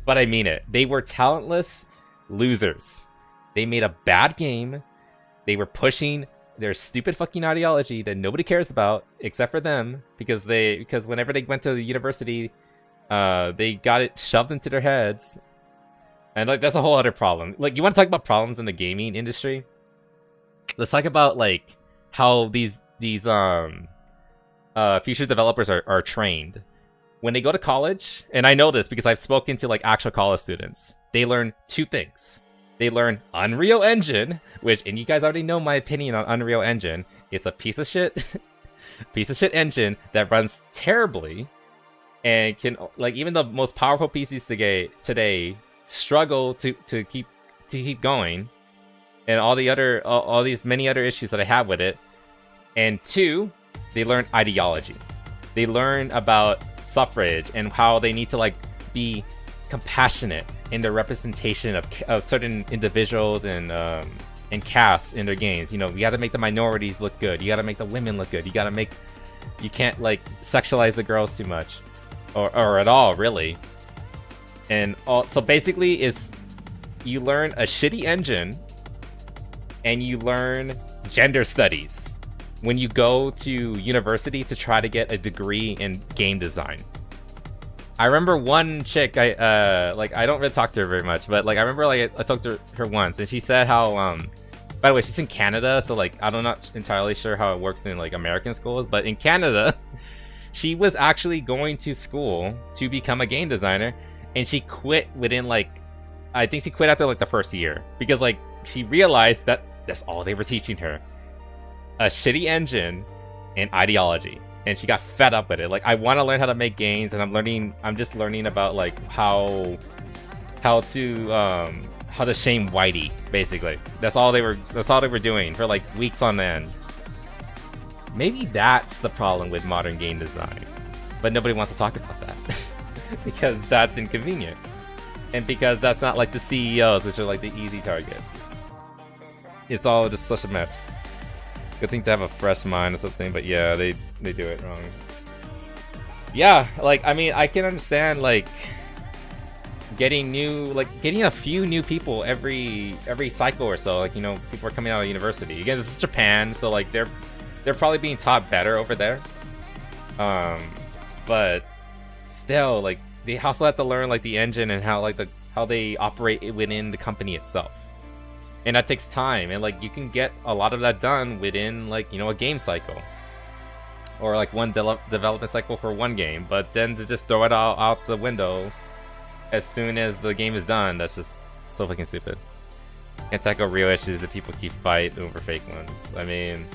But I mean it. They were talentless losers. They made a bad game. They were pushing their stupid fucking ideology that nobody cares about except for them, because whenever they went to the university, they got it shoved into their heads. And like, that's a whole other problem. Like, you want to talk about problems in the gaming industry? Let's talk about like how these future developers are trained. When they go to college, and I know this because I've spoken to like actual college students, they learn two things. They learn Unreal Engine, which, and you guys already know my opinion on Unreal Engine. It's a piece of shit engine that runs terribly, and can, like, even the most powerful PCs today struggle to keep going, and all these many other issues that I have with it. And two, they learn ideology. They learn about suffrage and how they need to like be compassionate in their representation of certain individuals and casts in their games. You know, you got to make the minorities look good. You got to make the women look good. You can't like sexualize the girls too much, or at all, really. And so basically, is you learn a shitty engine, and you learn gender studies when you go to university to try to get a degree in game design. I remember one chick, I don't really talk to her very much, but like I remember like I talked to her once, and she said how by the way, she's in Canada, so like I'm not entirely sure how it works in like American schools, but in Canada she was actually going to school to become a game designer, and she quit within like, I think she quit after like the first year, because like she realized that that's all they were teaching her, a shitty engine and ideology. And she got fed up with it. Like, I want to learn how to make games, and I'm just learning about like how to shame Whitey, basically. That's all they were doing for like weeks on end. Maybe that's the problem with modern game design, but nobody wants to talk about that because that's inconvenient, and because that's not like the CEOs, which are like the easy target. It's all just such a mess. Good thing to have a fresh mind or something, but yeah, they do it wrong. Yeah, like, I mean, I can understand like getting a few new people every cycle or so. Like, you know, people are coming out of university. Again, this is Japan, so like they're probably being taught better over there. But still, like, they also have to learn like the engine and how they operate within the company itself. And that takes time, and like you can get a lot of that done within, like, you know, a game cycle. Or like one development cycle for one game, but then to just throw it all out the window as soon as the game is done, that's just so fucking stupid. Can't tackle real issues if people keep fighting over fake ones. I mean,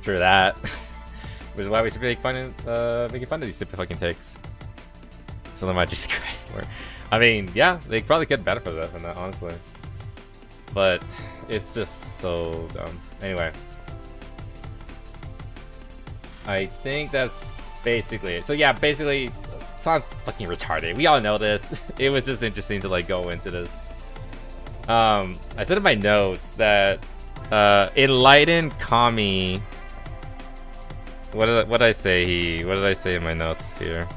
true that. Which is why we should be making fun of these stupid fucking takes. So they might just Christ for. I mean, yeah, they probably could benefit from that, honestly. But it's just so dumb. Anyway. I think that's basically it. So yeah, basically, sounds fucking retarded. We all know this. It was just interesting to like go into this. I said in my notes that enlightened Kami. What did I say? What did I say in my notes here?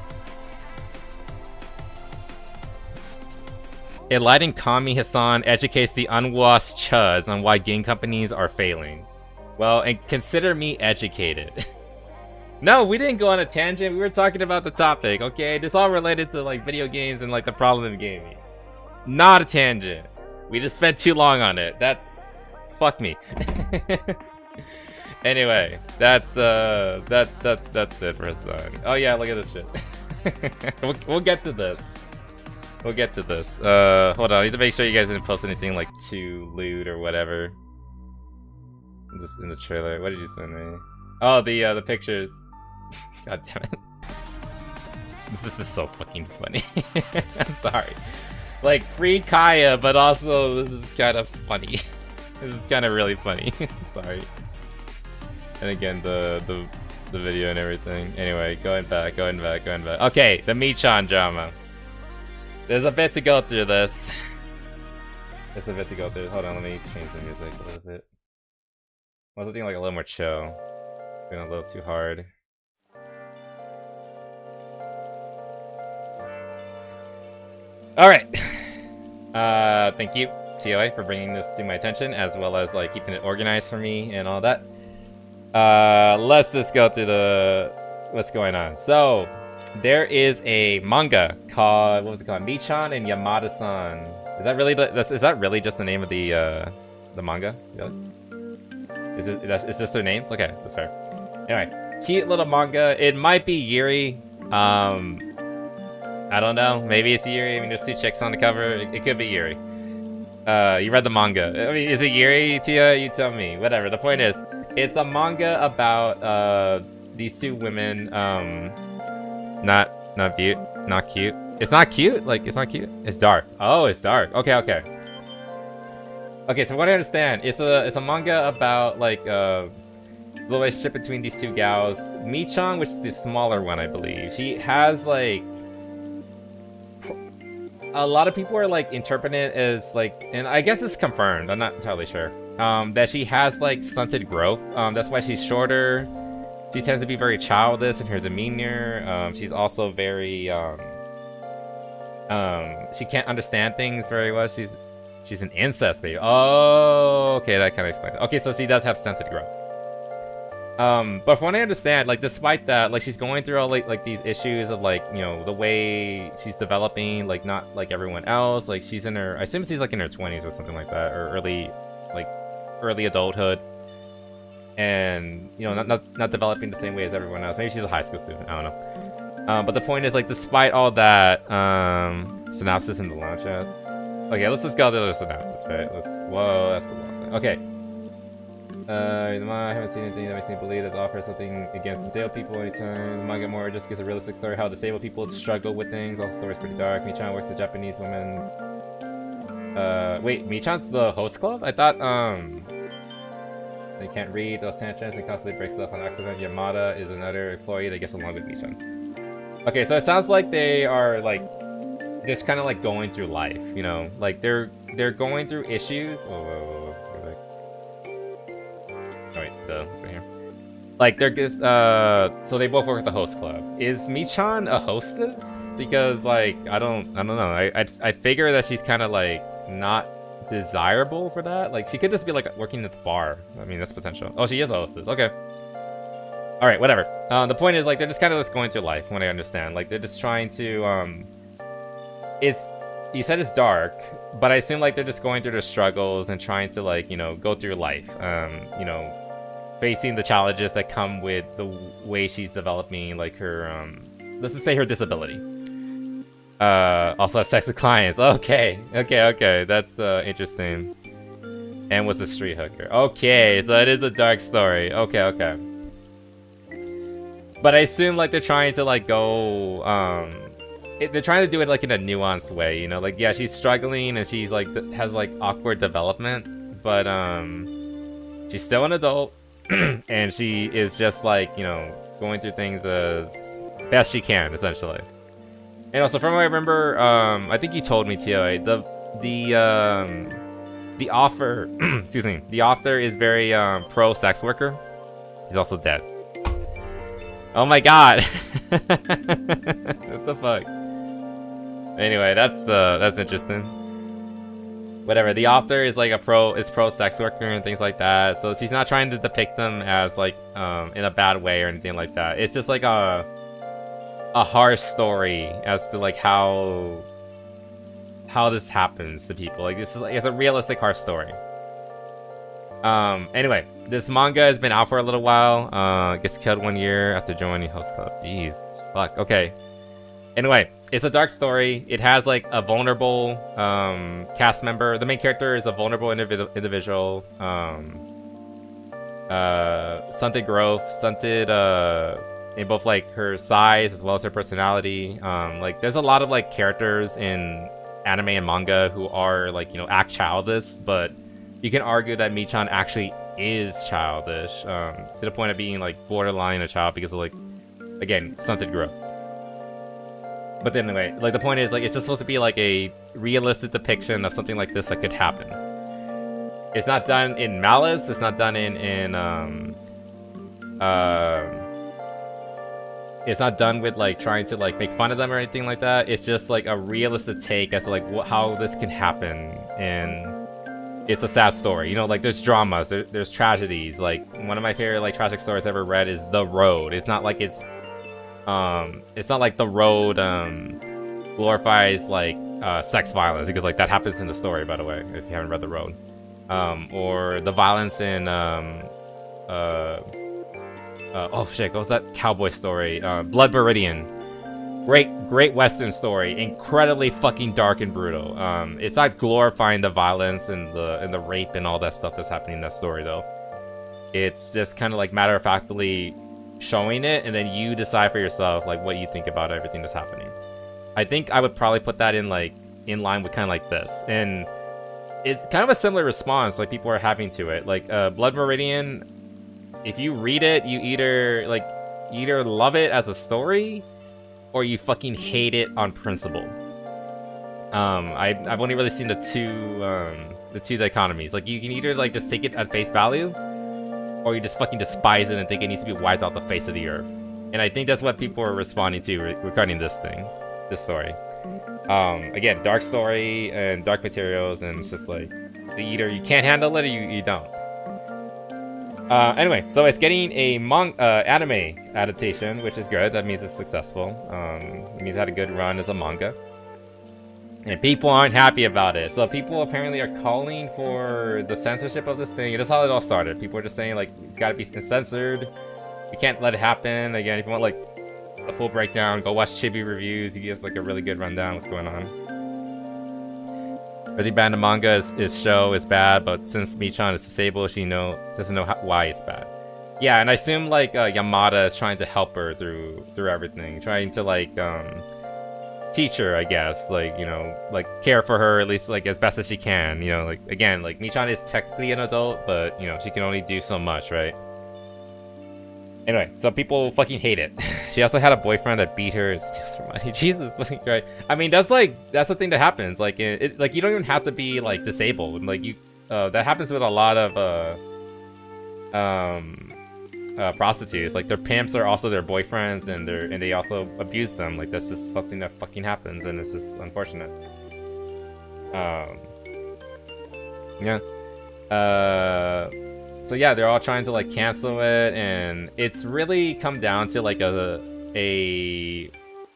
Enlightened Kami Hassan educates the unwashed chuds on why game companies are failing. Well, and consider me educated. No, we didn't go on a tangent. We were talking about the topic, okay? This all related to like video games and like the problem of gaming. Not a tangent. We just spent too long on it. That's fuck me. Anyway, that's it for Hassan. Oh yeah, look at this shit. we'll get to this. We'll get to this. Hold on, I need to make sure you guys didn't post anything like too lewd or whatever. In the trailer. What did you send me? Oh, the pictures. God damn it. This is so fucking funny. I'm sorry. Like, free Kaya, but also this is kind of funny. This is kind of really funny. Sorry. And again, the video and everything. Anyway, going back. Okay, the Michan drama. There's a bit to go through this. There's a bit to go through. Hold on, let me change the music a little bit. I was thinking like a little more chill. Been a little too hard. Alright. Thank you, TOA, for bringing this to my attention, as well as like keeping it organized for me and all that. Let's just go through what's going on. So, there is a manga called, what was it called? Michan and Yamada-san. Is that really just the name of the manga? Really? Is this their names? Okay, that's fair. Anyway, cute little manga. It might be Yuri. I don't know. Maybe it's Yuri. I mean, there's two chicks on the cover. It could be Yuri. You read the manga. I mean, is it Yuri, Tia? You tell me. Whatever. The point is, it's a manga about these two women. Not cute. Not cute. It's not cute. Like, it's not cute. It's dark. Oh, it's dark. Okay. Okay, so what I understand, it's a manga about like the relationship between these two gals. Michan, which is the smaller one, I believe. She has like a lot of people are like interpreting it as like, and I guess it's confirmed. I'm not entirely sure. That she has like stunted growth. That's why she's shorter. She tends to be very childish in her demeanor. She's also very she can't understand things very well. She's an incest baby. Oh, okay, that kind of explains it. Okay, so she does have stunted growth. But from what I understand, like, despite that, like, she's going through all like these issues of like, you know, the way she's developing, like, not like everyone else. Like, she's in her, I assume she's like in her 20s or something like that, or early adulthood, and you know, not developing the same way as everyone else. Maybe she's a high school student. I don't know. But the point is, like, despite all that, synopsis in the launch chat. Okay, let's just go to the synopsis, right? Whoa, that's a long one. Okay. I haven't seen anything that makes me believe that the offer is something against disabled people anytime. The manga more just gives a realistic story how disabled people struggle with things. Also, the story's pretty dark. Michan works the Japanese women's... wait, Michan's the host club? I thought, they can't read those tantrums and constantly break stuff on accident. Yamada is another employee that gets along with Michan. Okay, so it sounds like they are, like, just kind of, like, going through life, you know? Like, they're going through issues... Oh, wait, it's right here. like they're just so they both work at the host club. Is Michan a hostess? Because like I don't know. I figure that she's kind of like not desirable for that. Like she could just be like working at the bar. I mean that's potential. Oh, she is a hostess. Okay. All right, whatever. The point is like they're just kind of just going through life. When I understand, like they're just trying to it's you said it's dark, but I assume like they're just going through their struggles and trying to like go through life. Facing the challenges that come with the way she's developing, like her let's just say her disability. Also has sex with clients. Okay, that's interesting. And was a street hooker. Okay, so it is a dark story. Okay. But I assume like they're trying to like go they're trying to do it like in a nuanced way, like yeah, she's struggling and she's like has like awkward development, but she's still an adult. And she is just like going through things as best she can, essentially. And also from what I remember, I think you told me, Tio, the author excuse me, the author is very pro sex worker. He's also dead. Oh my god. What the fuck? Anyway, that's interesting. Whatever, the author is like pro sex worker and things like that, so she's not trying to depict them as like in a bad way or anything like that. It's just like a harsh story as to like how this happens to people. Like this is like it's a realistic harsh story. Anyway, this manga has been out for a little while. Gets killed 1 year after joining host club. Jeez, fuck. Okay. Anyway, it's a dark story. It has like a vulnerable cast member. The main character is a vulnerable individual. Stunted growth, stunted in both like her size as well as her personality. Like there's a lot of like characters in anime and manga who are like act childish, but you can argue that Michan actually is childish to the point of being like borderline a child because of like again stunted growth. But then anyway, like the point is like it's just supposed to be like a realistic depiction of something like this that could happen. It's not done in malice. It's not done it's not done with like trying to like make fun of them or anything like that. It's just like a realistic take as to like how this can happen, and it's a sad story. Like there's dramas, there's tragedies. Like one of my favorite like tragic stories I ever read is The Road. It's not like it's not like The Road glorifies like sex violence, because like that happens in the story, by the way, if you haven't read The Road. Or the violence in oh shit, what was that cowboy story? Blood Meridian. Great western story, incredibly fucking dark and brutal. It's not glorifying the violence and the rape and all that stuff that's happening in that story though. It's just kind of like matter-of-factly showing it, and then you decide for yourself like what you think about everything that's happening. I think I would probably put that in line with kind of like this, and it's kind of a similar response like people are having to it. Like Blood Meridian, if you read it, you either love it as a story or you fucking hate it on principle. I've only really seen the two dichotomies. Like you can either like just take it at face value, or you just fucking despise it and think it needs to be wiped off the face of the earth. And I think that's what people are responding to regarding this story. Again, dark story and dark materials, and it's just like either you can't handle it or you don't. Anyway, so it's getting a anime adaptation, which is good. That means it's successful. It means it had a good run as a manga. And people aren't happy about it. So people apparently are calling for the censorship of this thing. And that's how it all started. People are just saying, like, it's gotta be censored. You can't let it happen. Again, if you want, like, a full breakdown, go watch Chibi Reviews. He gives, like, a really good rundown of what's going on. Really bad in the manga is show is bad, but since Michan is disabled, she doesn't know why it's bad. Yeah, and I assume like Yamada is trying to help her through everything, trying to like teach her, I guess, like like care for her at least like as best as she can. Like again, like Michan is technically an adult, but she can only do so much, right? Anyway, so people fucking hate it. She also had a boyfriend that beat her and steals her money. Jesus fucking Christ. I mean, that's the thing that happens. Like, like you don't even have to be like disabled. Like that happens with a lot of prostitutes. Like their pimps are also their boyfriends, and they also abuse them. Like that's just something that fucking happens, and it's just unfortunate. Yeah. So yeah, they're all trying to like cancel it, and it's really come down to like a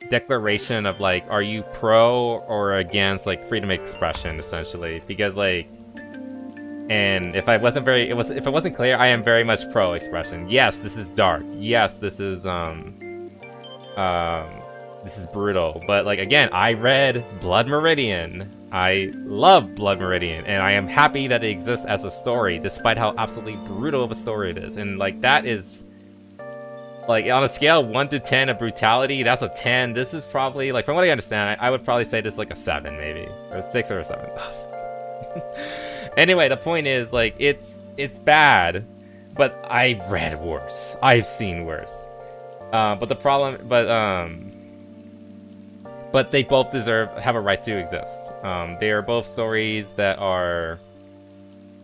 declaration of like, are you pro or against like freedom of expression, essentially? Because like, and if I wasn't if it wasn't clear, I am very much pro expression. Yes, this is dark. Yes, this is brutal. But like again, I read Blood Meridian. I love Blood Meridian, and I am happy that it exists as a story, despite how absolutely brutal of a story it is. And like that is, like on a scale of 1 to 10 of brutality, that's a 10. This is probably, like from what I understand, I would probably say this is like a 7 maybe, or a 6 or a 7. Anyway, the point is like it's bad, but I've read worse. I've seen worse. But they both have a right to exist. They are both stories that are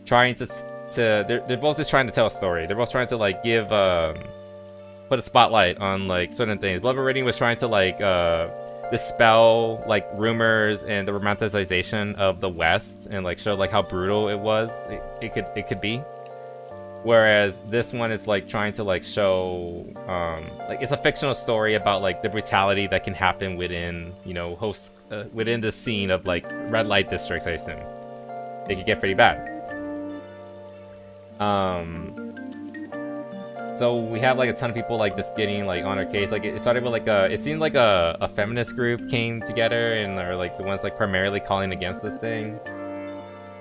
trying they're both just trying to tell a story. They're both trying to like give put a spotlight on like certain things. Blood Meridian was trying to like dispel like rumors and the romanticization of the West, and like show like how brutal it was. It could be. Whereas this one is like trying to like show like it's a fictional story about like the brutality that can happen within, you know, within the scene of like red light districts. I assume it could get pretty bad. So we have like a ton of people like just getting like on our case. Like it started with like it seemed like a feminist group came together and are like the ones like primarily calling against this thing.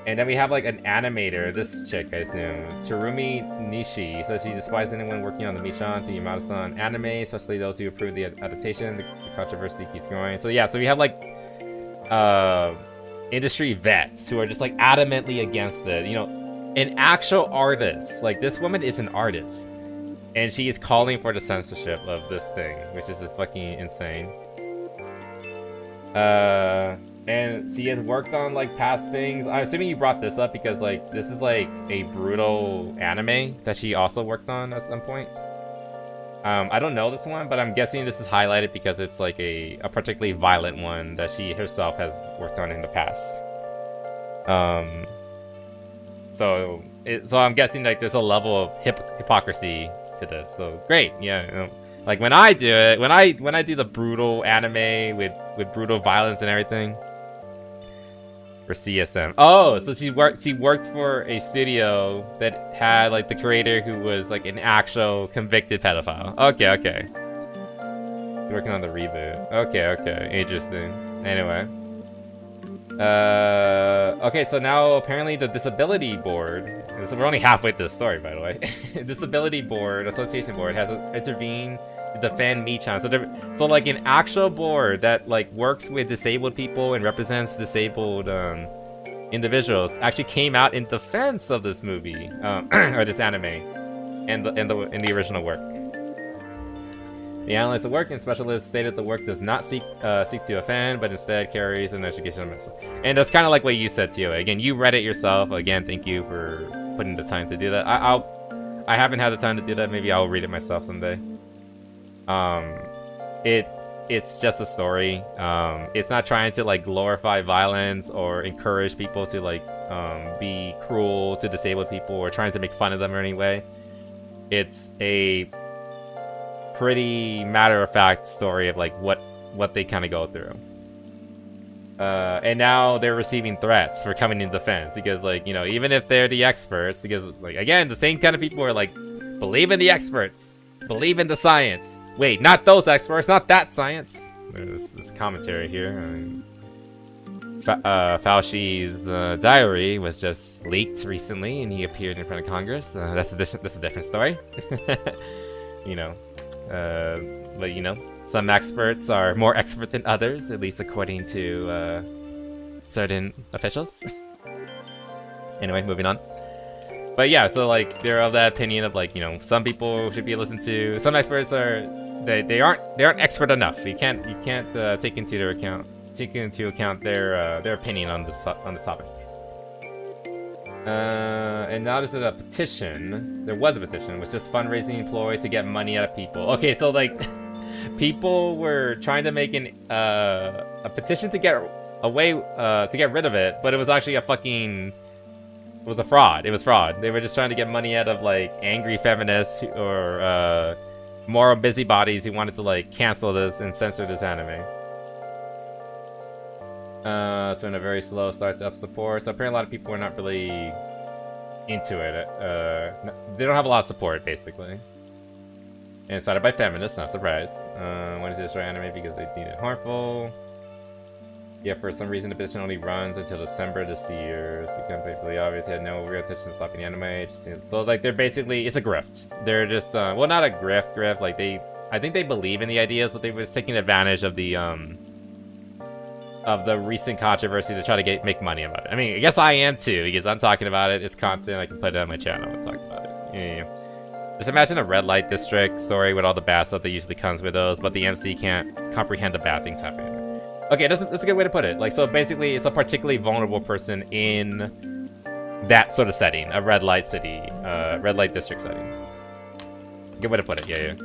And then we have like an animator, this chick I assume, Terumi Nishi, says she despises anyone working on the Michan to Yamada-san anime, especially those who approve the adaptation. The controversy keeps growing. So yeah, so we have like industry vets who are just like adamantly against it. You know, an actual artist. Like this woman is an artist, and she is calling for the censorship of this thing, which is just fucking insane. And she has worked on like past things. I'm assuming you brought this up because like this is like a brutal anime that she also worked on at some point. I don't know this one, but I'm guessing this is highlighted because it's like a particularly violent one that she herself has worked on in the past. So I'm guessing like there's a level of hypocrisy to this. So great, yeah. You know, like when I do it, when I do the brutal anime with brutal violence and everything. For CSM. Oh, so she worked for a studio that had like the creator who was like an actual convicted pedophile. Okay. Working on the reboot. Okay. Interesting. Anyway. Okay, so now apparently the Disability Board, so we're only halfway through the story, by the way. Disability Board, Association Board, has intervened to defend Michan. So like an actual board that like works with disabled people and represents disabled individuals actually came out in defense of this movie, or this anime, and the original work. The analyst of work and specialist stated the work does not seek to offend, but instead carries an educational message. And that's kind of like what you said, Tio. Again, you read it yourself. Again, thank you for putting the time to do that. I haven't had the time to do that. Maybe I'll read it myself someday. It's just a story. It's not trying to like glorify violence or encourage people to like be cruel to disabled people or trying to make fun of them in any way. It's a pretty matter-of-fact story of like what they kind of go through. And now they're receiving threats for coming in defense because like, you know, even if they're the experts, because like again, the same kind of people are like, believe in the experts, believe in the science. Wait, not those experts, not that science. There's commentary here. I mean, Fauci's diary was just leaked recently, and he appeared in front of Congress. That's a different story. You know, but you know, some experts are more expert than others, at least according to certain officials. Anyway, moving on. But yeah, so like they're of that opinion of like, you know, some people should be listened to. Some experts are they aren't expert enough. You can't take into account their opinion on this topic. And now there's a petition. There was a petition, which is fundraising employed to get money out of people. Okay, so like, people were trying to make a petition to get to get rid of it, but it was actually it was a fraud. It was fraud. They were just trying to get money out of like angry feminists or moral busybodies who wanted to like cancel this and censor this anime. So in a very slow start to up support. So apparently a lot of people are not really into it. They don't have a lot of support, basically. And it's started by feminists, not surprised. Wanted to destroy anime because they deemed it harmful. Yeah, for some reason the petition only runs until December this year. It's become painfully obvious they had no real intention of stopping the anime. So like they're basically, it's a grift. They're just, well, not a grift, like I think they believe in the ideas, but they were taking advantage of the recent controversy to try to make money about it. I mean, I guess I am too, because I'm talking about it. It's content. I can put it on my channel and talk about it. Yeah. Just imagine a red light district story with all the bad stuff that usually comes with those, but the MC can't comprehend the bad things happening. Okay, that's a good way to put it. Like, so basically, it's a particularly vulnerable person in that sort of setting, a red light city, red light district setting. Good way to put it. Yeah.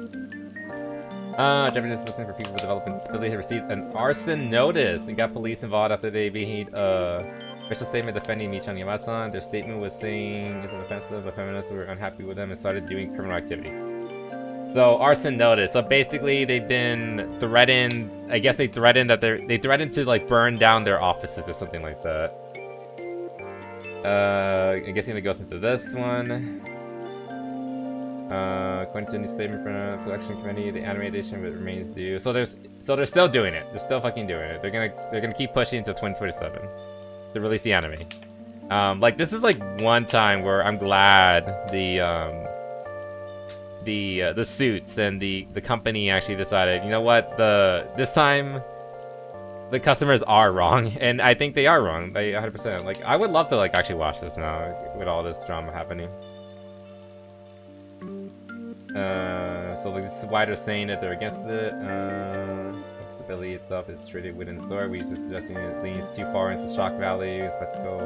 Japanese listening for people with development disabilities received an arson notice and got police involved after they made official statement defending Michan Yamasan. Their statement was saying it's offensive, but feminists were unhappy with them and started doing criminal activity. So arson notice. So basically, they've been threatened. I guess they threatened that they threatened to like burn down their offices or something like that. I guess it goes into this one. According to a new statement from the production committee, the anime edition remains due. So they're still doing it. They're still fucking doing it. They're gonna keep pushing until 2027 to release the anime. Like this is like one time where I'm glad the suits and the company actually decided, you know what, this time the customers are wrong, and I think they are wrong. They 100%. Like I would love to like actually watch this now with all this drama happening. So like, this is why they're saying that they're against it. Disability itself is treated within the story. We're suggesting it leans too far into shock value, spectacle,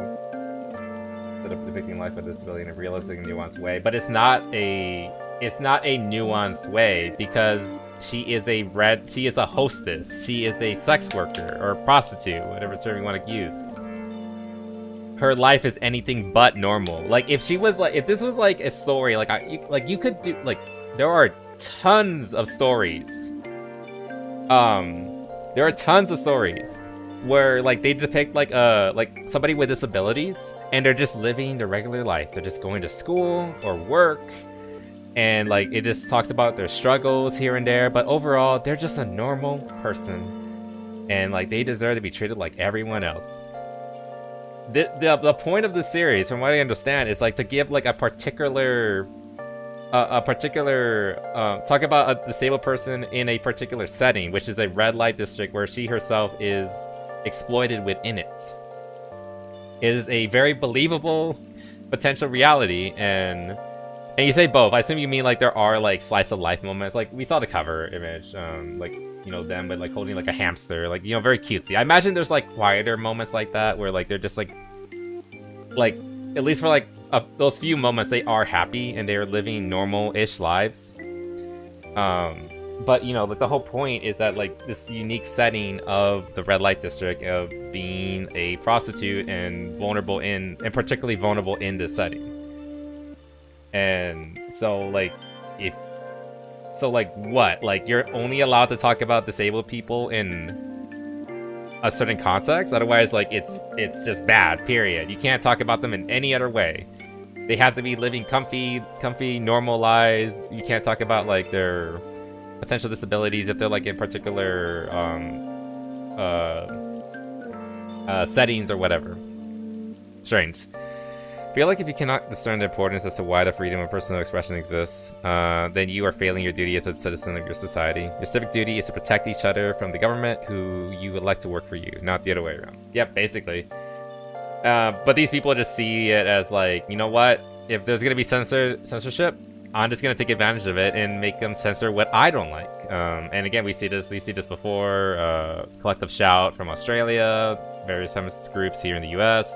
instead of depicting life with disability in a realistic and nuanced way. But it's not a nuanced way, because she is a hostess. She is a sex worker or a prostitute, whatever term you want to use. Her life is anything but normal. Like if this was like a story, you could do like, there are tons of stories. There are tons of stories where like they depict like somebody with disabilities and they're just living their regular life. They're just going to school or work, and like it just talks about their struggles here and there, but overall they're just a normal person, and like they deserve to be treated like everyone else. The point of the series, from what I understand, is like to give like a particular talk about a disabled person in a particular setting, which is a red light district where she herself is exploited within it. It is a very believable potential reality, and you say both. I assume you mean like there are like slice of life moments. Like we saw the cover image, like, you know, them with like holding like a hamster, like, you know, very cutesy. I imagine there's like quieter moments like that where like they're just like at least for like those few moments they are happy and they're living normal-ish lives. But you know, like the whole point is that like this unique setting of the red light district of being a prostitute and particularly vulnerable in this setting. And so like what? Like you're only allowed to talk about disabled people in a certain context, otherwise like it's just bad, period. You can't talk about them in any other way. They have to be living comfy, normal lives. You can't talk about like their potential disabilities if they're like in particular settings or whatever. Strange. I feel like if you cannot discern the importance as to why the freedom of personal expression exists, then you are failing your duty as a citizen of your society. Your civic duty is to protect each other from the government who you would like to work for you, not the other way around. Yep, basically. But these people just see it as like, you know what? If there's gonna be censorship, I'm just gonna take advantage of it and make them censor what I don't like. And again, we see this before. Collective Shout from Australia, various feminist groups here in the US.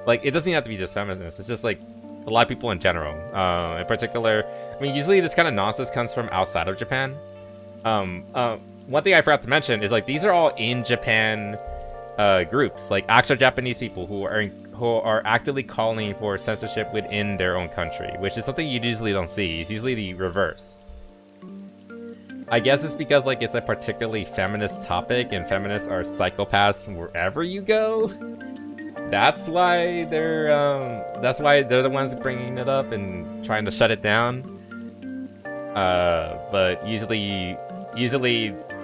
Like, it doesn't have to be just feminists. It's just like a lot of people in general. In particular, I mean, usually this kind of nonsense comes from outside of Japan. One thing I forgot to mention is like these are all in Japan groups, like actual Japanese people who are actively calling for censorship within their own country, which is something you usually don't see. It's usually the reverse. I guess it's because like it's a particularly feminist topic, and feminists are psychopaths wherever you go. That's why they're the ones bringing it up and trying to shut it down. But usually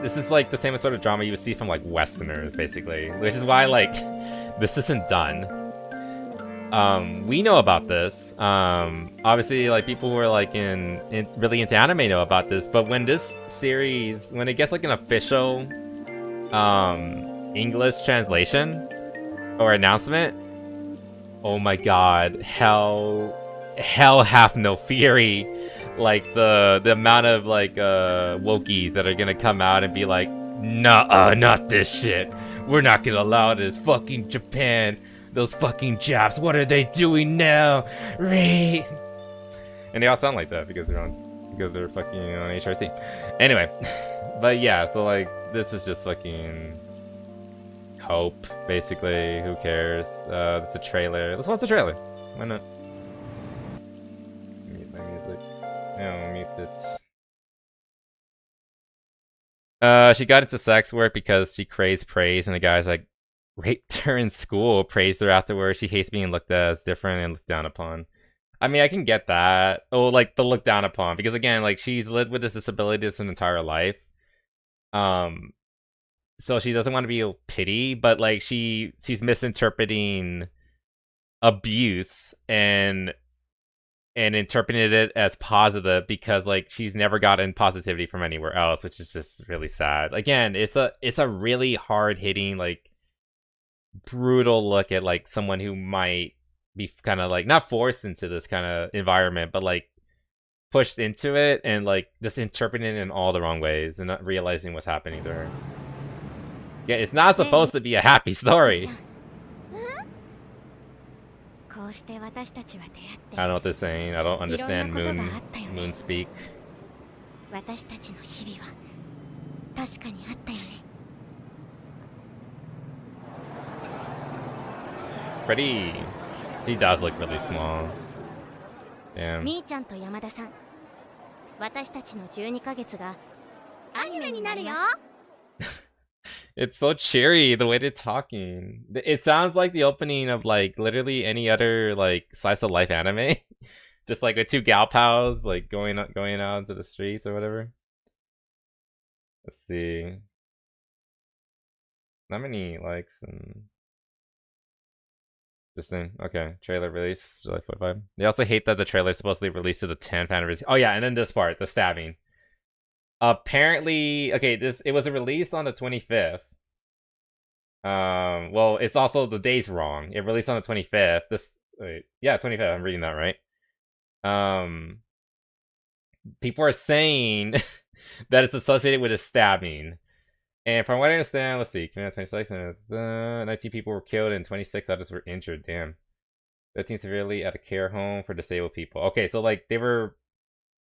this is like the same sort of drama you would see from like Westerners, basically, which is why like this isn't done. We know about this. Obviously, like people who are like really into anime know about this. But when this series, when it gets like an official English translation or announcement, oh my god, hell have no fury. Like the amount of like wokies that are gonna come out and be like, nah, not this shit. We're not gonna allow this. Fucking Japan. Those fucking Japs, what are they doing now? Right? And they all sound like that because they're fucking on HRT. Anyway, but yeah, so like this is just fucking hope, basically. Who cares? This is a trailer. Let's watch the trailer. Why not? Mute my music. No, mute it. She got into sex work because she craves praise, and the guy's like, raped her in school, praised her afterwards. She hates being looked at as different and looked down upon. I mean, I can get that. Oh, like the look down upon, because again, like she's lived with this disability this entire life. So she doesn't want to be pity, but like she's misinterpreting abuse and interpreting it as positive because like she's never gotten positivity from anywhere else, which is just really sad. Again, it's a really hard hitting, like brutal look at like someone who might be kind of like not forced into this kind of environment, but like pushed into it and like just interpreting it in all the wrong ways and not realizing what's happening to her. Yeah, it's not supposed to be a happy story. I don't know what they're saying. I don't understand moon speak. Pretty. He does look really small. Damn. It's so cheery the way they're talking. It sounds like the opening of like literally any other like slice of life anime. Just like with two gal pals like going out into the streets or whatever. Let's see. Not many likes and this thing. Okay, trailer release July 45. They also hate that the trailer is supposed to be released to the 10th anniversary. Oh yeah, and then this part, the stabbing. Apparently, okay, it was released on the 25th. Well, it's also the date's wrong. It released on the 25th. Yeah, 25th. I'm reading that right. People are saying that it's associated with a stabbing. And from what I understand, let's see, came out 26, and 19 people were killed and 26 others were injured. Damn. 13 severely at a care home for disabled people. Okay, so like they were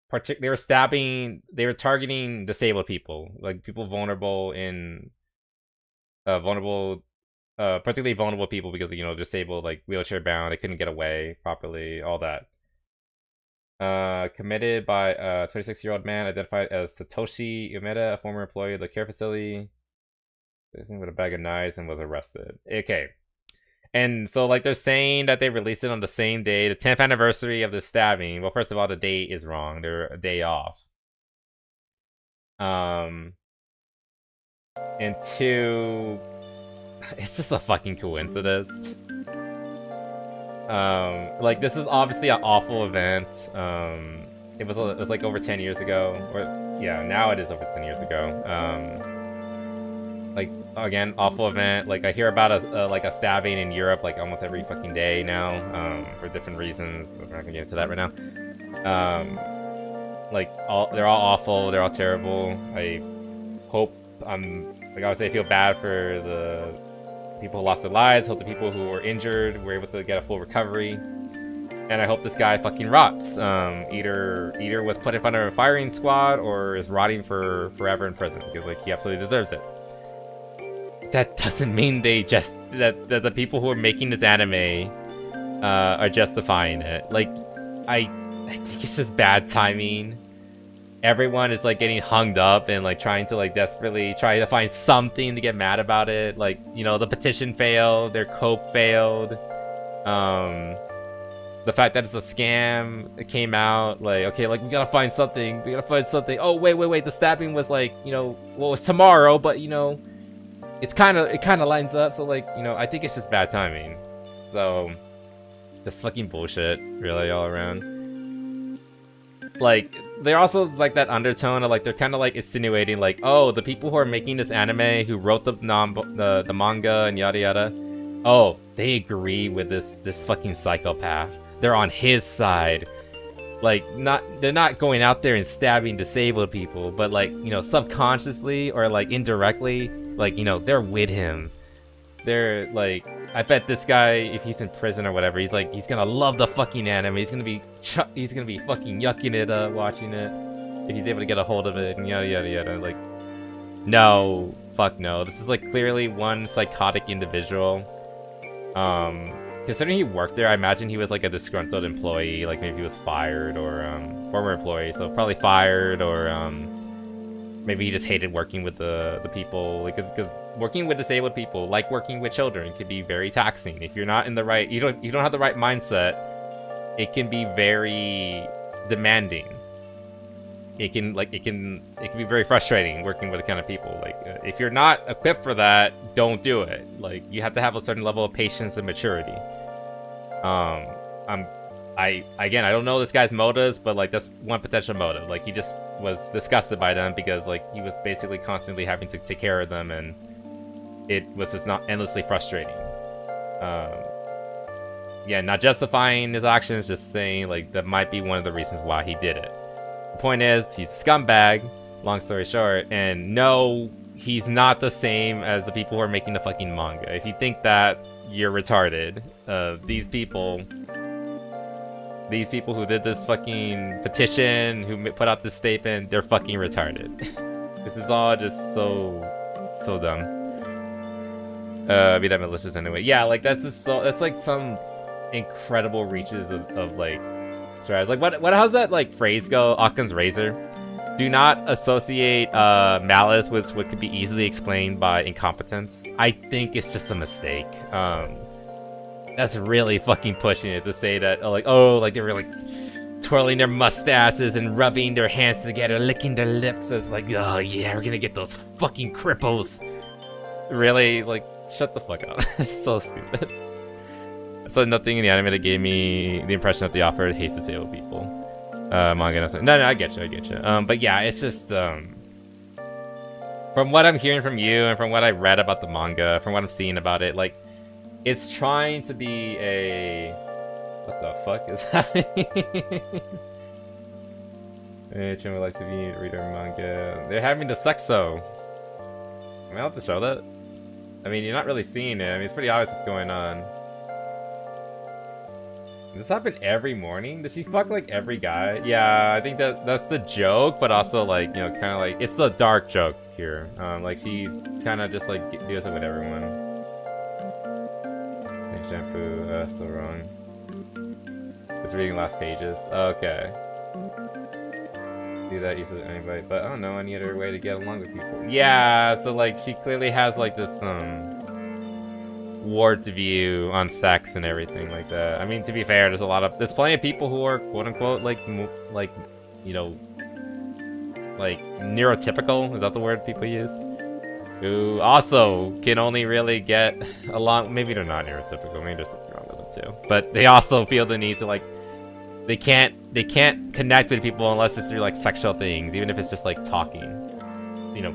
targeting disabled people, like people vulnerable in particularly vulnerable people because disabled, like wheelchair bound, they couldn't get away properly, all that. Committed by a 26-year-old man identified as Satoshi Umeda, a former employee of the care facility, with a bag of knives, and was arrested. Okay. And so, like, they're saying that they released it on the same day, the 10th anniversary of the stabbing. Well, first of all, the date is wrong. They're a day off. And two, it's just a fucking coincidence. Like, this is obviously an awful event. It was like over 10 years ago. Or, yeah, now it is over 10 years ago. Like, again, awful event. Like, I hear about a stabbing in Europe like almost every fucking day now, for different reasons. We're not gonna get into that right now. Like, they're all awful. They're all terrible. I hope I would say I feel bad for people who lost their lives. Hope the people who were injured were able to get a full recovery. And I hope this guy fucking rots. Either was put in front of a firing squad or is rotting for forever in prison because like he absolutely deserves it. That doesn't mean they just that the people who are making this anime are justifying it. Like I think it's just bad timing. Everyone is like getting hung up and like trying to like desperately try to find something to get mad about it. Like, you know, the petition failed, their cope failed. The fact that it's a scam, it came out, like, okay, like, we gotta find something, oh, wait, the stabbing was, like, you know, well, it's tomorrow, but, you know, it kind of lines up, so, like, you know, I think it's just bad timing, so, just fucking bullshit, really, all around. Like, there also is, like, that undertone of, like, they're kind of, like, insinuating, like, oh, the people who are making this anime, who wrote the manga and yada yada, oh, they agree with this fucking psychopath. They're on his side. Like, they're not going out there and stabbing disabled people, but like, you know, subconsciously or like indirectly, like, you know, they're with him. They're like, I bet this guy, if he's in prison or whatever, he's gonna love the fucking anime. He's gonna be fucking yucking it up watching it if he's able to get a hold of it and yada yada yada. Like, no, fuck no. This is like clearly one psychotic individual. Considering he worked there, I imagine he was like a disgruntled employee, like maybe he was fired or former employee, so probably fired, or maybe he just hated working with the people, like, because working with disabled people, like working with children, can be very taxing. If you're not in the right, you don't have the right mindset, it can be very demanding. It can be very frustrating working with the kind of people. Like, if you're not equipped for that, don't do it. Like, you have to have a certain level of patience and maturity. Again, I don't know this guy's motives, but like that's one potential motive. Like, he just was disgusted by them because like he was basically constantly having to take care of them, and it was just not endlessly frustrating. Yeah, not justifying his actions, just saying like that might be one of the reasons why he did it. The point is, he's a scumbag, long story short, and no, he's not the same as the people who are making the fucking manga. If you think that, you're retarded. These people who did this fucking petition, who put out this statement, they're fucking retarded. This is all just so dumb. Be that malicious anyway. Yeah, like that's like some incredible reaches of like strategy. Like how's that like phrase go? Occam's razor. Do not associate malice with what could be easily explained by incompetence. I think it's just a mistake. That's really fucking pushing it to say that, like they were like twirling their mustaches and rubbing their hands together, licking their lips as like, oh yeah, we're gonna get those fucking cripples. Really, like, shut the fuck up. It's so stupid. I saw nothing in the anime that gave me the impression that the author hates disabled people. Manga. No, I get you. But yeah, it's just from what I'm hearing from you and from what I read about the manga, from what I'm seeing about it, like, it's trying to be a... What the fuck is happening? Chum would like to be a reader of manga. They're having the sexo. Am I allowed to show that? I mean, you're not really seeing it. I mean, it's pretty obvious what's going on. Does this happen every morning? Does she fuck like every guy? Yeah, I think that's the joke, but also like, you know, kind of like, it's the dark joke here. Like she's kind of just like deals it with everyone. Same shampoo, so wrong. It's reading last pages. Okay. Do that usually anybody, but I don't know any other way to get along with people. Yeah, so like she clearly has like this warped view on sex and everything like that. I mean, to be fair, there's plenty of people who are quote unquote like you know, like neurotypical, is that the word people use? Who also can only really get along. Maybe they're not neurotypical, maybe there's something wrong with them too, but they also feel the need to like, they can't connect with people unless it's through like sexual things, even if it's just like talking, you know,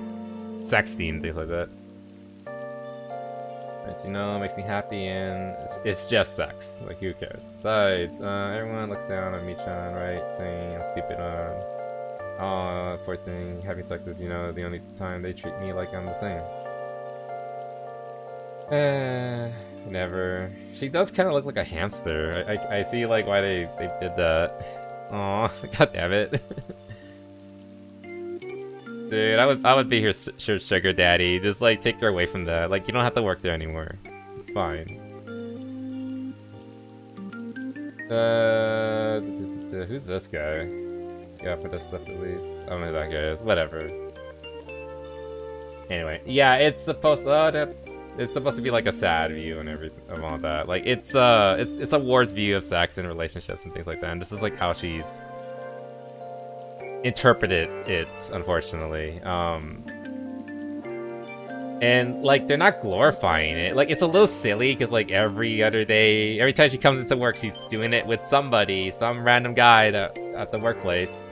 sexting, things like that. You know, it makes me happy, and it's just sex. Like, who cares? Besides, everyone looks down on Michan, right? Saying I'm stupid. Oh, poor thing. Having sex is, you know, the only time they treat me like I'm the same. Never. She does kind of look like a hamster. I see like why they did that. Aw, god damn it. Dude, I would be her sugar daddy. Just like take her away from that. Like you don't have to work there anymore. It's fine. Who's this guy? Yeah, put this stuff at least. I don't know who that guy is. Whatever. Anyway, yeah, it's supposed. It's supposed to be like a sad view and everything of all that. Like it's a Ward's view of sex and relationships and things like that. And this is like how she's interpreted it, unfortunately. And like they're not glorifying it. Like it's a little silly because like every time she comes into work, she's doing it with somebody, some random guy at the workplace.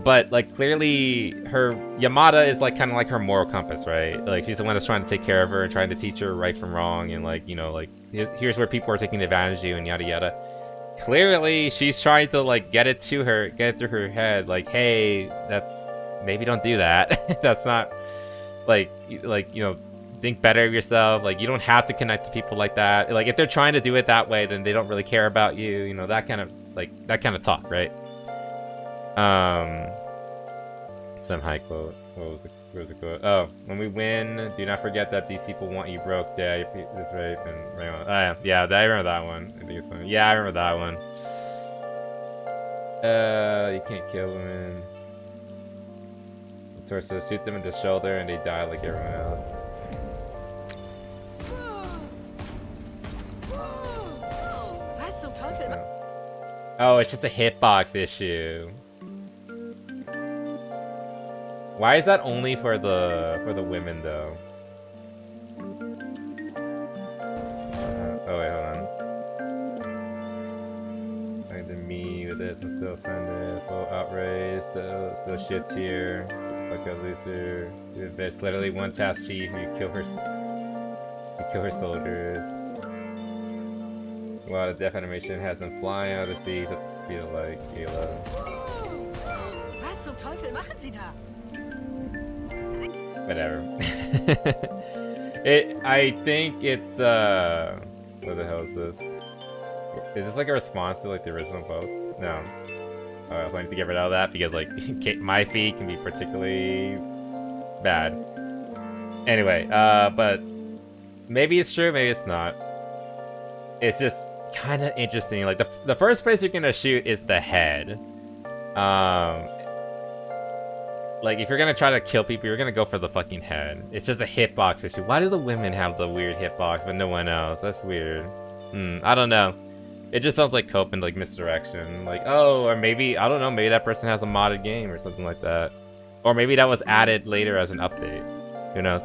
But like clearly her Yamada is like kind of like her moral compass, right? Like she's the one that's trying to take care of her and trying to teach her right from wrong, and like, you know, like here's where people are taking advantage of you and yada yada. Clearly she's trying to like get it through her head, like, hey, that's maybe don't do that. That's not like you know, think better of yourself. Like you don't have to connect to people like that. Like if they're trying to do it that way, then they don't really care about you, you know, that kind of talk, right? Some high quote. What was the quote? Oh, when we win, do not forget that these people want you broke. Yeah, that's right. And yeah, I remember that one. I think it's funny. Yeah, I remember that one. You can't kill women. The torso, shoot them in the shoulder, and they die like everyone else. That's so tough. Oh, it's just a hitbox issue. Why is that only for the women though? Oh wait, hold on. Like the me with this, I'm still offended, full outrage, still shit tier, fuck a loser. There's literally one task chief, you kill her soldiers. While the death animation has them flying out of the seas at the speed of light, Was zum Teufel machen Sie da? Whatever. I think it's what the hell is this? Is this like a response to like the original post? No. So I need to get rid of that because like my feed can be particularly bad. Anyway, but maybe it's true, maybe it's not. It's just kind of interesting. Like the first place you're gonna shoot is the head. Like, if you're gonna try to kill people, you're gonna go for the fucking head. It's just a hitbox issue. Why do the women have the weird hitbox, but no one else? That's weird. I don't know. It just sounds like cope and, like, misdirection. Like, oh, or maybe, I don't know, maybe that person has a modded game or something like that. Or maybe that was added later as an update. Who knows?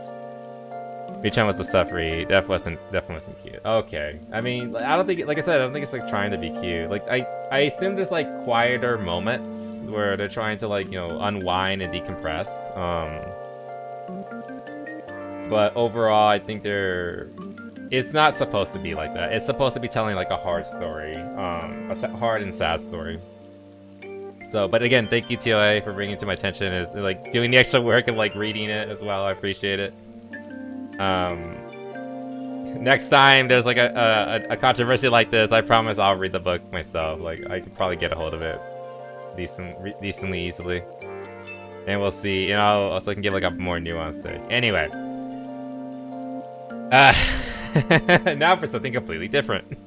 Michan was a stuff read. Definitely wasn't cute. Okay. I mean, I don't think, like I said, I don't think it's like trying to be cute. Like, I assume there's like quieter moments where they're trying to like, you know, unwind and decompress. But overall, I think it's not supposed to be like that. It's supposed to be telling like a hard story, a hard and sad story. So, but again, thank you TOA for bringing it to my attention. Is like doing the extra work of like reading it as well. I appreciate it. Next time there's like a controversy like this, I promise I'll read the book myself. Like I could probably get a hold of it decently easily, and we'll see. You know, also can give like a more nuanced take. Anyway, now for something completely different.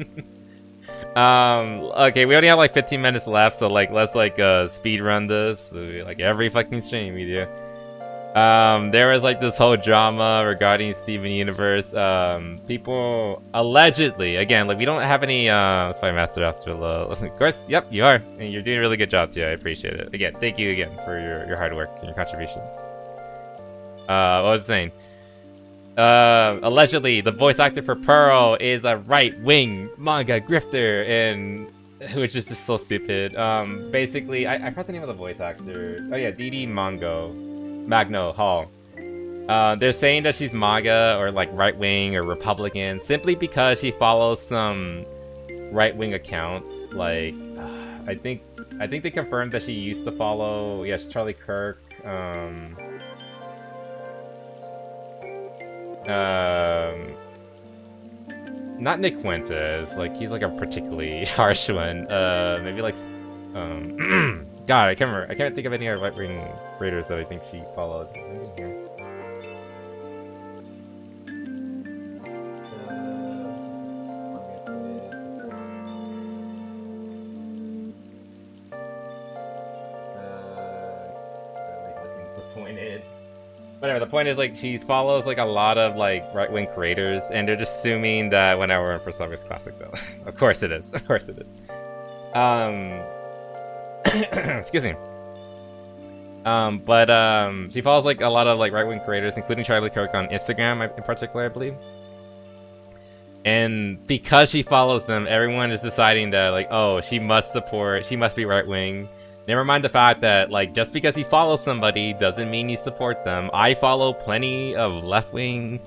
Okay, we only have like 15 minutes left, so like let's like speed run this like every fucking stream we do. There was like this whole drama regarding Steven Universe. People allegedly, again, like we don't have any Spy Master after the of course, yep, you are. And you're doing a really good job too. I appreciate it. Again, thank you again for your hard work and your contributions. What was I saying? Allegedly the voice actor for Pearl is a right-wing manga grifter, and which is just so stupid. Basically, I forgot the name of the voice actor. Oh yeah, Didi Magno Hall. They're saying that she's MAGA or like right-wing or Republican simply because she follows some right-wing accounts. Like I think they confirmed that she used to follow Charlie Kirk. not Nick Fuentes. Like he's like a particularly harsh one. Maybe like God, I can't remember. I can't think of any other right-wing creators that I think she followed. Whatever, the point is, like, she follows, like, a lot of, like, right-wing creators, and they're just assuming that whenever we're for Slugger's Classic, though. Of course it is. Of course it is. Excuse me. She follows, like, a lot of, like, right-wing creators, including Charlie Kirk on Instagram, in particular, I believe. And because she follows them, everyone is deciding that, like, oh, she must be right-wing. Never mind the fact that, like, just because you follow somebody doesn't mean you support them. I follow plenty of left-wing,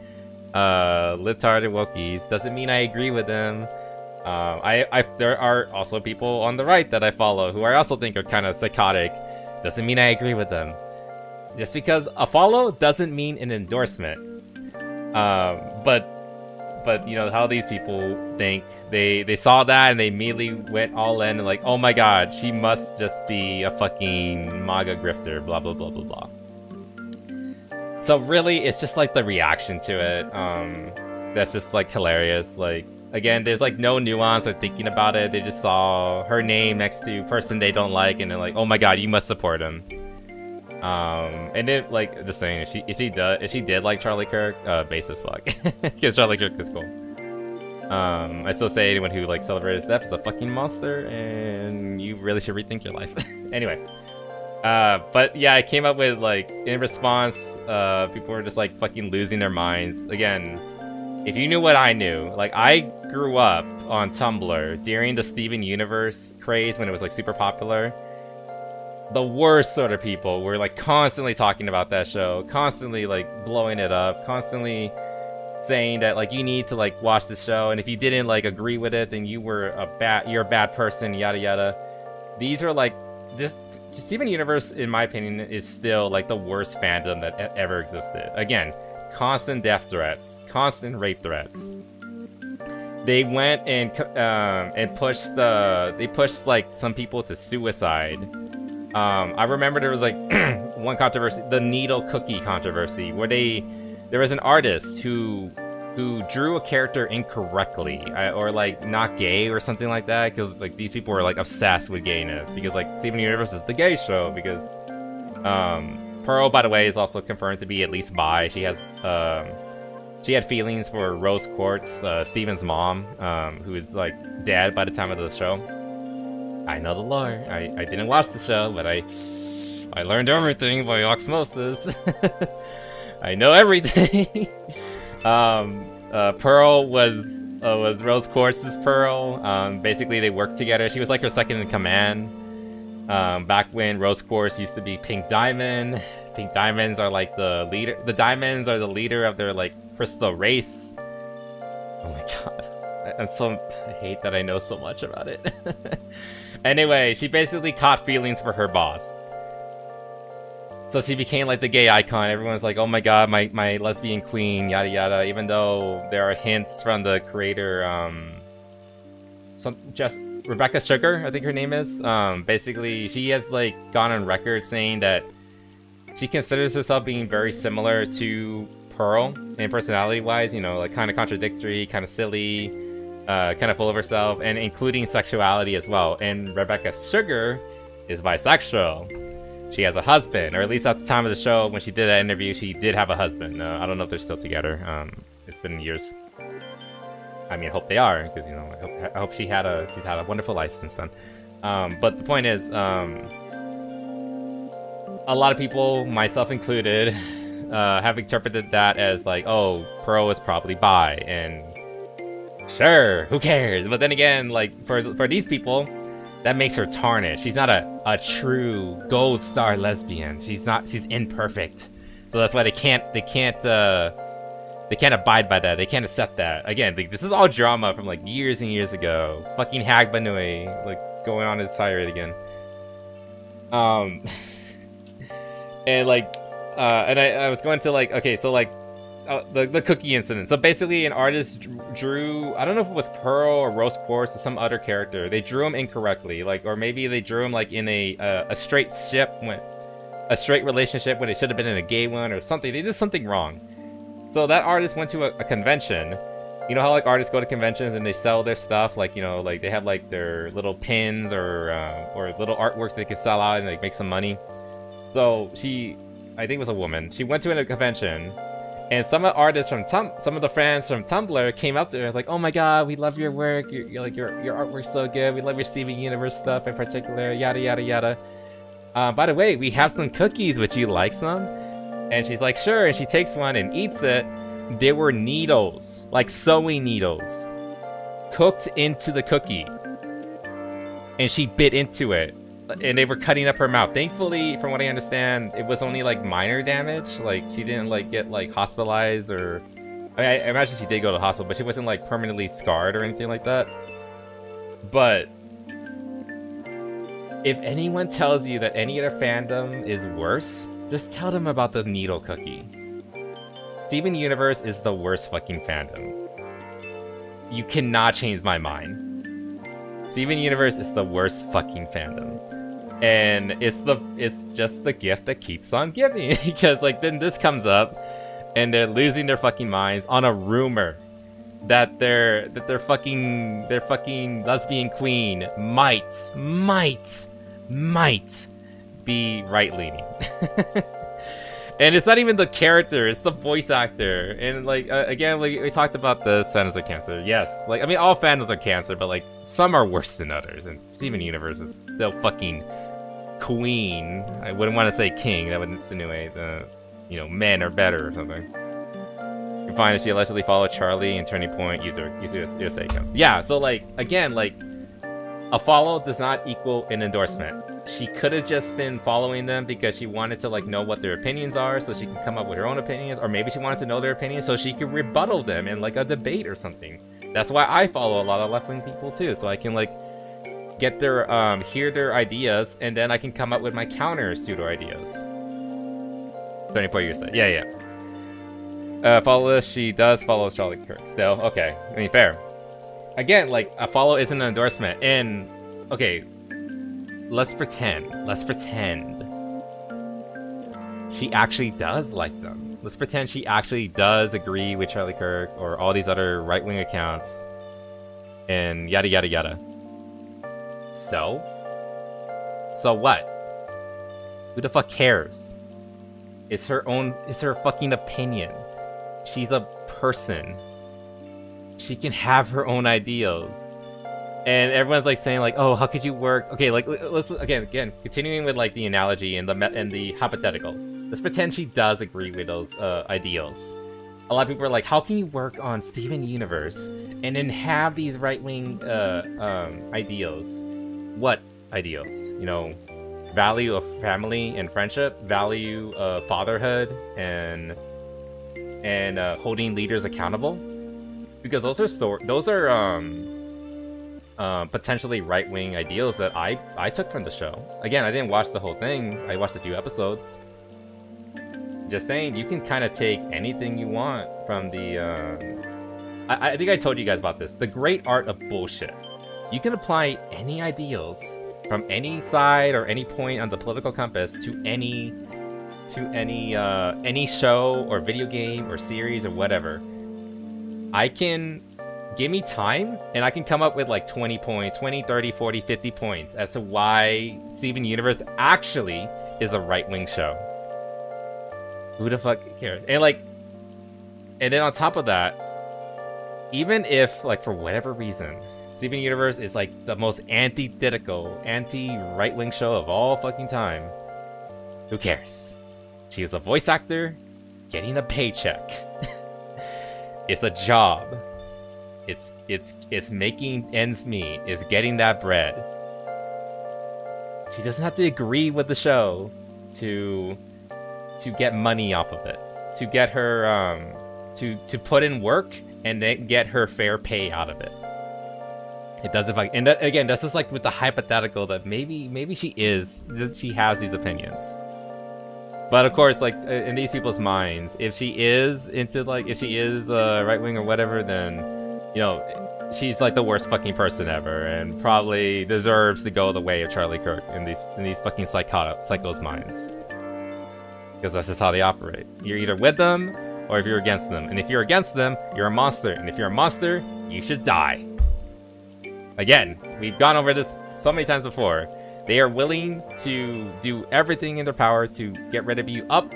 libtard and wokies. Doesn't mean I agree with them. There are also people on the right that I follow who I also think are kind of psychotic. Doesn't mean I agree with them. Just because a follow doesn't mean an endorsement. But you know how these people think. They saw that and they immediately went all in and like, oh my god, she must just be a fucking MAGA grifter, blah blah blah blah blah. So really, it's just like the reaction to it. That's just like hilarious. Like again, there's like no nuance or thinking about it. They just saw her name next to person they don't like, and they're like, oh my god, you must support him. And then like just saying, if she did like Charlie Kirk, base as fuck, because Charlie Kirk is cool. I still say anyone who like celebrated his death is a fucking monster, and you really should rethink your life. Anyway, but yeah, I came up with like in response, people were just like fucking losing their minds. Again, if you knew what I knew, like I grew up on Tumblr during the Steven Universe craze when it was like super popular. The worst sort of people were like constantly talking about that show, constantly like blowing it up, constantly saying that like you need to like watch the show, and if you didn't like agree with it, then you're a bad person, yada yada. These are like this Steven Universe, in my opinion, is still like the worst fandom that ever existed. Again, constant death threats, constant rape threats. They went and pushed like some people to suicide. I remember there was like one controversy, the needle cookie controversy, where there was an artist who drew a character incorrectly, or like not gay or something like that, because like these people were like obsessed with gayness, because like Steven Universe is the gay show, because Pearl, by the way, is also confirmed to be at least bi. She had feelings for Rose Quartz, Steven's mom, who is like dead by the time of the show. I know the lore. I didn't watch the show, but I learned everything by osmosis. I know everything. Pearl was Rose Quartz's Pearl. Basically, they worked together. She was like her second in command. Back when Rose Quartz used to be Pink Diamond. Pink Diamonds are like the leader. The Diamonds are the leader of their like crystal race. Oh my god. I hate that I know so much about it. Anyway, she basically caught feelings for her boss. So she became like the gay icon. Everyone's like, oh my god, my lesbian queen, yada yada. Even though there are hints from the creator, just Rebecca Sugar, I think her name is. Basically, she has like gone on record saying that she considers herself being very similar to Pearl in personality-wise. You know, like kind of contradictory, kind of silly. Kind of full of herself, and including sexuality as well. And Rebecca Sugar is bisexual. She has a husband, or at least at the time of the show when she did that interview, she did have a husband. I don't know if they're still together. It's been years. I mean, I hope they are, because you know, I hope she's had a wonderful life since then. But the point is, a lot of people, myself included, have interpreted that as like, oh, Pearl is probably bi, and sure, who cares? But then again, like for these people, that makes her tarnished. She's not a true gold star lesbian. She's imperfect. So that's why they can't abide by that. They can't accept that. Again, this is all drama from like years and years ago. Fucking Hag Banui, like going on his tirade again. And like, and I was going to like, okay, so like, the cookie incident. So basically, an artist drew, I don't know if it was Pearl or Rose Quartz or some other character. They drew him incorrectly, like, or maybe they drew him like in a straight straight relationship when it should have been in a gay one or something. They did something wrong. So that artist went to a convention. You know how like artists go to conventions and they sell their stuff, like, you know, like they have like their little pins or little artworks they can sell out and like make some money. So she, I think it was a woman, she went to a convention, and some of the artists from some of the fans from Tumblr came up to her like, "Oh my god, we love your work. You're like your artwork's so good. We love your Steven Universe stuff in particular. Yada yada yada. By the way, we have some cookies. Would you like some?" And she's like, "Sure." And she takes one and eats it. There were needles, like sewing needles, cooked into the cookie, and she bit into it. And they were cutting up her mouth. Thankfully, from what I understand, it was only like minor damage. Like she didn't like get like hospitalized, or I imagine she did go to the hospital, but she wasn't like permanently scarred or anything like that. But if anyone tells you that any other fandom is worse, just tell them about the needle cookie. Steven Universe is the worst fucking fandom. You cannot change my mind. Steven Universe is the worst fucking fandom. And it's just the gift that keeps on giving. Because like then this comes up and they're losing their fucking minds on a rumor that their fucking lesbian queen might be right-leaning. And it's not even the character, it's the voice actor. And like again, we talked about this, fandoms are cancer. Yes, like I mean all fandoms are cancer, but like some are worse than others. And Steven Universe is still fucking queen. I wouldn't want to say king, that would insinuate you know, men are better or something. You can find that she allegedly followed Charlie and Turning Point USA accounts. Yeah, so like again, like a follow does not equal an endorsement. She could have just been following them because she wanted to like know what their opinions are so she can come up with her own opinions, or maybe she wanted to know their opinions so she could rebuttal them in like a debate or something. That's why I follow a lot of left-wing people too, so I can like get their hear their ideas, and then I can come up with my counters to their ideas. 24 years later. Yeah. Follow this. She does follow Charlie Kirk still. Okay, I mean fair. Again, like a follow isn't an endorsement, and okay, let's pretend she actually does like them. Let's pretend she actually does agree with Charlie Kirk or all these other right-wing accounts and yada yada yada. So what? Who the fuck cares? It's her fucking opinion. She's a person. She can have her own ideals. And everyone's like saying like, "Oh, how could you work?" Okay, like let's again continuing with like the analogy and the hypothetical. Let's pretend she does agree with those ideals. A lot of people are like, "How can you work on Steven Universe and then have these right-wing ideals?" What ideals? You know, value of family and friendship, value of fatherhood, and holding leaders accountable, because those are potentially right-wing ideals that I took from the show. Again, I didn't watch the whole thing. I watched a few episodes. Just saying, you can kind of take anything you want from the I think I told you guys about this, the great art of bullshit. You can apply any ideals from any side or any point on the political compass to any show or video game or series or whatever. Give me time, and I can come up with like 20 points, 20, 30, 40, 50 points as to why Steven Universe actually is a right-wing show. Who the fuck cares? And then on top of that, even if, like, for whatever reason, Steven Universe is like the most antithetical, anti-right-wing show of all fucking time, who cares? She is a voice actor getting a paycheck. It's a job. It's making ends meet. It's getting that bread. She doesn't have to agree with the show to get money off of it. To get her to put in work and then get her fair pay out of it. It doesn't like, and that, again, that's just like with the hypothetical that maybe she has these opinions. But of course, like in these people's minds, if she is into like, if she is right wing or whatever, then you know, she's like the worst fucking person ever, and probably deserves to go the way of Charlie Kirk in these fucking psychos' minds. Because that's just how they operate. You're either with them or if you're against them, and if you're against them, you're a monster, and if you're a monster, you should die. Again, we've gone over this so many times before. They are willing to do everything in their power to get rid of you, up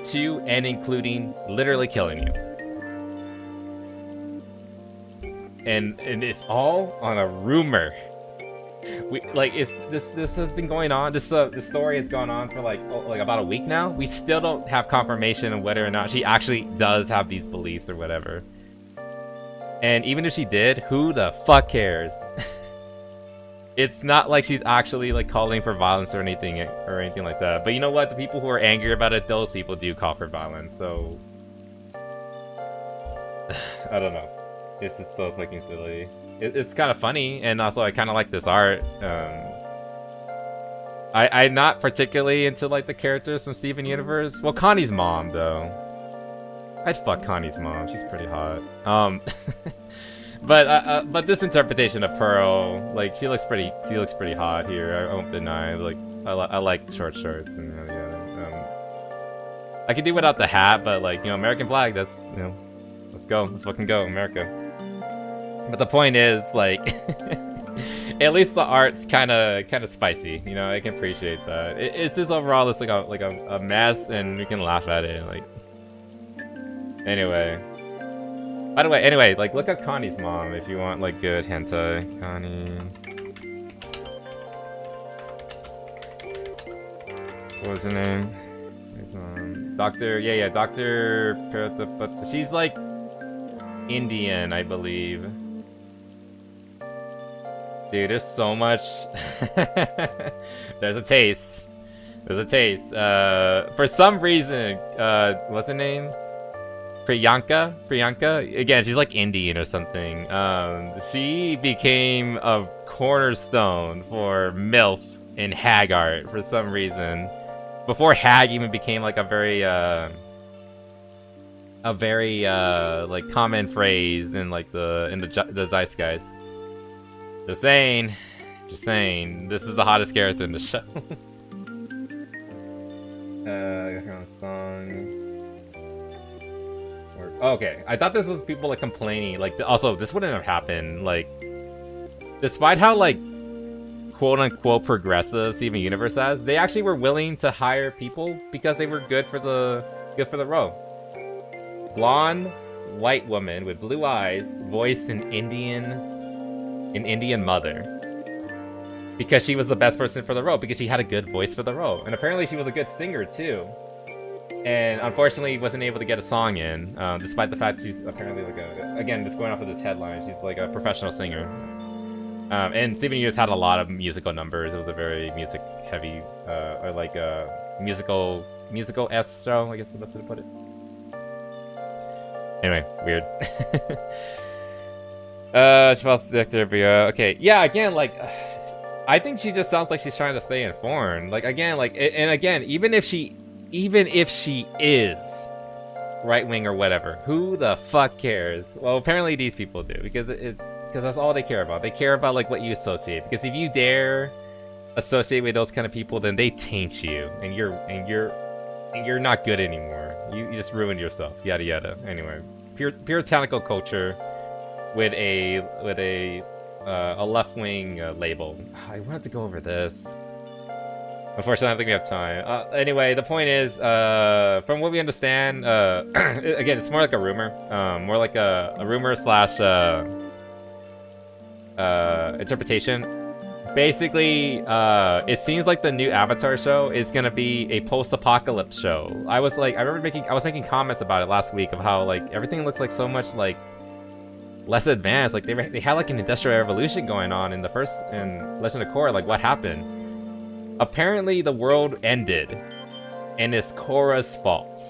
to and including literally killing you. And it's all on a rumor. This has been going on. This story has gone on for like about a week now. We still don't have confirmation of whether or not she actually does have these beliefs or whatever. And even if she did, who the fuck cares? It's not like she's actually like calling for violence or anything like that. But you know what? The people who are angry about it, those people do call for violence. So I don't know. It's just so fucking silly. It's kind of funny, and also I kind of like this art. I'm not particularly into like the characters from Steven Universe. Well, Connie's mom though. I'd fuck Connie's mom. She's pretty hot. But this interpretation of Pearl, like she looks pretty hot here. I won't deny. Like I like short shorts and I could do without the hat, but like, you know, American flag. That's, you know, let's go. Let's fucking go, America. But the point is, like, at least the art's kind of spicy. You know, I can appreciate that. It's just overall, it's like a mess, and we can laugh at it. Like, anyway. By the way, anyway, like, look up Connie's mom if you want like good hentai. Connie. What was her name? Dr. Yeah, Dr. She's like Indian, I believe. Dude, there's so much. There's a taste. For some reason, what's her name? Priyanka? Again, she's like Indian or something. She became a cornerstone for MILF in hag art for some reason. Before hag even became like a very like common phrase in like the zeitgeist. Just saying. This is the hottest character in the show. I got her own song. Okay, I thought this was people like complaining. Like, also, this wouldn't have happened. Like, despite how like quote unquote progressive Steven Universe has, they actually were willing to hire people because they were good for the role. Blonde, white woman with blue eyes, voiced an Indian mother. Because she was the best person for the role, because she had a good voice for the role. And apparently she was a good singer too. And unfortunately wasn't able to get a song in, despite the fact she's apparently like again, just going off of this headline, she's like a professional singer. And Steven Universe had a lot of musical numbers. It was a very music heavy, or like a musical-esque show, I guess is the best way to put it. Anyway, weird. She falls to okay, yeah, again, like, I think she just sounds like she's trying to stay informed. Like, again, like, and again, even if she is right-wing or whatever, who the fuck cares? Well, apparently these people do, because that's all they care about. They care about like what you associate, because if you dare associate with those kind of people, then they taint you, and you're not good anymore. You just ruined yourself. Yada yada. Anyway, puritanical culture with a left-wing label. I wanted to go over this. Unfortunately, I don't think we have time. Anyway, the point is, from what we understand, again, it's more like a rumor. More like a rumor slash interpretation. Basically, it seems like the new Avatar show is gonna be a post-apocalypse show. I was making comments about it last week of how like everything looks like so much like less advanced. Like they had like an industrial revolution going on in Legend of Korra. Like, what happened? Apparently the world ended, and it's Korra's fault.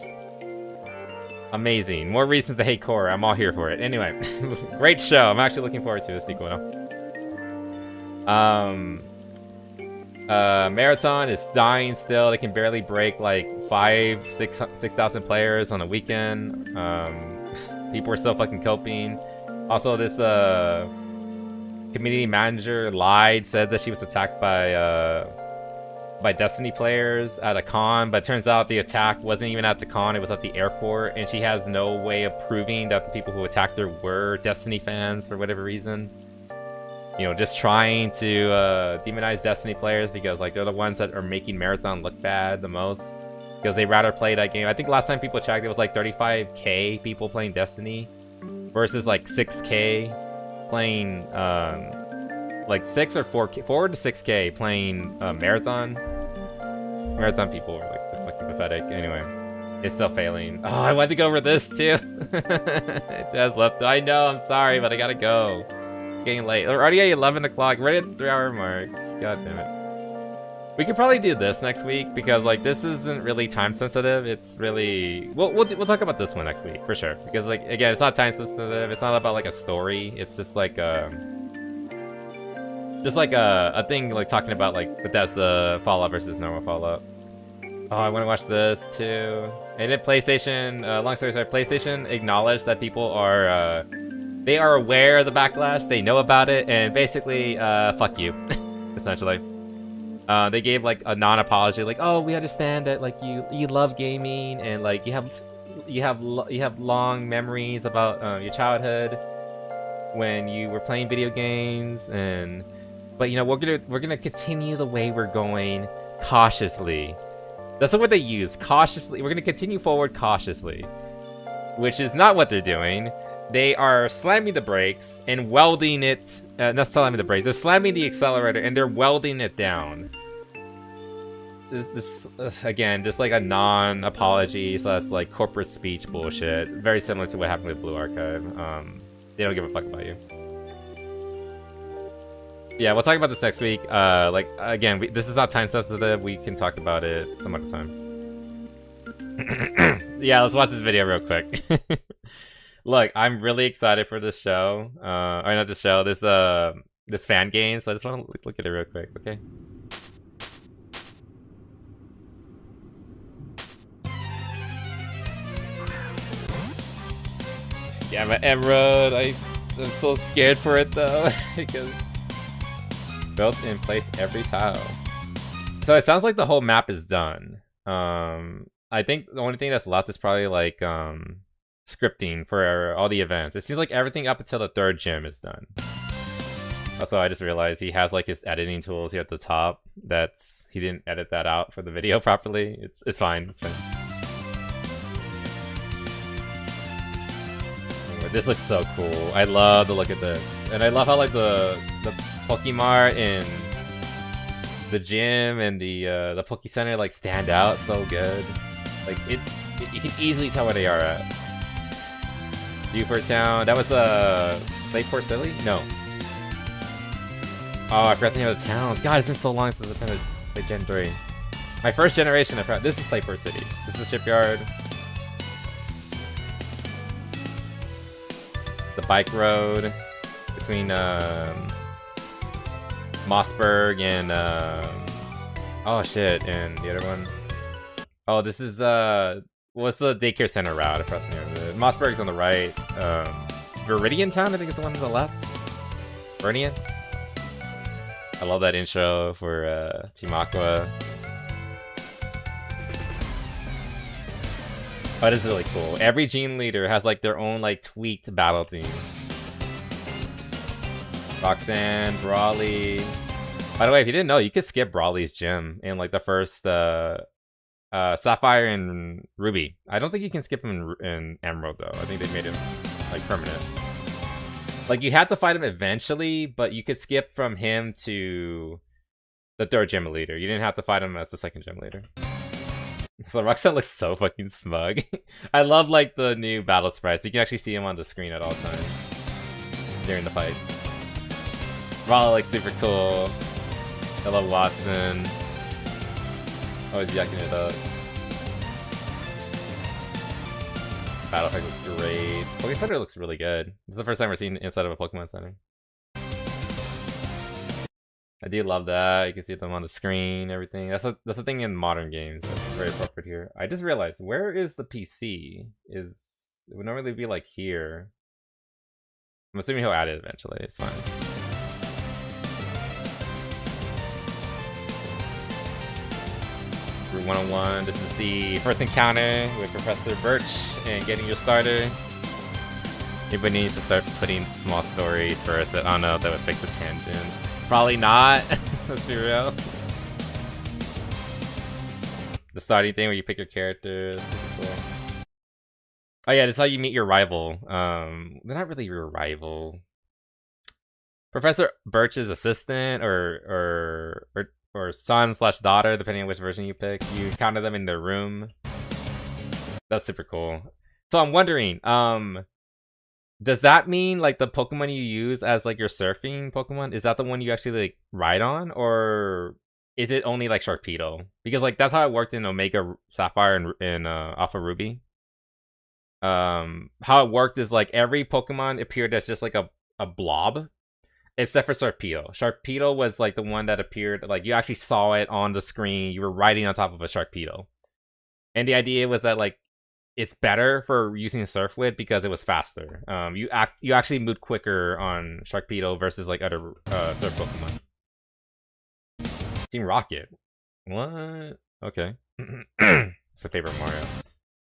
Amazing. More reasons to hate Korra. I'm all here for it. Anyway, great show. I'm actually looking forward to the sequel now. Marathon is dying still. They can barely break like 6,000 players on a weekend. People are still fucking coping. Also, this community manager lied, said that she was attacked by Destiny players at a con, but it turns out the attack wasn't even at the con, it was at the airport, and she has no way of proving that the people who attacked her were Destiny fans for whatever reason. You know, just trying to demonize Destiny players because like they're the ones that are making Marathon look bad the most. Because they rather play that game. I think last time people checked, it was like 35k people playing Destiny versus like 6k playing like 6 or 4 to 6k playing Marathon. Marathon people were like, it's fucking pathetic. Anyway, it's still failing. Oh, I wanted to go over this too. It has left. I know, I'm sorry, but I gotta go. It's getting late. We're already at 11 o'clock, right at the 3-hour mark. God damn it. We could probably do this next week because like this isn't really time sensitive. It's really we'll talk about this one next week for sure because like again, it's not time sensitive. It's not about like a story. It's just like a thing like talking about like Bethesda Fallout versus normal Fallout. Oh, I want to watch this too. And then PlayStation. Long story short, PlayStation acknowledged that people are they are aware of the backlash. They know about it, and basically fuck you, essentially. They gave like a non-apology, like, oh, we understand that like you love gaming and like you have long memories about your childhood when you were playing video games, but you know we're gonna continue the way we're going cautiously. That's what they use, cautiously. We're gonna continue forward cautiously, which is not what they're doing. They are slamming the brakes and welding it. Not slamming the brakes. They're slamming the accelerator and they're welding it down. This again, just like a non-apology slash like corporate speech bullshit. Very similar to what happened with Blue Archive. They don't give a fuck about you. Yeah, we'll talk about this next week. Like again, this is not time sensitive. We can talk about it some other time. Yeah, let's watch this video real quick. Look, I'm really excited for this show. Or not this show. This fan game. So I just want to look at it real quick. Okay. Yeah, my Emerald. I'm so scared for it though because built in place every tile. So it sounds like the whole map is done. I think the only thing that's left is probably like scripting for all the events. It seems like everything up until the 3rd gym is done. Also, I just realized he has like his editing tools here at the top. He didn't edit that out for the video properly. It's fine. It's fine. This looks so cool. I love the look at this, and I love how like the Pokemart and the gym and the Poke Center like stand out so good. Like you can easily tell where they are at. Beaufort Town. That was Slateport City? No. Oh, I forgot the name of the towns. God, it's been so long since I've played Gen 3. My first generation, I forgot. This is Slateport City. This is the shipyard. The bike road between Mossberg and oh shit, and the other one. Oh, this is what's the daycare center route? I forgot the name of it. Mossberg's on the right. Viridian Town, I think is the one on the left. Viridian. I love that intro for Team Aqua. Oh, this is really cool. Every gene leader has like their own like tweaked battle theme. Roxanne, Brawly. By the way, if you didn't know, you could skip Brawly's gym in like the first Sapphire and Ruby. I don't think you can skip him in Emerald though. I think they made him like permanent. Like you had to fight him eventually, but you could skip from him to the 3rd gym leader. You didn't have to fight him as the 2nd gym leader. So Roxanne looks so fucking smug. I love like the new battle sprites. You can actually see him on the screen at all times during the fights. Raleigh looks super cool. I love Watson. Always yucking it up. Battle Pack looks great. Pokemon Center looks really good. This is the first time we're seeing inside of a Pokemon Center. I do love that. You can see them on the screen, everything. That's the thing in modern games. That's very appropriate here. I just realized, where is the PC? It would normally be like here. I'm assuming he'll add it eventually. It's fine. Route 101. This is the first encounter with Professor Birch and getting your starter. Everybody needs to start putting small stories first, but I don't know if that would fix the tangents. Probably not. Let's be real. The starting thing where you pick your characters. Cool. Oh yeah, this is how you meet your rival. They're not really your rival. Professor Birch's assistant or son/daughter, depending on which version you pick. You encounter them in their room. That's super cool. So I'm wondering, does that mean like the Pokemon you use as like your surfing Pokemon, is that the one you actually like ride on, or is it only like Sharpedo? Because like that's how it worked in Omega Sapphire and Alpha Ruby. How it worked is like every Pokemon appeared as just like a blob, except for Sharpedo. Sharpedo was like the one that appeared like you actually saw it on the screen. You were riding on top of a Sharpedo, and the idea was that like it's better for using Surfwit because it was faster. You actually moved quicker on Sharpedo versus like other Surf Pokemon. Team Rocket. What? Okay. It's a Paper Mario.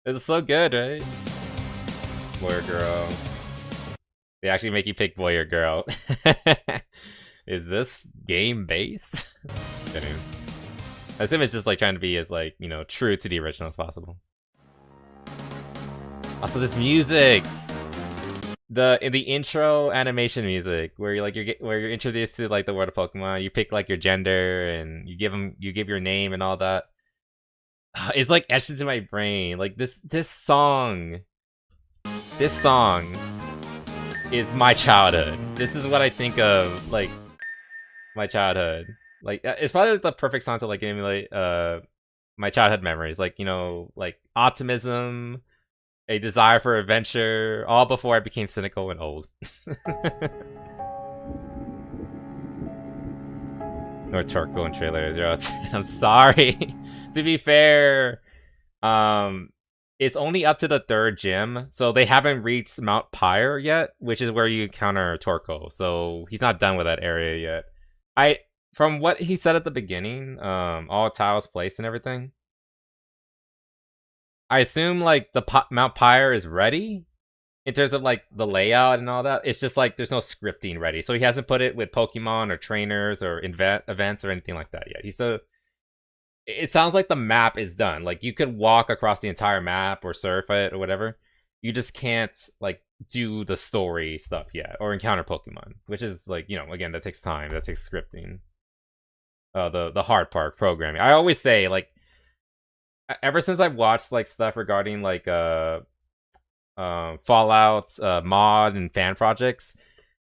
It's so good, right? Boy or girl. They actually make you pick boy or girl. Is this game based? Kidding. I assume it's just like trying to be as like, you know, true to the original as possible. Also, this music, the intro animation music, where you're introduced to like the world of Pokemon. You pick like your gender and you give your name and all that. It's like etched into my brain. Like this song is my childhood. This is what I think of like my childhood. Like it's probably like, the perfect song to like emulate my childhood memories. Like, you know, like optimism, a desire for adventure, all before I became cynical and old. Or Torko and Trailer 0. I'm sorry. To be fair, it's only up to the 3rd gym, so they haven't reached Mount Pyre yet, which is where you encounter Torko. So he's not done with that area yet. From what he said at the beginning, all tiles placed and everything, I assume like the Mount Pyre is ready in terms of like the layout and all that. It's just like there's no scripting ready, so he hasn't put it with Pokemon or trainers or events or anything like that yet. It sounds like the map is done. Like you could walk across the entire map or surf it or whatever. You just can't like do the story stuff yet or encounter Pokemon, which is like, you know, again, that takes time. That takes scripting. The hard part, programming. I always say like, ever since I've watched like stuff regarding like Fallout mod and fan projects,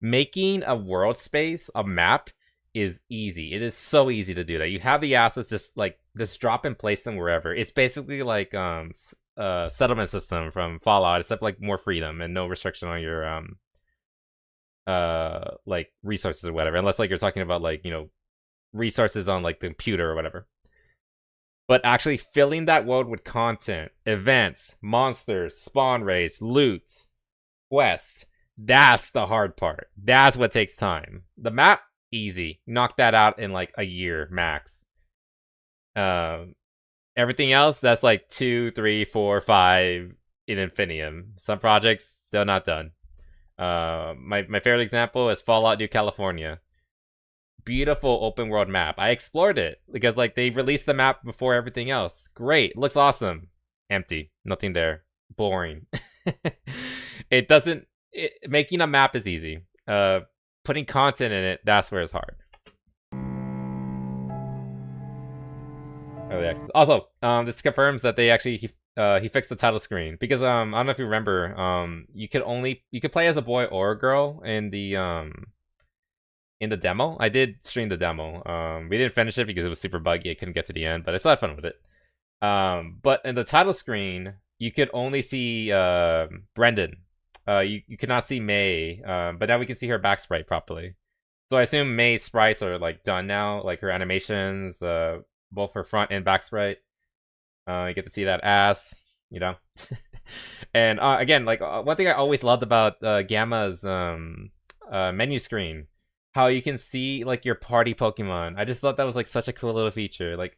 making a world space, a map, is easy. It is so easy to do that. You have the assets, just drop and place them wherever. It's basically like settlement system from Fallout, except like more freedom and no restriction on your like resources or whatever, unless like you're talking about like, you know, resources on like the computer or whatever. But actually filling that world with content, events, monsters, spawn raids, loot, quests, that's the hard part. That's what takes time. The map, easy. Knock that out in like a year max. Everything else, that's like 2, 3, 4, 5 in infinitum. Some projects still not done. My favorite example is Fallout New California. Beautiful open world map. I explored it because like they released the map before everything else. Great, looks awesome. Empty, nothing there. Boring. Making a map is easy. Putting content in it, that's where it's hard. Early access. Also, this confirms that they actually he fixed the title screen because I don't know if you remember, you could play as a boy or a girl in the demo. I did stream the demo. We didn't finish it because it was super buggy. I couldn't get to the end, but I still had fun with it. But in the title screen, you could only see Brendan. You could not see May. But now we can see her back sprite properly. So I assume May's sprites are like done now, like her animations, both her front and back sprite. You get to see that ass, you know. And again, like one thing I always loved about Gamma's menu screen, how you can see like your party Pokemon. I just thought that was like such a cool little feature. Like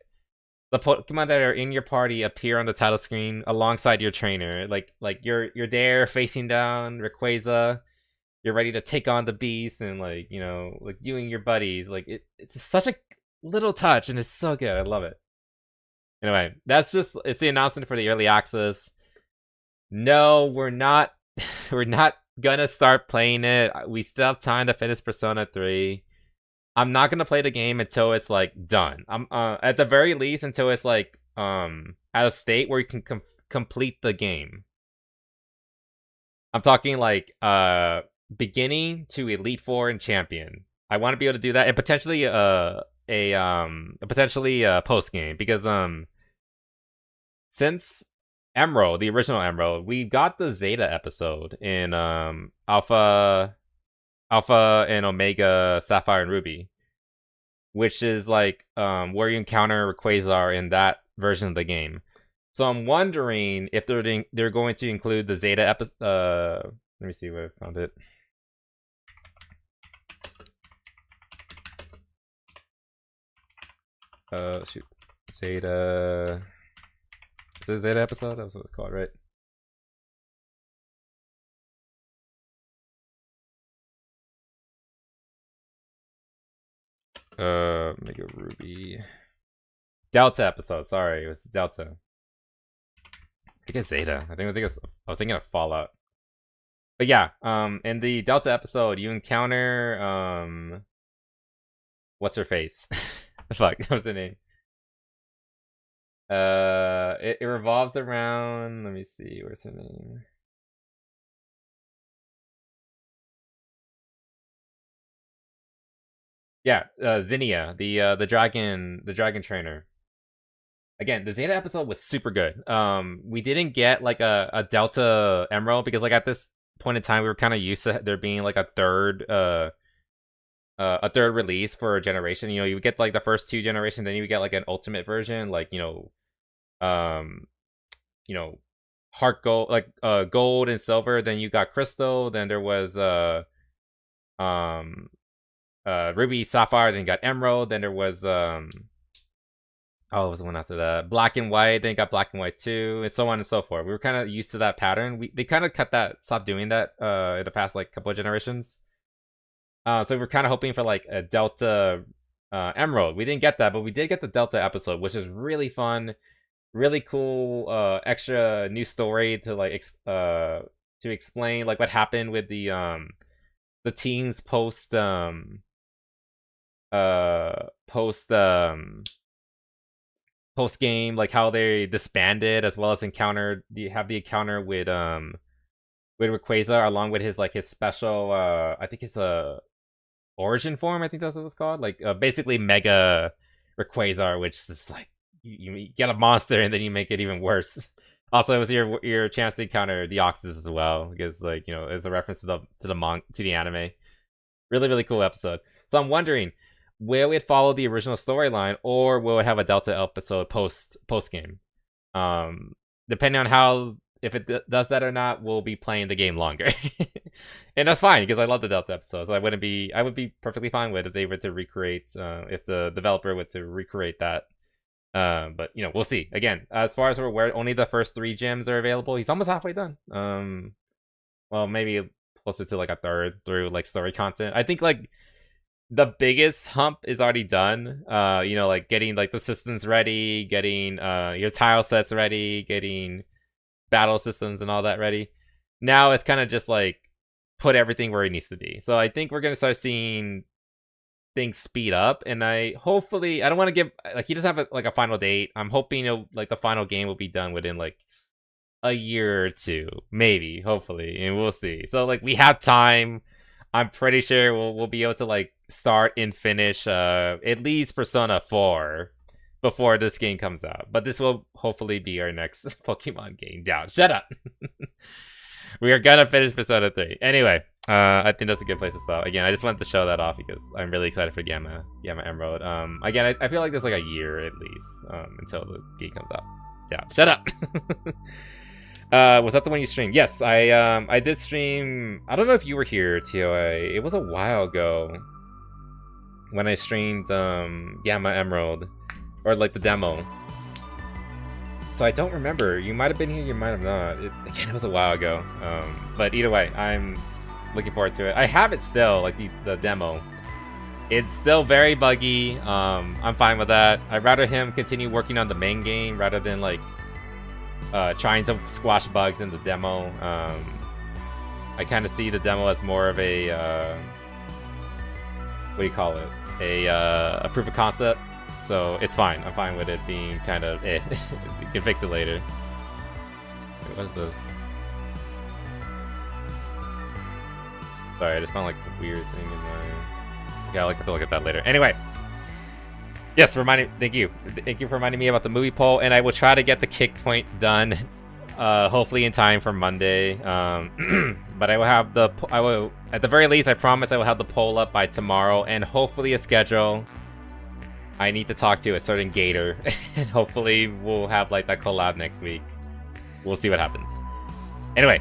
the Pokemon that are in your party appear on the title screen alongside your trainer. Like you're there facing down Rayquaza. You're ready to take on the beast, and like, you know, like you and your buddies. Like it's such a little touch, and it's so good. I love it. Anyway, it's the announcement for the early access. No, we're not we're not gonna start playing it. We still have time to finish Persona 3. I'm not gonna play the game until it's like done. I'm at the very least until it's like at a state where you can complete the game. I'm talking like beginning to Elite Four and Champion. I want to be able to do that, and potentially a post game, because since Emerald, the original Emerald, we got the Zeta episode in Alpha and Omega Sapphire and Ruby, which is like where you encounter Rayquaza in that version of the game. So I'm wondering if they're going to include the Zeta episode. Let me see where I found it. Shoot, Zeta. Is it a Zeta episode? That was what it's called, right? Mega Ruby. Delta episode. Sorry, it was Delta. I think it's Zeta. I was thinking of Fallout. But yeah, in the Delta episode, you encounter what's her face? Fuck, what's her name? It revolves around. Let me see. Where's her name? Yeah, Zinnia, the dragon trainer. Again, the Zeta episode was super good. We didn't get like a Delta Emerald because like at this point in time we were kind of used to there being like a third release for a generation. You know, you would get like the first two generations, then you would get like an ultimate version, like heart gold, like gold and silver. Then you got crystal. Then there was ruby, sapphire. Then you got emerald. Then there was what was the one after that? Black and white. Then you got black and white 2, and so on and so forth. We were kind of used to that pattern. They kind of stopped doing that in the past like couple of generations. So we're kind of hoping for like a Delta Emerald. We didn't get that, but we did get the Delta episode, which is really fun, really cool, extra new story to like to explain like what happened with the teams post game, like how they disbanded, as well as have the encounter with Rayquaza along with his special I think it's a origin form, I think that's what it's called, like basically Mega Rayquaza, which is like you get a monster and then you make it even worse. Also, it was your chance to encounter the Oxys as well, because like, you know, it's a reference to the anime. Really, really cool episode. So I'm wondering, will it follow the original storyline, or will it have a Delta episode post game? Depending on how, if it does that or not, we'll be playing the game longer. And that's fine, because I love the Delta episodes. So I would be perfectly fine with if they were to recreate, if the developer were to recreate that. But you know, we'll see. Again, as far as we're aware, only the first 3 gyms are available. He's almost halfway done. Well, maybe closer to like a third through like story content. I think like the biggest hump is already done. You know, like getting like the systems ready, getting your tile sets ready, getting battle systems and all that ready. Now it's kind of just like put everything where it needs to be. So I think we're gonna start seeing things speed up, and I don't want to give, like, he doesn't have a final date. I'm hoping like the final game will be done within like a year or 2, maybe, hopefully, and we'll see. So like we have time. I'm pretty sure we'll be able to like start and finish at least Persona 4 before this game comes out. But this will hopefully be our next Pokemon game. Down. Shut up. We are gonna finish Persona 3. Anyway, I think that's a good place to stop. Again, I just wanted to show that off because I'm really excited for Gamma Emerald. Again, I feel like there's like a year at least until the game comes out. Yeah, shut up. Was that the one you streamed? Yes, I did stream. I don't know if you were here, TOA. It was a while ago when I streamed Gamma Emerald, or like the demo. So I don't remember. You might have been here, you might have not. Again, it was a while ago. But either way, I'm looking forward to it. I have it still, like the demo. It's still very buggy. I'm fine with that. I'd rather him continue working on the main game rather than like trying to squash bugs in the demo. I kind of see the demo as more of a what do you call it? A proof of concept. So it's fine. I'm fine with it being kind of you can fix it later. Wait, what is this? Sorry, I just found like a weird thing in my... Yeah, I'll have to look at that later. Anyway. Yes, thank you. Thank you for reminding me about the movie poll, and I will try to get the kick point done, hopefully in time for Monday. But I will have at the very least, I promise I will have the poll up by tomorrow, and hopefully a schedule. I need to talk to a certain gator, and hopefully we'll have like that collab next week. We'll see what happens. Anyway,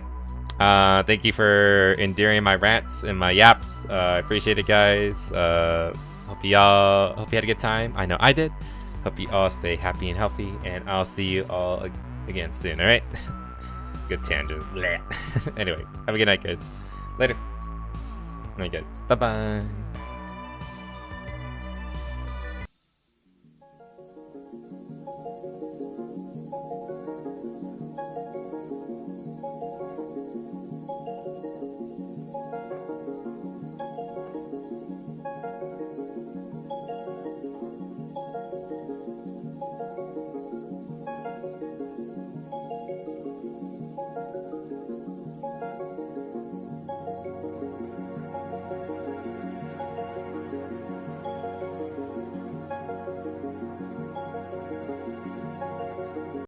thank you for enduring my rants and my yaps. I appreciate it, guys. Hope you had a good time. I know I did. Hope you all stay happy and healthy, and I'll see you all again soon. All right. Good tangent. Anyway, have a good night, guys. Later. All right, guys. Bye bye.